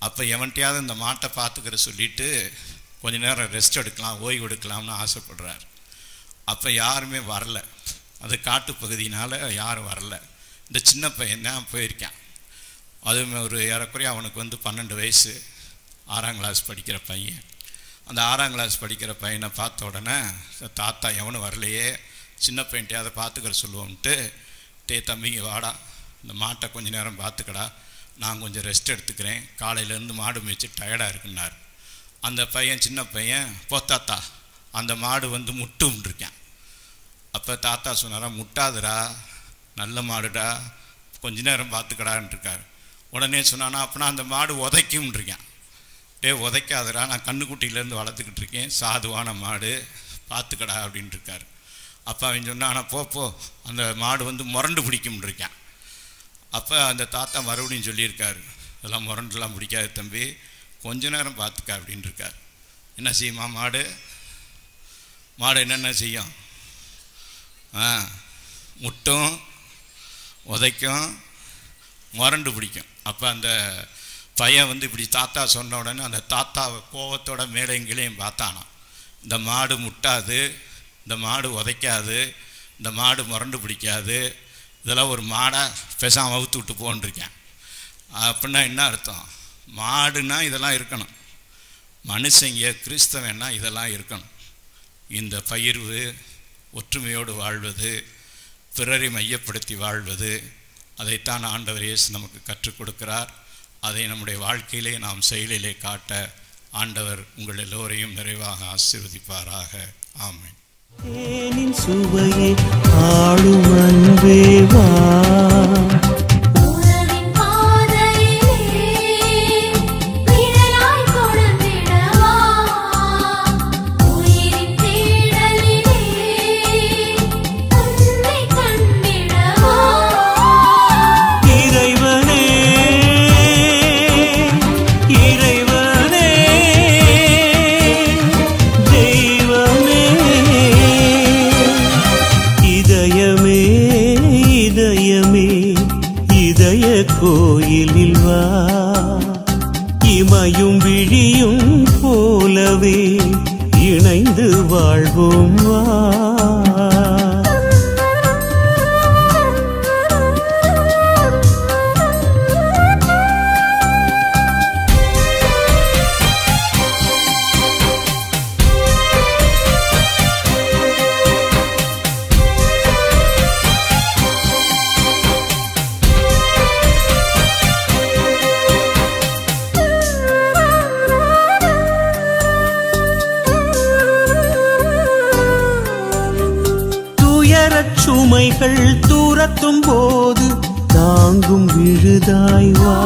அப்போ எவன்ட்டையாவது இந்த மாட்டை பார்த்துக்கிற சொல்லிவிட்டு கொஞ்ச நேரம் ரெஸ்ட் எடுக்கலாம், ஓய்வு எடுக்கலாம்னு ஆசைப்படுறார். அப்போ யாருமே வரல. அது காட்டு பகுதியினால் யாரும் வரல. இந்த சின்ன பையன் தான் போயிருக்கான். அதுவுமே ஒரு ஏறக்குறைய அவனுக்கு 12 வயசு, 6ஆம் கிளாஸ் படிக்கிற பையன். அந்த 6ஆம் கிளாஸ் படிக்கிற பையனை பார்த்த உடனே தாத்தா எவனும் வரலையே, சின்ன பையன்ட்டே அதை பார்த்துக்கிற சொல்லுவோம்ட்டு, தம்பிங்க வாடா, இந்த மாட்டை கொஞ்சம் நேரம் பார்த்துக்கடா, நான் கொஞ்சம் ரெஸ்ட் எடுத்துக்கிறேன், காலையிலேருந்து மாடு மேய்ச்சி டயர்டாக இருக்குன்னார். அந்த பையன், சின்ன பையன், தாத்தா அந்த மாடு முட்டும்ன்றிருக்கேன். அப்போ தாத்தா சொன்னாரா, முட்டாதுடா, நல்ல மாடுடா, கொஞ்ச நேரம் பார்த்துக்கடான்ருக்கார். உடனே சொன்னானா, அப்படின்னா அந்த மாடு உதைக்கும்ன்றிருக்கேன். உதைக்காதடா, நான் கண்ணுக்குட்டியிலேருந்து வளர்த்துக்கிட்டு இருக்கேன், சாதுவான மாடு, பார்த்துக்கடா அப்படின்ட்டுருக்கார். அப்போ அவன் சொன்னான், போ அந்த மாடு முரண்டு பிடிக்கும்ன்றிருக்கேன். அப்போ அந்த தாத்தா மறுபடியும் சொல்லியிருக்காரு, இதெல்லாம் முரண்டுலாம் பிடிக்காது தம்பி, கொஞ்ச நேரம் பார்த்துக்க அப்படின்ட்டுருக்கார். என்ன செய்யுமா மாடு? மாடு என்னென்ன செய்யும்? முட்டும், உதைக்கும், முரண்டு பிடிக்கும். அப்போ அந்த பையன் இப்படி தாத்தா சொன்ன உடனே அந்த தாத்தாவை கோவத்தோட மேலே எங்கேயும் பார்த்தானா. இந்த மாடு முட்டாது, இந்த மாடு உதைக்காது, இந்த மாடு முரண்டு பிடிக்காது, இதெல்லாம் ஒரு மாடை பேசாமல் அவுத்து விட்டு போன்றிருக்கேன். அப்படின்னா என்ன அர்த்தம்? மாடுனா இதெல்லாம் இருக்கணும், மனுஷங்க கிறிஸ்தவன்னா இதெல்லாம் இருக்கணும். இந்த பகிர்வு, ஒற்றுமையோடு வாழ்வது, பிறரை மையப்படுத்தி வாழ்வது, அதைத்தான் ஆண்டவர் இயேசு நமக்கு கற்றுக் கொடுக்கிறார். அதை நம்முடைய வாழ்க்கையிலே நாம் செயலிலே காட்ட ஆண்டவர் உங்கள் எல்லோரையும் நிறைவாக ஆசீர்வதிப்பாராக. ஆமென். தேனின் சுவையை ஆளும் அன்பே வா, கோயிலில் வா, இமையும் விழியும் போலவே இணைந்து வாழ்வோம் வா. சுமைகள் தூரத்தும் போது தாங்கும் விழுதாய் வா,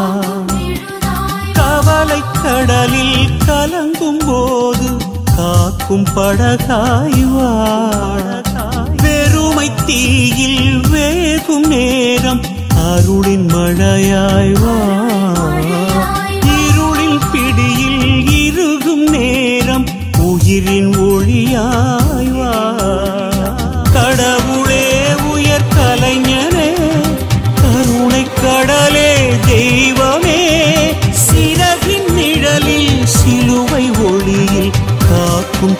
கவலை கடலில் கலங்கும் போது காக்கும் படகாய் வா, வெறுமை தீயில் வேகும் நேரம் அருளின் மழையாய் வா, இருளின் பிடியில் இறுகும் நேரம் உயிரின் ஒளியாய் வா. கடவுளே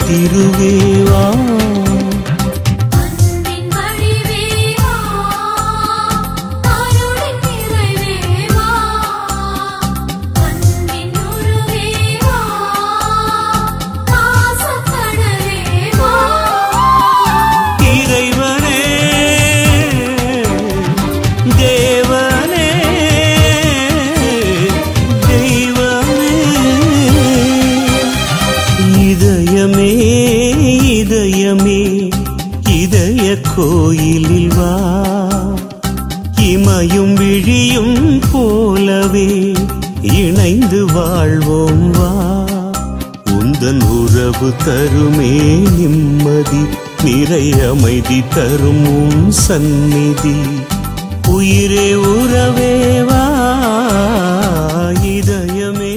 திருவேவா கோயிலில் வா இமையும் விழியும் போலவே இணைந்து வாழ்வோம் வா உந்தன் உறவு தருமே நிம்மதி நிறை அமைதி தரும் உன் சந்நிதி உயிரே உறவே வா இதயமே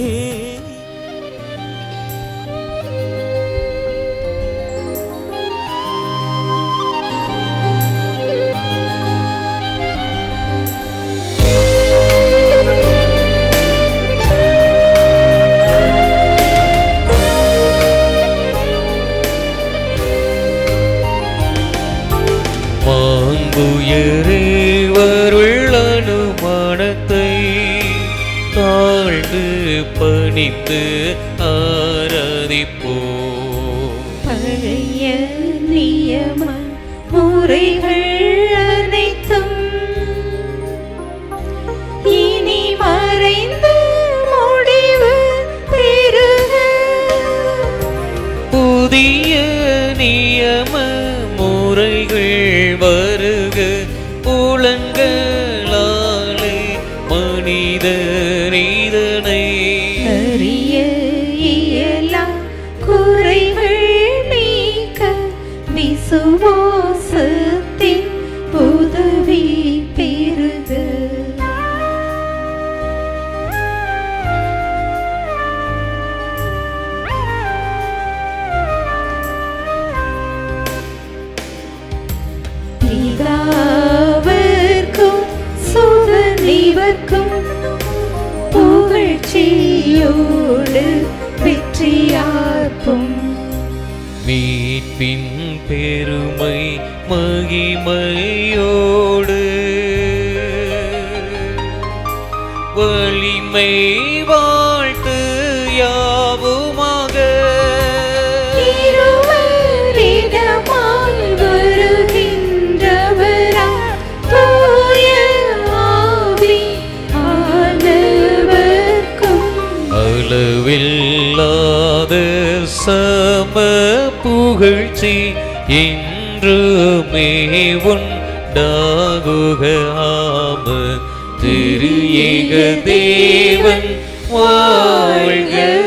மாண்புயரேவருள் அனுமானத்தை தாழ்ந்து பணித்து ஆராதிப்போம். பழைய நியம முறைகள் அனைத்தும் இனி மறைந்து முடிவு பெறுக. புதிய நியம முறைகள் வருக புலன்களாலே மனிதனை அறிய இயலா குறைகள் நீக்க விசுவாசத்தின் உதவி பெறுக. பிதாவிற்கும் சுதனிவர்க்கும் புகழ்ச்சியோடு வெற்றியார்க்கும். மீட்பின் பெருமை மகிமையோடு வலிமை வாழ்த்து யாவுமாக திருவரிடமாய் வருகின்றவராம் தூய ஆவி ஆனவர்க்கும் அளவில்லாத சம புகழ்ச்சி என்றுமே உண்டாகுக ஆம திரு ஏக தேவன் வாழ்கவே.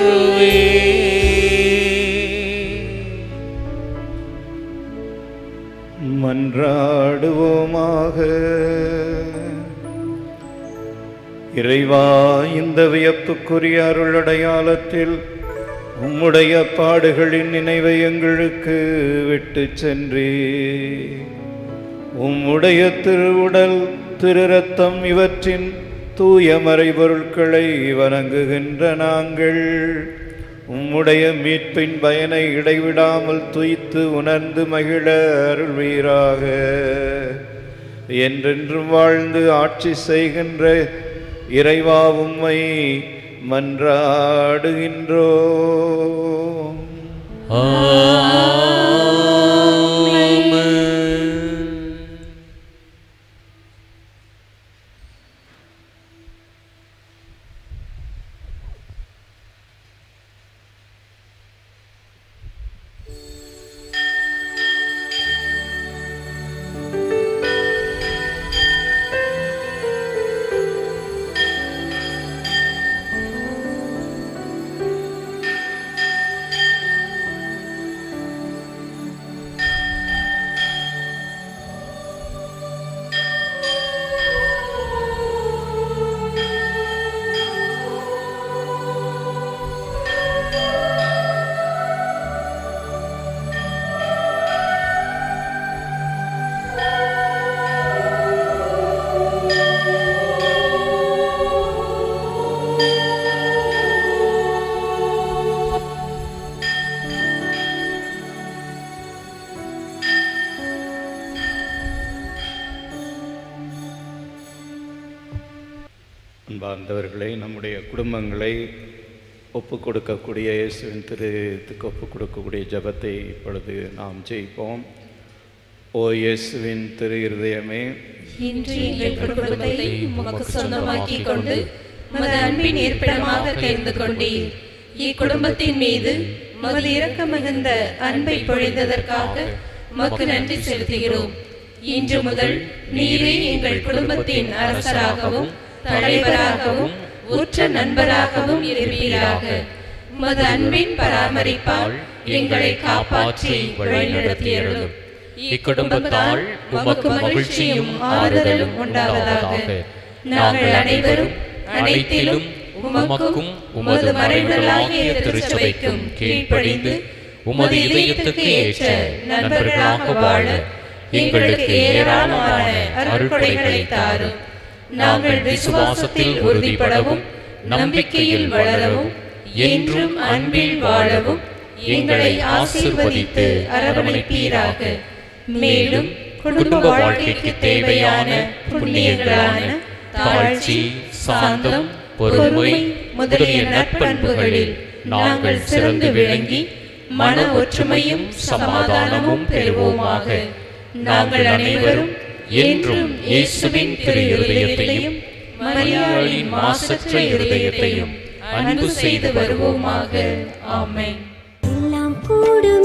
மன்றாடுவோமாக. இறைவா, இந்த வியப்புக்குரிய அருளடையாளத்தில் உம்முடைய பாடுகளின் நினைவை எங்களுக்கு விட்டு சென்றே உம்முடைய திருவுடல் திரு இரத்தம் இவற்றின் தூய மறைபொருட்களை வணங்குகின்ற நாங்கள் உம்முடைய மீட்பின் பயனை இடைவிடாமல் துய்த்து உணர்ந்து மகிழ அருள்வீராக. என்றென்றும் வாழ்ந்து ஆட்சி செய்கின்ற இறைவா, உம்மை மன்றாடுகின்றோம். அன்பார்ந்தவர்களை, நம்முடைய குடும்பங்களை ஒப்பு கொடுக்கக்கூடிய இயேசுவின் திருத்துக்கு ஒப்பு கொடுக்கக்கூடிய ஜெபத்தை இப்பொழுது நாம் ஜெயிப்போம். ஓ இயேசுவின் திரு இருதயமே, இன்று எங்கள் குடும்பத்தை உமக்கு சொந்தமாக்கிக் கொண்டு உமது அன்பின் இருப்பிடமாக தேர்ந்து கொண்டீர். இக்குடும்பத்தின் மீது உமது இரக்க மிகுந்த அன்பை பொழிந்ததற்காக உமக்கு நன்றி செலுத்துகிறோம். இன்று முதல் நீரே எங்கள் குடும்பத்தின் அரசராகவும் தலைவராகவும் உற்ற நண்பராகவும் இருப்பீராக. உமது அன்பின் பராமரிப்பால் எங்களை காப்பாற்றி வழிநடத்தியருளும். இக்குடும்பத்தால் உமக்கு மகிழ்ச்சியும் ஆறுதலும் உண்டாவதாக. நாங்கள் அனைவரும் அனைத்திலும் உமக்கும் உமது மறைவுகளாகிய திருச்சபைக்கும் கீழ்ப்படிந்து உமது இதயத்துக்கு ஏற்ற நண்பர்களாக வாழ எங்களுக்கு ஏராளமான அருள்கொடைகளை தாரும். நாங்கள் விசுவாசத்தில் உறுதிப்படவும் நம்பிக்கையில் வளரவும் என்றும் அன்பில் வாழவும் எங்களை ஆசீர்வதித்து அரவணைப்பீராக. மேலும் குடும்ப வாழ்க்கைக்கு தேவையான புண்ணியங்களான தாழ்ச்சி, சாந்தம், பொறுமை முதலிய நற்பண்புகளில் நாங்கள் சிறந்து விளங்கி மன ஒற்றுமையும் சமாதானமும் பெறுவோமாக. நாங்கள் அனைவரும் என்றும் இயேசுவின் திரு இருதயத்தையும் மரியாளின் மாசற்ற இருதயத்தையும் அன்பு செய்து வருவோமாக. ஆமென். எல்லாம் கூடும்